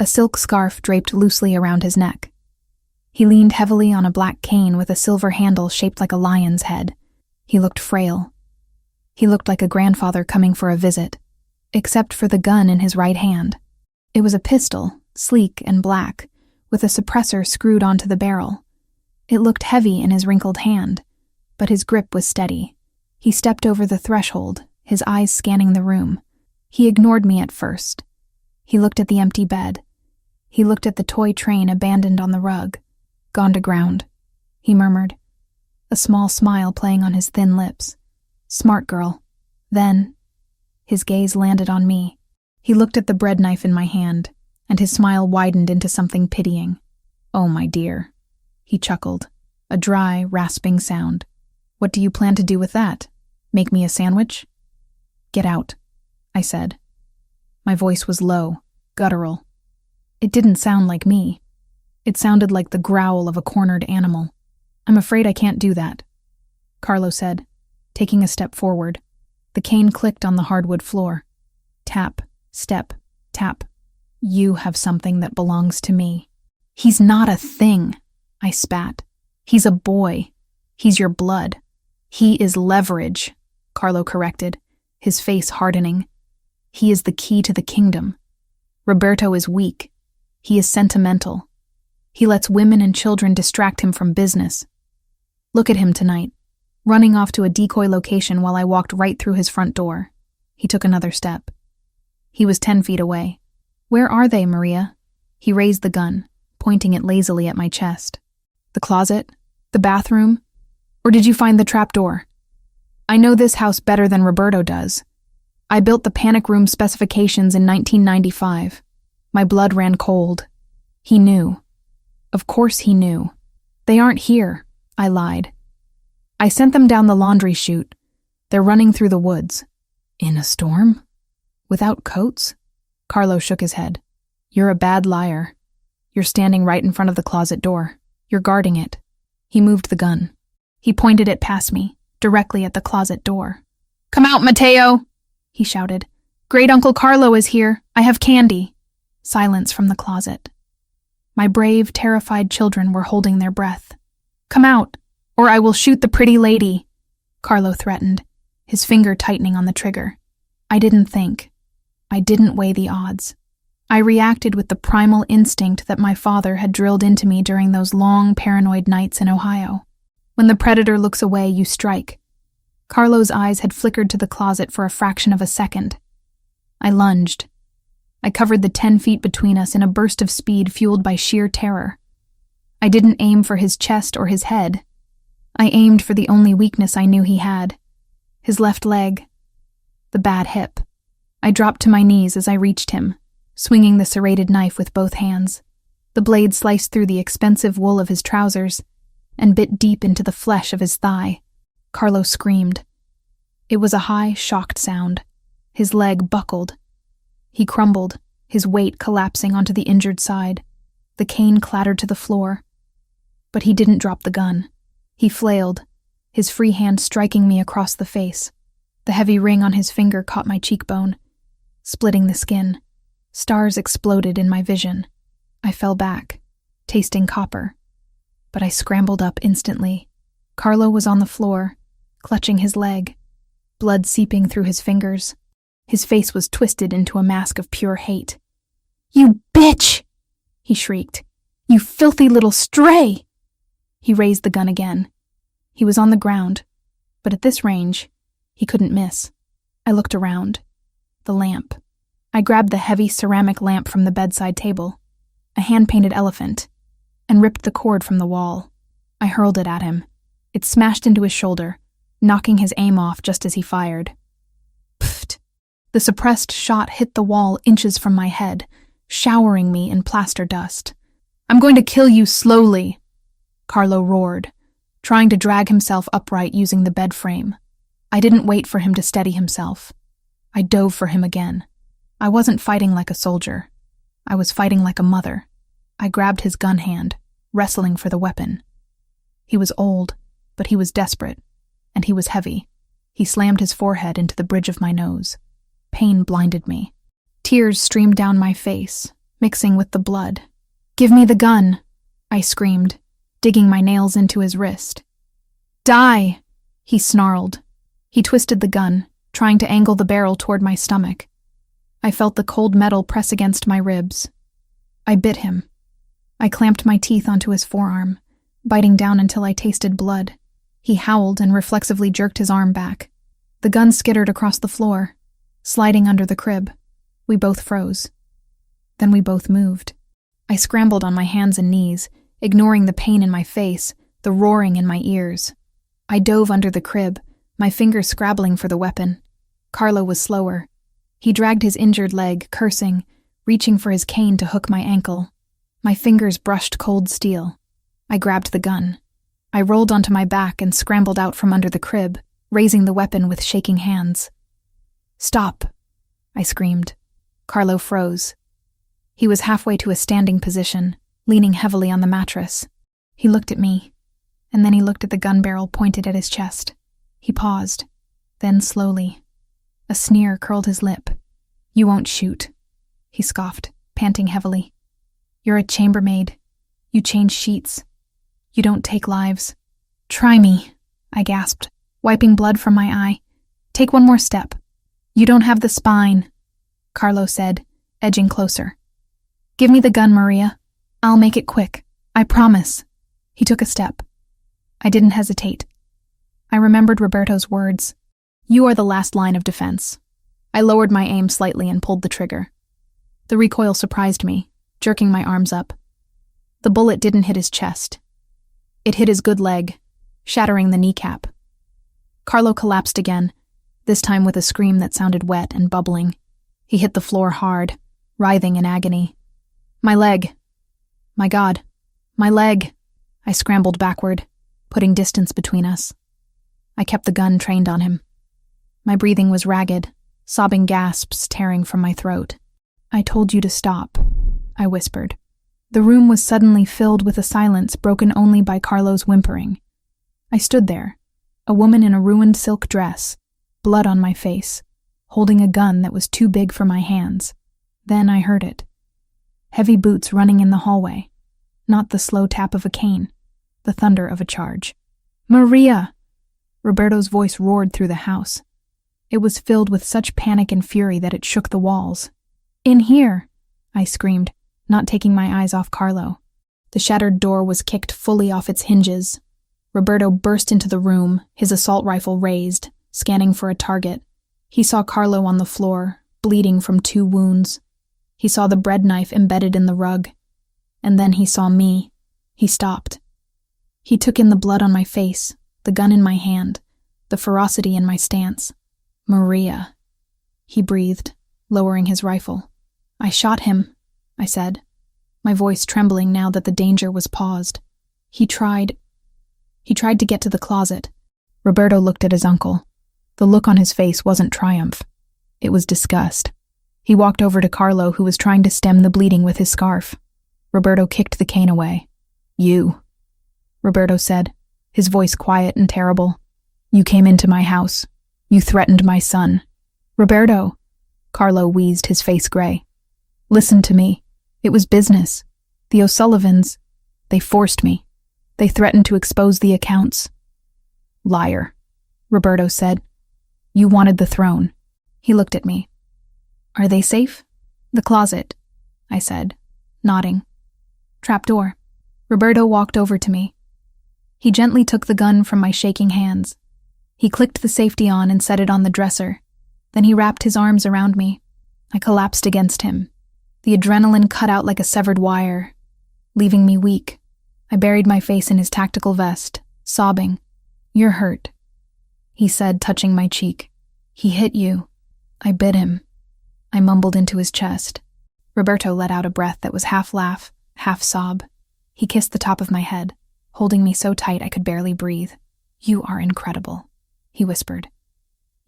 a silk scarf draped loosely around his neck. He leaned heavily on a black cane with a silver handle shaped like a lion's head. He looked frail. He looked like a grandfather coming for a visit, except for the gun in his right hand. It was a pistol, sleek and black, with a suppressor screwed onto the barrel. It looked heavy in his wrinkled hand, but his grip was steady. He stepped over the threshold, his eyes scanning the room. He ignored me at first. He looked at the empty bed. He looked at the toy train abandoned on the rug. "Gone to ground," he murmured, a small smile playing on his thin lips. "Smart girl." Then, his gaze landed on me. He looked at the bread knife in my hand, and his smile widened into something pitying. "Oh, my dear," he chuckled, a dry, rasping sound. "What do you plan to do with that? Make me a sandwich?" "Get out," I said. My voice was low, guttural. It didn't sound like me. It sounded like the growl of a cornered animal. "I'm afraid I can't do that," Carlo said, taking a step forward. The cane clicked on the hardwood floor. Tap, step, tap. "You have something that belongs to me." "He's not a thing," I spat. "He's a boy. He's your blood." "He is leverage," Carlo corrected, his face hardening. "He is the key to the kingdom. Roberto is weak. He is sentimental. He lets women and children distract him from business. Look at him tonight, running off to a decoy location while I walked right through his front door." He took another step. He was 10 feet away. "Where are they, Maria?" He raised the gun, pointing it lazily at my chest. "The closet? The bathroom? Or did you find the trapdoor? I know this house better than Roberto does. I built the panic room specifications in 1995. My blood ran cold. He knew. Of course he knew. They aren't here," I lied. "I sent them down the laundry chute. They're running through the woods." "In a storm? Without coats?" Carlo shook his head. "You're a bad liar. You're standing right in front of the closet door. You're guarding it." He moved the gun. He pointed it past me, directly at the closet door. "Come out, Matteo!" he shouted. "Great Uncle Carlo is here. I have candy." Silence from the closet. My brave, terrified children were holding their breath. "Come out, or I will shoot the pretty lady," Carlo threatened, his finger tightening on the trigger. I didn't think. I didn't weigh the odds. I reacted with the primal instinct that my father had drilled into me during those long, paranoid nights in Ohio. When the predator looks away, you strike. Carlo's eyes had flickered to the closet for a fraction of a second. I lunged. I covered the 10 feet between us in a burst of speed fueled by sheer terror. I didn't aim for his chest or his head. I aimed for the only weakness I knew he had. His left leg. The bad hip. I dropped to my knees as I reached him, swinging the serrated knife with both hands. The blade sliced through the expensive wool of his trousers and bit deep into the flesh of his thigh. Carlo screamed. It was a high, shocked sound. His leg buckled. He crumbled, his weight collapsing onto the injured side. The cane clattered to the floor. But he didn't drop the gun. He flailed, his free hand striking me across the face. The heavy ring on his finger caught my cheekbone, splitting the skin. Stars exploded in my vision. I fell back, tasting copper. But I scrambled up instantly. Carlo was on the floor, clutching his leg, blood seeping through his fingers. His face was twisted into a mask of pure hate. "You bitch!" he shrieked. "You filthy little stray!" He raised the gun again. He was on the ground, but at this range, he couldn't miss. I looked around. The lamp. I grabbed the heavy ceramic lamp from the bedside table, a hand-painted elephant, and ripped the cord from the wall. I hurled it at him. It smashed into his shoulder, knocking his aim off just as he fired. Pfft! The suppressed shot hit the wall inches from my head, showering me in plaster dust. "I'm going to kill you slowly," Carlo roared, trying to drag himself upright using the bed frame. I didn't wait for him to steady himself. I dove for him again. I wasn't fighting like a soldier. I was fighting like a mother. I grabbed his gun hand, wrestling for the weapon. He was old, but he was desperate, and he was heavy. He slammed his forehead into the bridge of my nose. Pain blinded me. Tears streamed down my face, mixing with the blood. "Give me the gun," I screamed, digging my nails into his wrist. "Die," he snarled. He twisted the gun, trying to angle the barrel toward my stomach. I felt the cold metal press against my ribs. I bit him. I clamped my teeth onto his forearm, biting down until I tasted blood. He howled and reflexively jerked his arm back. The gun skittered across the floor, sliding under the crib. We both froze. Then we both moved. I scrambled on my hands and knees, ignoring the pain in my face, the roaring in my ears. I dove under the crib, my fingers scrabbling for the weapon. Carlo was slower. He dragged his injured leg, cursing, reaching for his cane to hook my ankle. My fingers brushed cold steel. I grabbed the gun. I rolled onto my back and scrambled out from under the crib, raising the weapon with shaking hands. "Stop," I screamed. Carlo froze. He was halfway to a standing position, leaning heavily on the mattress. He looked at me, and then he looked at the gun barrel pointed at his chest. He paused, then slowly. A sneer curled his lip. "You won't shoot," he scoffed, panting heavily. "You're a chambermaid. You change sheets. You don't take lives." "Try me," I gasped, wiping blood from my eye. "Take one more step." "You don't have the spine," Carlo said, edging closer. "Give me the gun, Maria. I'll make it quick. I promise." He took a step. I didn't hesitate. I remembered Roberto's words. "You are the last line of defense." I lowered my aim slightly and pulled the trigger. The recoil surprised me, jerking my arms up. The bullet didn't hit his chest. It hit his good leg, shattering the kneecap. Carlo collapsed again, this time with a scream that sounded wet and bubbling. He hit the floor hard, writhing in agony. "My leg. My God, my leg." I scrambled backward, putting distance between us. I kept the gun trained on him. My breathing was ragged, sobbing gasps tearing from my throat. "I told you to stop," I whispered. The room was suddenly filled with a silence broken only by Carlo's whimpering. I stood there, a woman in a ruined silk dress, blood on my face, holding a gun that was too big for my hands. Then I heard it. Heavy boots running in the hallway. Not the slow tap of a cane, the thunder of a charge. "Maria!" Roberto's voice roared through the house. It was filled with such panic and fury that it shook the walls. "In here!" I screamed, not taking my eyes off Carlo. The shattered door was kicked fully off its hinges. Roberto burst into the room, his assault rifle raised, scanning for a target. He saw Carlo on the floor, bleeding from 2 wounds. He saw the bread knife embedded in the rug. And then he saw me. He stopped. He took in the blood on my face, the gun in my hand, the ferocity in my stance. "Maria," he breathed, lowering his rifle. "I shot him," I said. my voice trembling now that the danger was paused. He tried to get to the closet. Roberto looked at his uncle. The look on his face wasn't triumph. It was disgust. He walked over to Carlo, who was trying to stem the bleeding with his scarf. Roberto kicked the cane away. "You," Roberto said, his voice quiet and terrible. "You came into my house. You threatened my son." "Roberto," Carlo wheezed, his face gray. "Listen to me. It was business. The O'Sullivans, they forced me. They threatened to expose the accounts." "Liar," Roberto said. "You wanted the throne." He looked at me. "Are they safe?" "The closet," I said, nodding. "Trapdoor." Roberto walked over to me. He gently took the gun from my shaking hands. He clicked the safety on and set it on the dresser. Then he wrapped his arms around me. I collapsed against him. The adrenaline cut out like a severed wire, leaving me weak. I buried my face in his tactical vest, sobbing. "You're hurt," he said, touching my cheek. "He hit you." I bit him. I mumbled into his chest. Roberto let out a breath that was half laugh, half sob. He kissed the top of my head, holding me so tight I could barely breathe. "You are incredible," he whispered.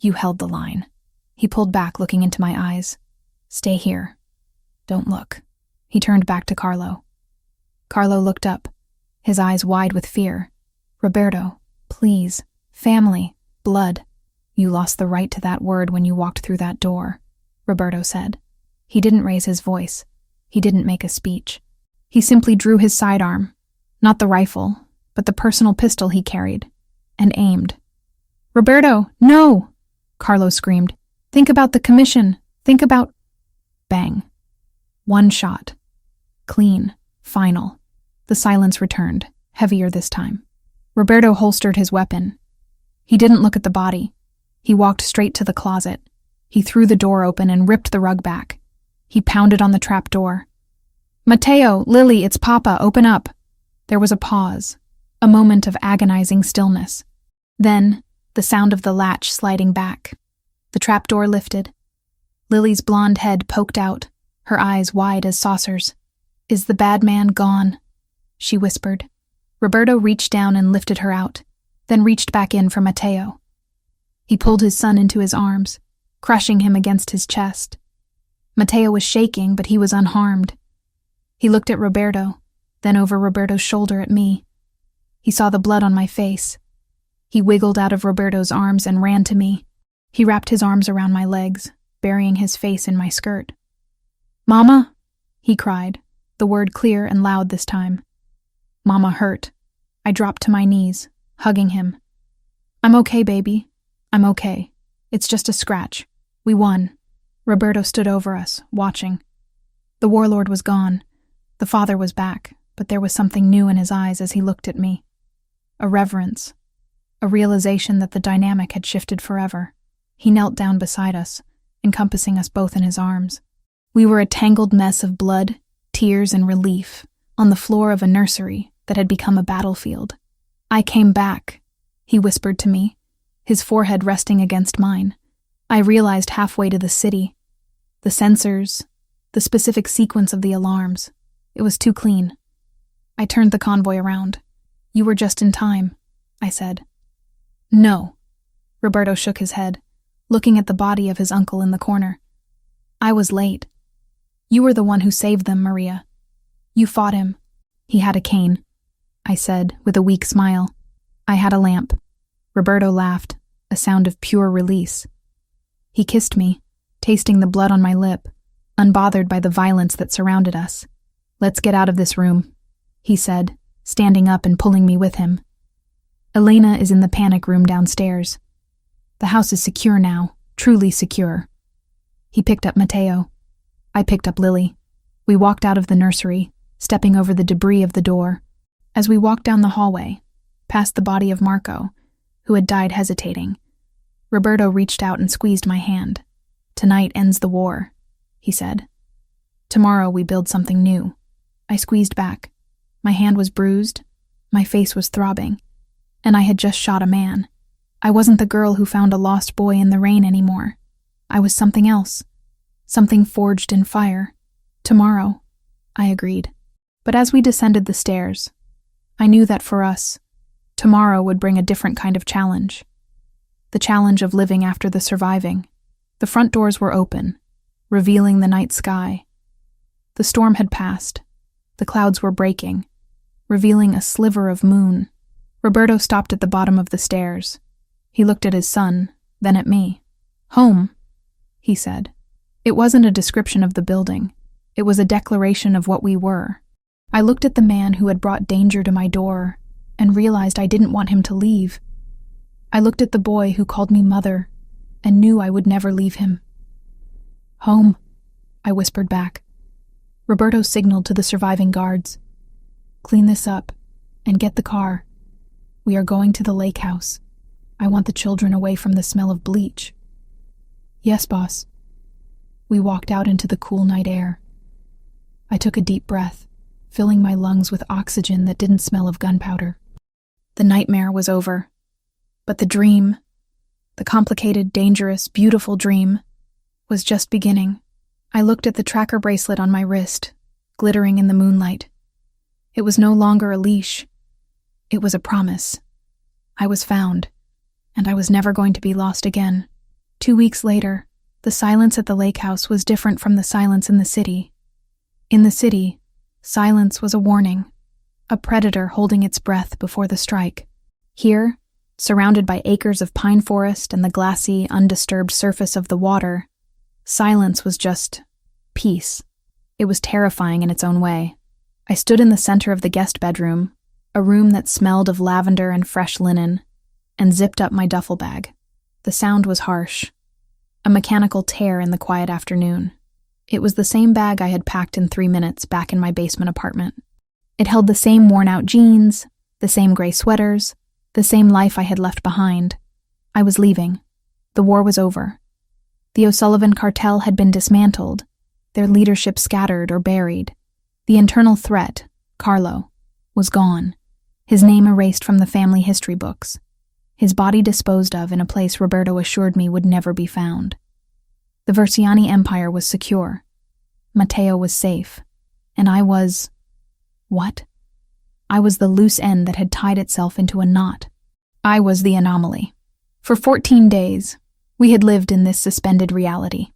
"You held the line." He pulled back, looking into my eyes. "Stay here. Don't look." He turned back to Carlo. Carlo looked up, his eyes wide with fear. "Roberto, please. Family. Blood." "You lost the right to that word when you walked through that door," Roberto said. He didn't raise his voice. He didn't make a speech. He simply drew his sidearm, not the rifle, but the personal pistol he carried, and aimed. "Roberto, no!" Carlo screamed. "Think about the commission. Think about—" Bang. One shot. Clean. Final. The silence returned, heavier this time. Roberto holstered his weapon. He didn't look at the body. He walked straight to the closet. He threw the door open and ripped the rug back. He pounded on the trap door. "Matteo, Lily, it's Papa, open up." There was a pause, a moment of agonizing stillness. Then, the sound of the latch sliding back. The trap door lifted. Lily's blonde head poked out, her eyes wide as saucers. "Is the bad man gone?" she whispered. Roberto reached down and lifted her out, then reached back in for Matteo. He pulled his son into his arms, crushing him against his chest. Matteo was shaking, but he was unharmed. He looked at Roberto, then over Roberto's shoulder at me. He saw the blood on my face. He wiggled out of Roberto's arms and ran to me. He wrapped his arms around my legs, burying his face in my skirt. "Mama," he cried, the word clear and loud this time. Mama hurt. I dropped to my knees, hugging him. "I'm okay, baby. I'm okay. It's just a scratch. We won." Roberto stood over us, watching. The warlord was gone. The father was back, but there was something new in his eyes as he looked at me. A reverence. A realization that the dynamic had shifted forever. He knelt down beside us, encompassing us both in his arms. We were a tangled mess of blood, tears, and relief on the floor of a nursery that had become a battlefield. "I came back," he whispered to me, his forehead resting against mine. I realized halfway to the city. The sensors, the specific sequence of the alarms. It was too clean. I turned the convoy around. "You were just in time," I said. "No." Roberto shook his head, looking at the body of his uncle in the corner. "I was late. You were the one who saved them, Maria. You fought him." "He had a cane," I said, with a weak smile. "I had a lamp." Roberto laughed, a sound of pure release. He kissed me, tasting the blood on my lip, unbothered by the violence that surrounded us. "Let's get out of this room," he said, standing up and pulling me with him. "Elena is in the panic room downstairs. The house is secure now, truly secure." He picked up Matteo. I picked up Lily. We walked out of the nursery, stepping over the debris of the door. As we walked down the hallway, past the body of Marco, who had died hesitating, Roberto reached out and squeezed my hand. "Tonight ends the war," he said. "Tomorrow we build something new." I squeezed back. My hand was bruised, my face was throbbing, and I had just shot a man. I wasn't the girl who found a lost boy in the rain anymore. I was something else, something forged in fire. "Tomorrow," I agreed. But as we descended the stairs, I knew that for us, tomorrow would bring a different kind of challenge. The challenge of living after the surviving. The front doors were open, revealing the night sky. The storm had passed. The clouds were breaking, revealing a sliver of moon. Roberto stopped at the bottom of the stairs. He looked at his son, then at me. "Home," he said. It wasn't a description of the building. It was a declaration of what we were. I looked at the man who had brought danger to my door and realized I didn't want him to leave. I looked at the boy who called me mother and knew I would never leave him. "Home," I whispered back. Roberto signaled to the surviving guards. "Clean this up and get the car. We are going to the lake house. I want the children away from the smell of bleach." "Yes, boss." We walked out into the cool night air. I took a deep breath, filling my lungs with oxygen that didn't smell of gunpowder. The nightmare was over. But the dream, the complicated, dangerous, beautiful dream, was just beginning. I looked at the tracker bracelet on my wrist, glittering in the moonlight. It was no longer a leash. It was a promise. I was found, and I was never going to be lost again. 2 weeks later, the silence at the lake house was different from the silence in the city. In the city, silence was a warning, a predator holding its breath before the strike. Here, surrounded by acres of pine forest and the glassy, undisturbed surface of the water, silence was just peace. It was terrifying in its own way. I stood in the center of the guest bedroom, a room that smelled of lavender and fresh linen, and zipped up my duffel bag. The sound was harsh, a mechanical tear in the quiet afternoon. It was the same bag I had packed in 3 minutes back in my basement apartment. It held the same worn-out jeans, the same gray sweaters, the same life I had left behind. I was leaving. The war was over. The O'Sullivan cartel had been dismantled, their leadership scattered or buried. The internal threat, Carlo, was gone, his name erased from the family history books, his body disposed of in a place Roberto assured me would never be found. The Verciani empire was secure. Matteo was safe. And I was... what? I was the loose end that had tied itself into a knot. I was the anomaly. For 14 days, we had lived in this suspended reality.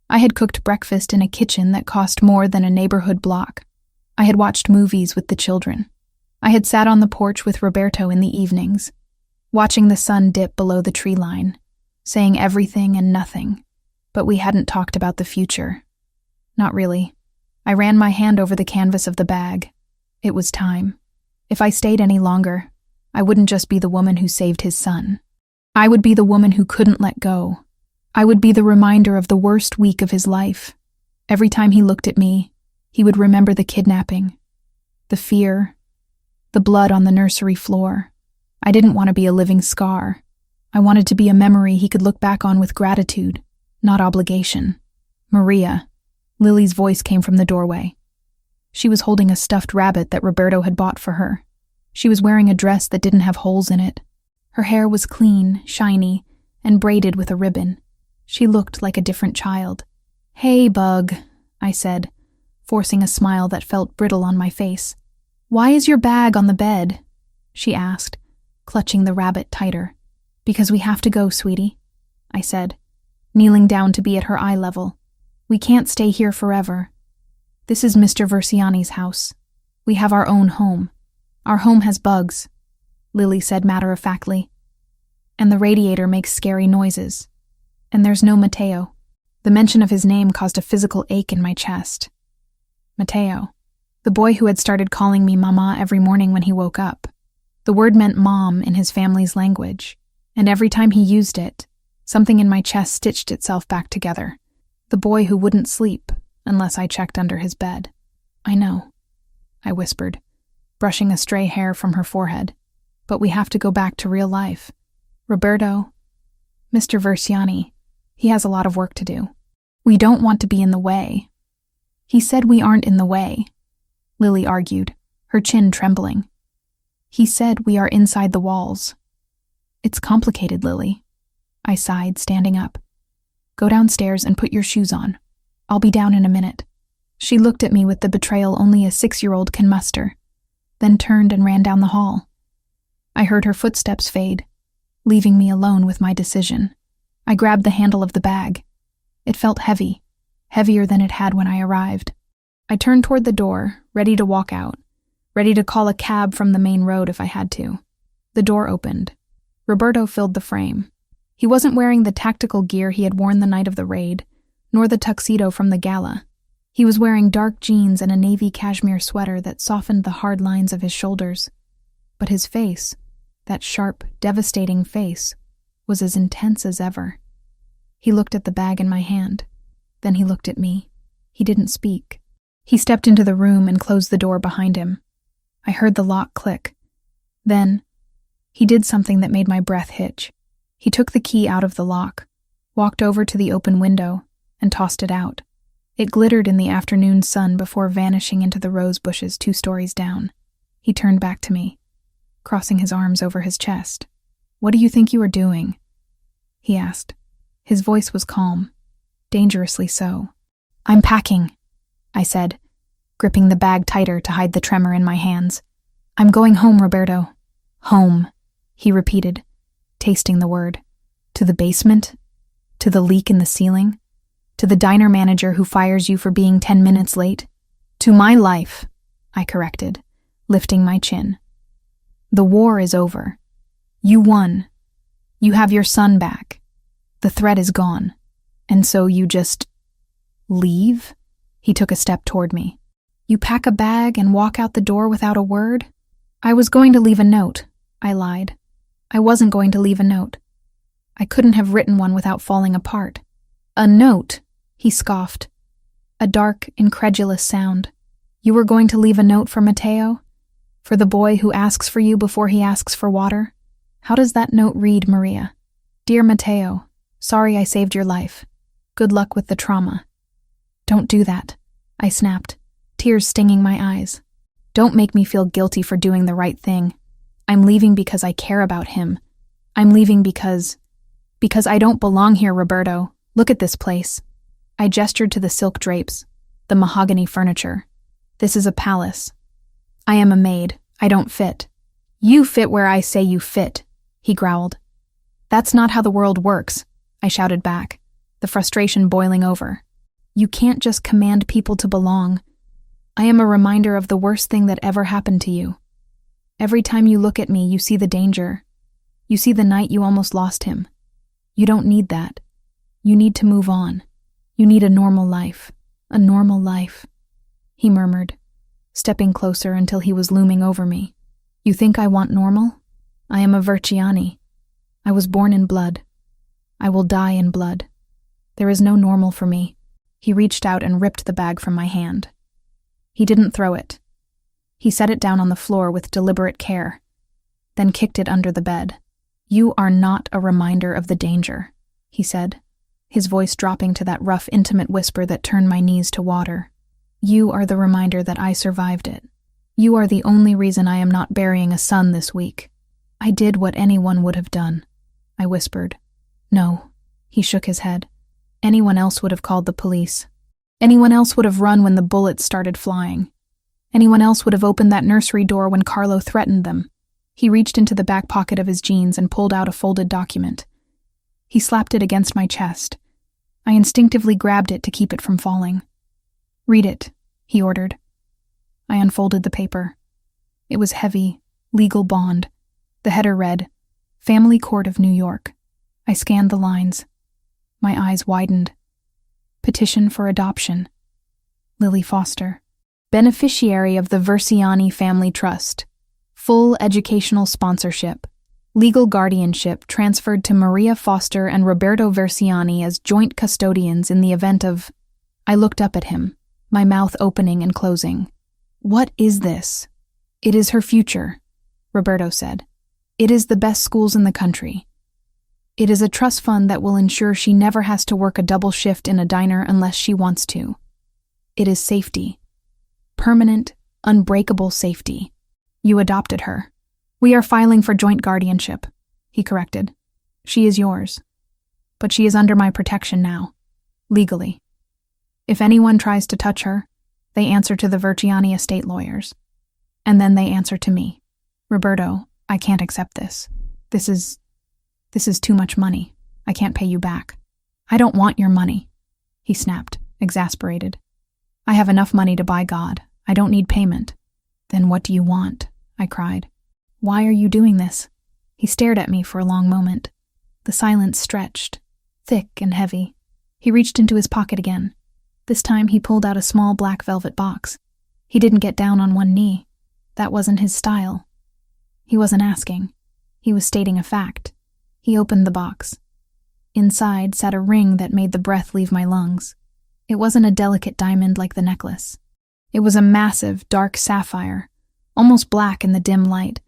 I had cooked breakfast in a kitchen that cost more than a neighborhood block. I had watched movies with the children. I had sat on the porch with Roberto in the evenings, watching the sun dip below the tree line, saying everything and nothing. But we hadn't talked about the future. Not really. I ran my hand over the canvas of the bag. It was time. If I stayed any longer, I wouldn't just be the woman who saved his son. I would be the woman who couldn't let go. I would be the reminder of the worst week of his life. Every time he looked at me, he would remember the kidnapping, the fear, the blood on the nursery floor. I didn't want to be a living scar. I wanted to be a memory he could look back on with gratitude, not obligation. "Maria," Lily's voice came from the doorway. She was holding a stuffed rabbit that Roberto had bought for her. She was wearing a dress that didn't have holes in it. Her hair was clean, shiny, and braided with a ribbon. She looked like a different child. "Hey, Bug," I said, forcing a smile that felt brittle on my face. "Why is your bag on the bed?" she asked, clutching the rabbit tighter. "Because we have to go, sweetie," I said, kneeling down to be at her eye level. "We can't stay here forever. This is Mr. Verciani's house. We have our own home. Our home has bugs," Lily said matter-of-factly. "And the radiator makes scary noises. And there's no Matteo." The mention of his name caused a physical ache in my chest. Matteo, the boy who had started calling me Mama every morning when he woke up. The word meant mom in his family's language, and every time he used it, something in my chest stitched itself back together. The boy who wouldn't sleep unless I checked under his bed. "I know," I whispered, brushing a stray hair from her forehead. "But we have to go back to real life. Roberto, Mr. Verciani, he has a lot of work to do. We don't want to be in the way." "He said we aren't in the way," Lily argued, her chin trembling. "He said we are inside the walls." "It's complicated, Lily," I sighed, standing up. "Go downstairs and put your shoes on. I'll be down in a minute." She looked at me with the betrayal only a 6-year-old can muster, then turned and ran down the hall. I heard her footsteps fade, leaving me alone with my decision. I grabbed the handle of the bag. It felt heavy, heavier than it had when I arrived. I turned toward the door, ready to walk out, ready to call a cab from the main road if I had to. The door opened. Roberto filled the frame. He wasn't wearing the tactical gear he had worn the night of the raid, nor the tuxedo from the gala. He was wearing dark jeans and a navy cashmere sweater that softened the hard lines of his shoulders. But his face, that sharp, devastating face, was as intense as ever. He looked at the bag in my hand. Then he looked at me. He didn't speak. He stepped into the room and closed the door behind him. I heard the lock click. Then, he did something that made my breath hitch. He took the key out of the lock, walked over to the open window, and tossed it out. It glittered in the afternoon sun before vanishing into the rose bushes 2 stories down. He turned back to me, crossing his arms over his chest. "What do you think you are doing?" he asked. His voice was calm, dangerously so. "I'm packing," I said, gripping the bag tighter to hide the tremor in my hands. "I'm going home, Roberto." "Home," he repeated, tasting the word. "To the basement? To the leak in the ceiling? To the diner manager who fires you for being 10 minutes late? To my life," I corrected, lifting my chin. "The war is over. You won. You have your son back. The threat is gone. And so you just leave?" He took a step toward me. "You pack a bag and walk out the door without a word?" "I was going to leave a note," I lied. "I wasn't going to leave a note. I couldn't have written one without falling apart." "A note?" he scoffed. A dark, incredulous sound. "You were going to leave a note for Mateo? For the boy who asks for you before he asks for water? How does that note read, Maria? Dear Mateo, sorry I saved your life. Good luck with the trauma." "Don't do that," I snapped, tears stinging my eyes. "Don't make me feel guilty for doing the right thing. I'm leaving because I care about him. I'm leaving because I don't belong here, Roberto. Look at this place." I gestured to the silk drapes, the mahogany furniture. "This is a palace. I am a maid. I don't fit." "You fit where I say you fit," he growled. "That's not how the world works," I shouted back, the frustration boiling over. "You can't just command people to belong. I am a reminder of the worst thing that ever happened to you. Every time you look at me, you see the danger. You see the night you almost lost him. You don't need that. You need to move on. You need a normal life. A normal life," he murmured, stepping closer until he was looming over me. "You think I want normal? I am a Verciani. I was born in blood. I will die in blood. There is no normal for me." He reached out and ripped the bag from my hand. He didn't throw it. He set it down on the floor with deliberate care, then kicked it under the bed. "You are not a reminder of the danger," he said, his voice dropping to that rough, intimate whisper that turned my knees to water. "You are the reminder that I survived it. You are the only reason I am not burying a son this week." "I did what anyone would have done," I whispered. "No," he shook his head. "Anyone else would have called the police. Anyone else would have run when the bullets started flying. Anyone else would have opened that nursery door when Carlo threatened them." He reached into the back pocket of his jeans and pulled out a folded document. He slapped it against my chest. I instinctively grabbed it to keep it from falling. "Read it," he ordered. I unfolded the paper. It was heavy, legal bond. The header read, "Family Court of New York." I scanned the lines. My eyes widened. Petition for adoption. Lily Foster. Beneficiary of the Verciani Family Trust. Full educational sponsorship. Legal guardianship transferred to Maria Foster and Roberto Verciani as joint custodians in the event of... I looked up at him, my mouth opening and closing. "What is this?" "It is her future," Roberto said. "It is the best schools in the country. It is a trust fund that will ensure she never has to work a double shift in a diner unless she wants to. It is safety. Permanent, unbreakable safety. You adopted her. We are filing for joint guardianship," he corrected. "She is yours. But she is under my protection now. Legally. If anyone tries to touch her, They answer to the Verciani estate lawyers. And then they answer to me. Roberto, I can't accept this. This is too much money. I can't pay you back. I don't want your money, he snapped, exasperated. I have enough money to buy God. I don't need payment. Then what do you want? I cried. Why are you doing this? He stared at me for a long moment. The silence stretched, thick and heavy. He reached into his pocket again. This time he pulled out a small black velvet box. He didn't get down on one knee. That wasn't his style. He wasn't asking. He was stating a fact. He opened the box. Inside sat a ring that made the breath leave my lungs. It wasn't a delicate diamond like the necklace. It was a massive, dark sapphire, almost black in the dim light,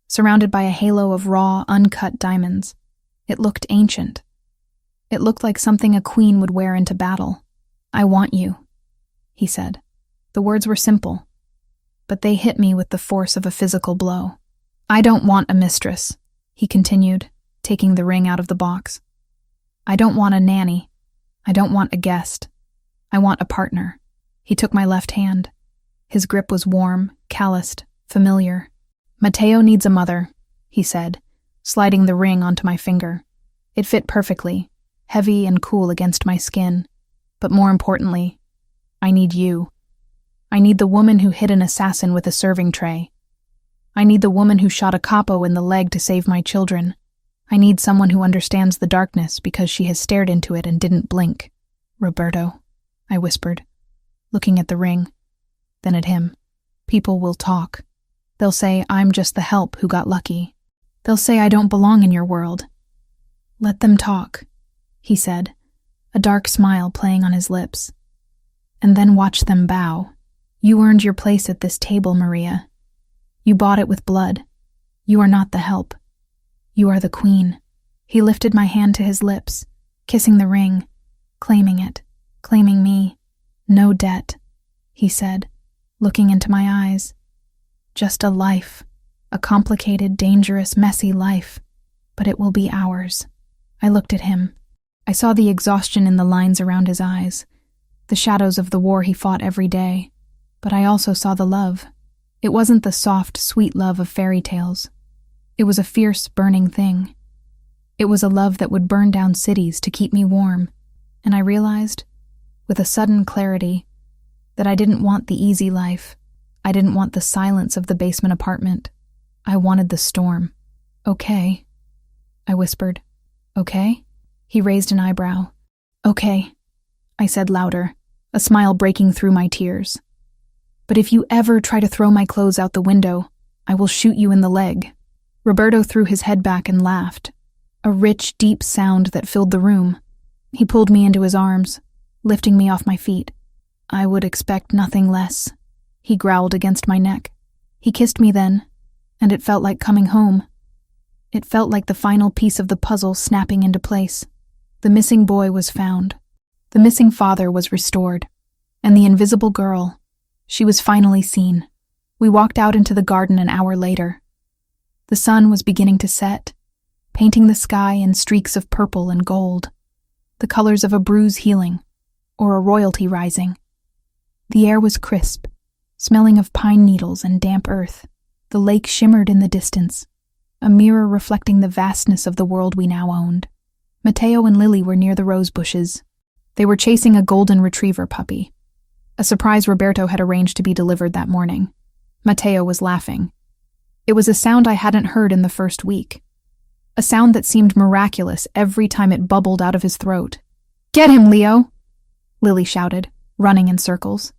surrounded by a halo of raw, uncut diamonds. It looked ancient. It looked like something a queen would wear into battle. I want you, he said. The words were simple, but they hit me with the force of a physical blow. I don't want a mistress, he continued, taking the ring out of the box. I don't want a nanny. I don't want a guest. I want a partner. He took my left hand. His grip was warm, calloused, familiar. Matteo needs a mother, he said, sliding the ring onto my finger. It fit perfectly, heavy and cool against my skin. But more importantly, I need you. I need the woman who hit an assassin with a serving tray. I need the woman who shot a capo in the leg to save my children. I need someone who understands the darkness because she has stared into it and didn't blink. Roberto, I whispered, looking at the ring, then at him. People will talk. They'll say I'm just the help who got lucky. They'll say I don't belong in your world. Let them talk, he said, a dark smile playing on his lips. And then watch them bow. You earned your place at this table, Maria. You bought it with blood. You are not the help. You are the queen. He lifted my hand to his lips, kissing the ring, claiming it, claiming me. No debt, he said, looking into my eyes. Just a life, a complicated, dangerous, messy life, but it will be ours. I looked at him. I saw the exhaustion in the lines around his eyes, the shadows of the war he fought every day, but I also saw the love. It wasn't the soft, sweet love of fairy tales. It was a fierce, burning thing. It was a love that would burn down cities to keep me warm, and I realized, with a sudden clarity, that I didn't want the easy life. I didn't want the silence of the basement apartment. I wanted the storm. Okay, I whispered. Okay? He raised an eyebrow. Okay, I said louder, a smile breaking through my tears. But if you ever try to throw my clothes out the window, I will shoot you in the leg. Roberto threw his head back and laughed, a rich, deep sound that filled the room. He pulled me into his arms, lifting me off my feet. I would expect nothing less, he growled against my neck. He kissed me then, and it felt like coming home. It felt like the final piece of the puzzle snapping into place. The missing boy was found. The missing father was restored. And the invisible girl, she was finally seen. We walked out into the garden an hour later. The sun was beginning to set, painting the sky in streaks of purple and gold, the colors of a bruise healing, or a royalty rising. The air was crisp, smelling of pine needles and damp earth. The lake shimmered in the distance, a mirror reflecting the vastness of the world we now owned. Matteo and Lily were near the rose bushes. They were chasing a golden retriever puppy, a surprise Roberto had arranged to be delivered that morning. Matteo was laughing. It was a sound I hadn't heard in the first week, a sound that seemed miraculous every time it bubbled out of his throat. "Get him, Leo!" Lily shouted, running in circles.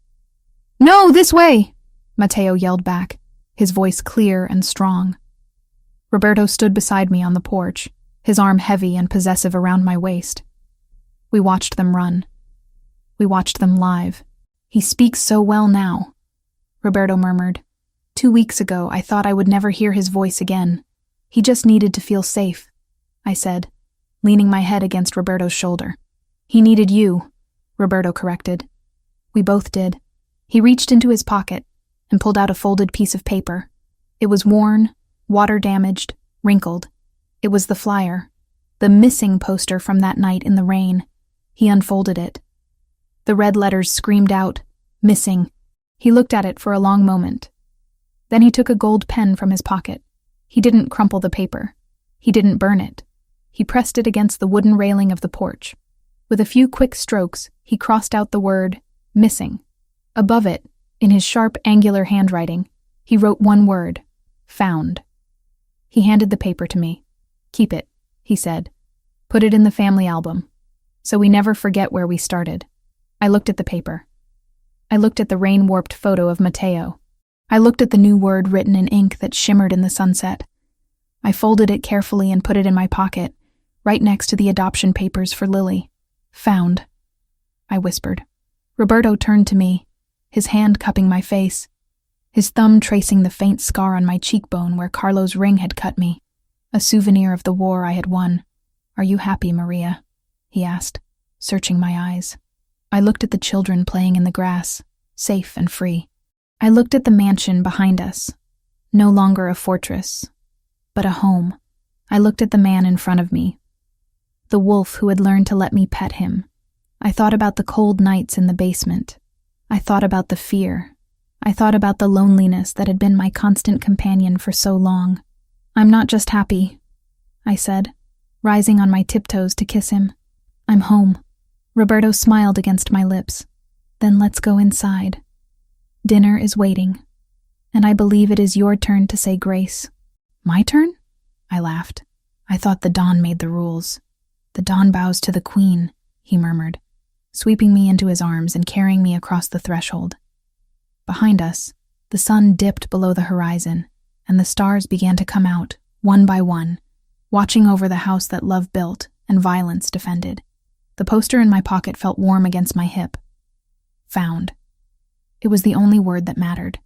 "No, this way!" Matteo yelled back, his voice clear and strong. Roberto stood beside me on the porch, his arm heavy and possessive around my waist. We watched them run. We watched them live. "He speaks so well now," Roberto murmured. "2 weeks ago, I thought I would never hear his voice again. He just needed to feel safe," I said, leaning my head against Roberto's shoulder. "He needed you," Roberto corrected. We both did. He reached into his pocket and pulled out a folded piece of paper. It was worn, water-damaged, wrinkled. It was the flyer, the missing poster from that night in the rain. He unfolded it. The red letters screamed out, "Missing," He looked at it for a long moment. Then he took a gold pen from his pocket. He didn't crumple the paper. He didn't burn it. He pressed it against the wooden railing of the porch. With a few quick strokes, he crossed out the word, missing. Above it, in his sharp, angular handwriting, he wrote one word, found. He handed the paper to me. Keep it, he said. Put it in the family album, so we never forget where we started. I looked at the paper. I looked at the rain-warped photo of Mateo. I looked at the new word written in ink that shimmered in the sunset. I folded it carefully and put it in my pocket, right next to the adoption papers for Lily. Found, I whispered. Roberto turned to me, his hand cupping my face, his thumb tracing the faint scar on my cheekbone where Carlo's ring had cut me, a souvenir of the war I had won. Are you happy, Maria? He asked, searching my eyes. I looked at the children playing in the grass, safe and free. I looked at the mansion behind us, no longer a fortress, but a home. I looked at the man in front of me, the wolf who had learned to let me pet him. I thought about the cold nights in the basement. I thought about the fear. I thought about the loneliness that had been my constant companion for so long. I'm not just happy, I said, rising on my tiptoes to kiss him. I'm home. Roberto smiled against my lips. Then let's go inside. Dinner is waiting, and I believe it is your turn to say grace. My turn? I laughed. I thought the Don made the rules. The Don bows to the Queen, he murmured, sweeping me into his arms and carrying me across the threshold. Behind us, the sun dipped below the horizon, and the stars began to come out, one by one, watching over the house that love built and violence defended. The poster in my pocket felt warm against my hip. Found. It was the only word that mattered.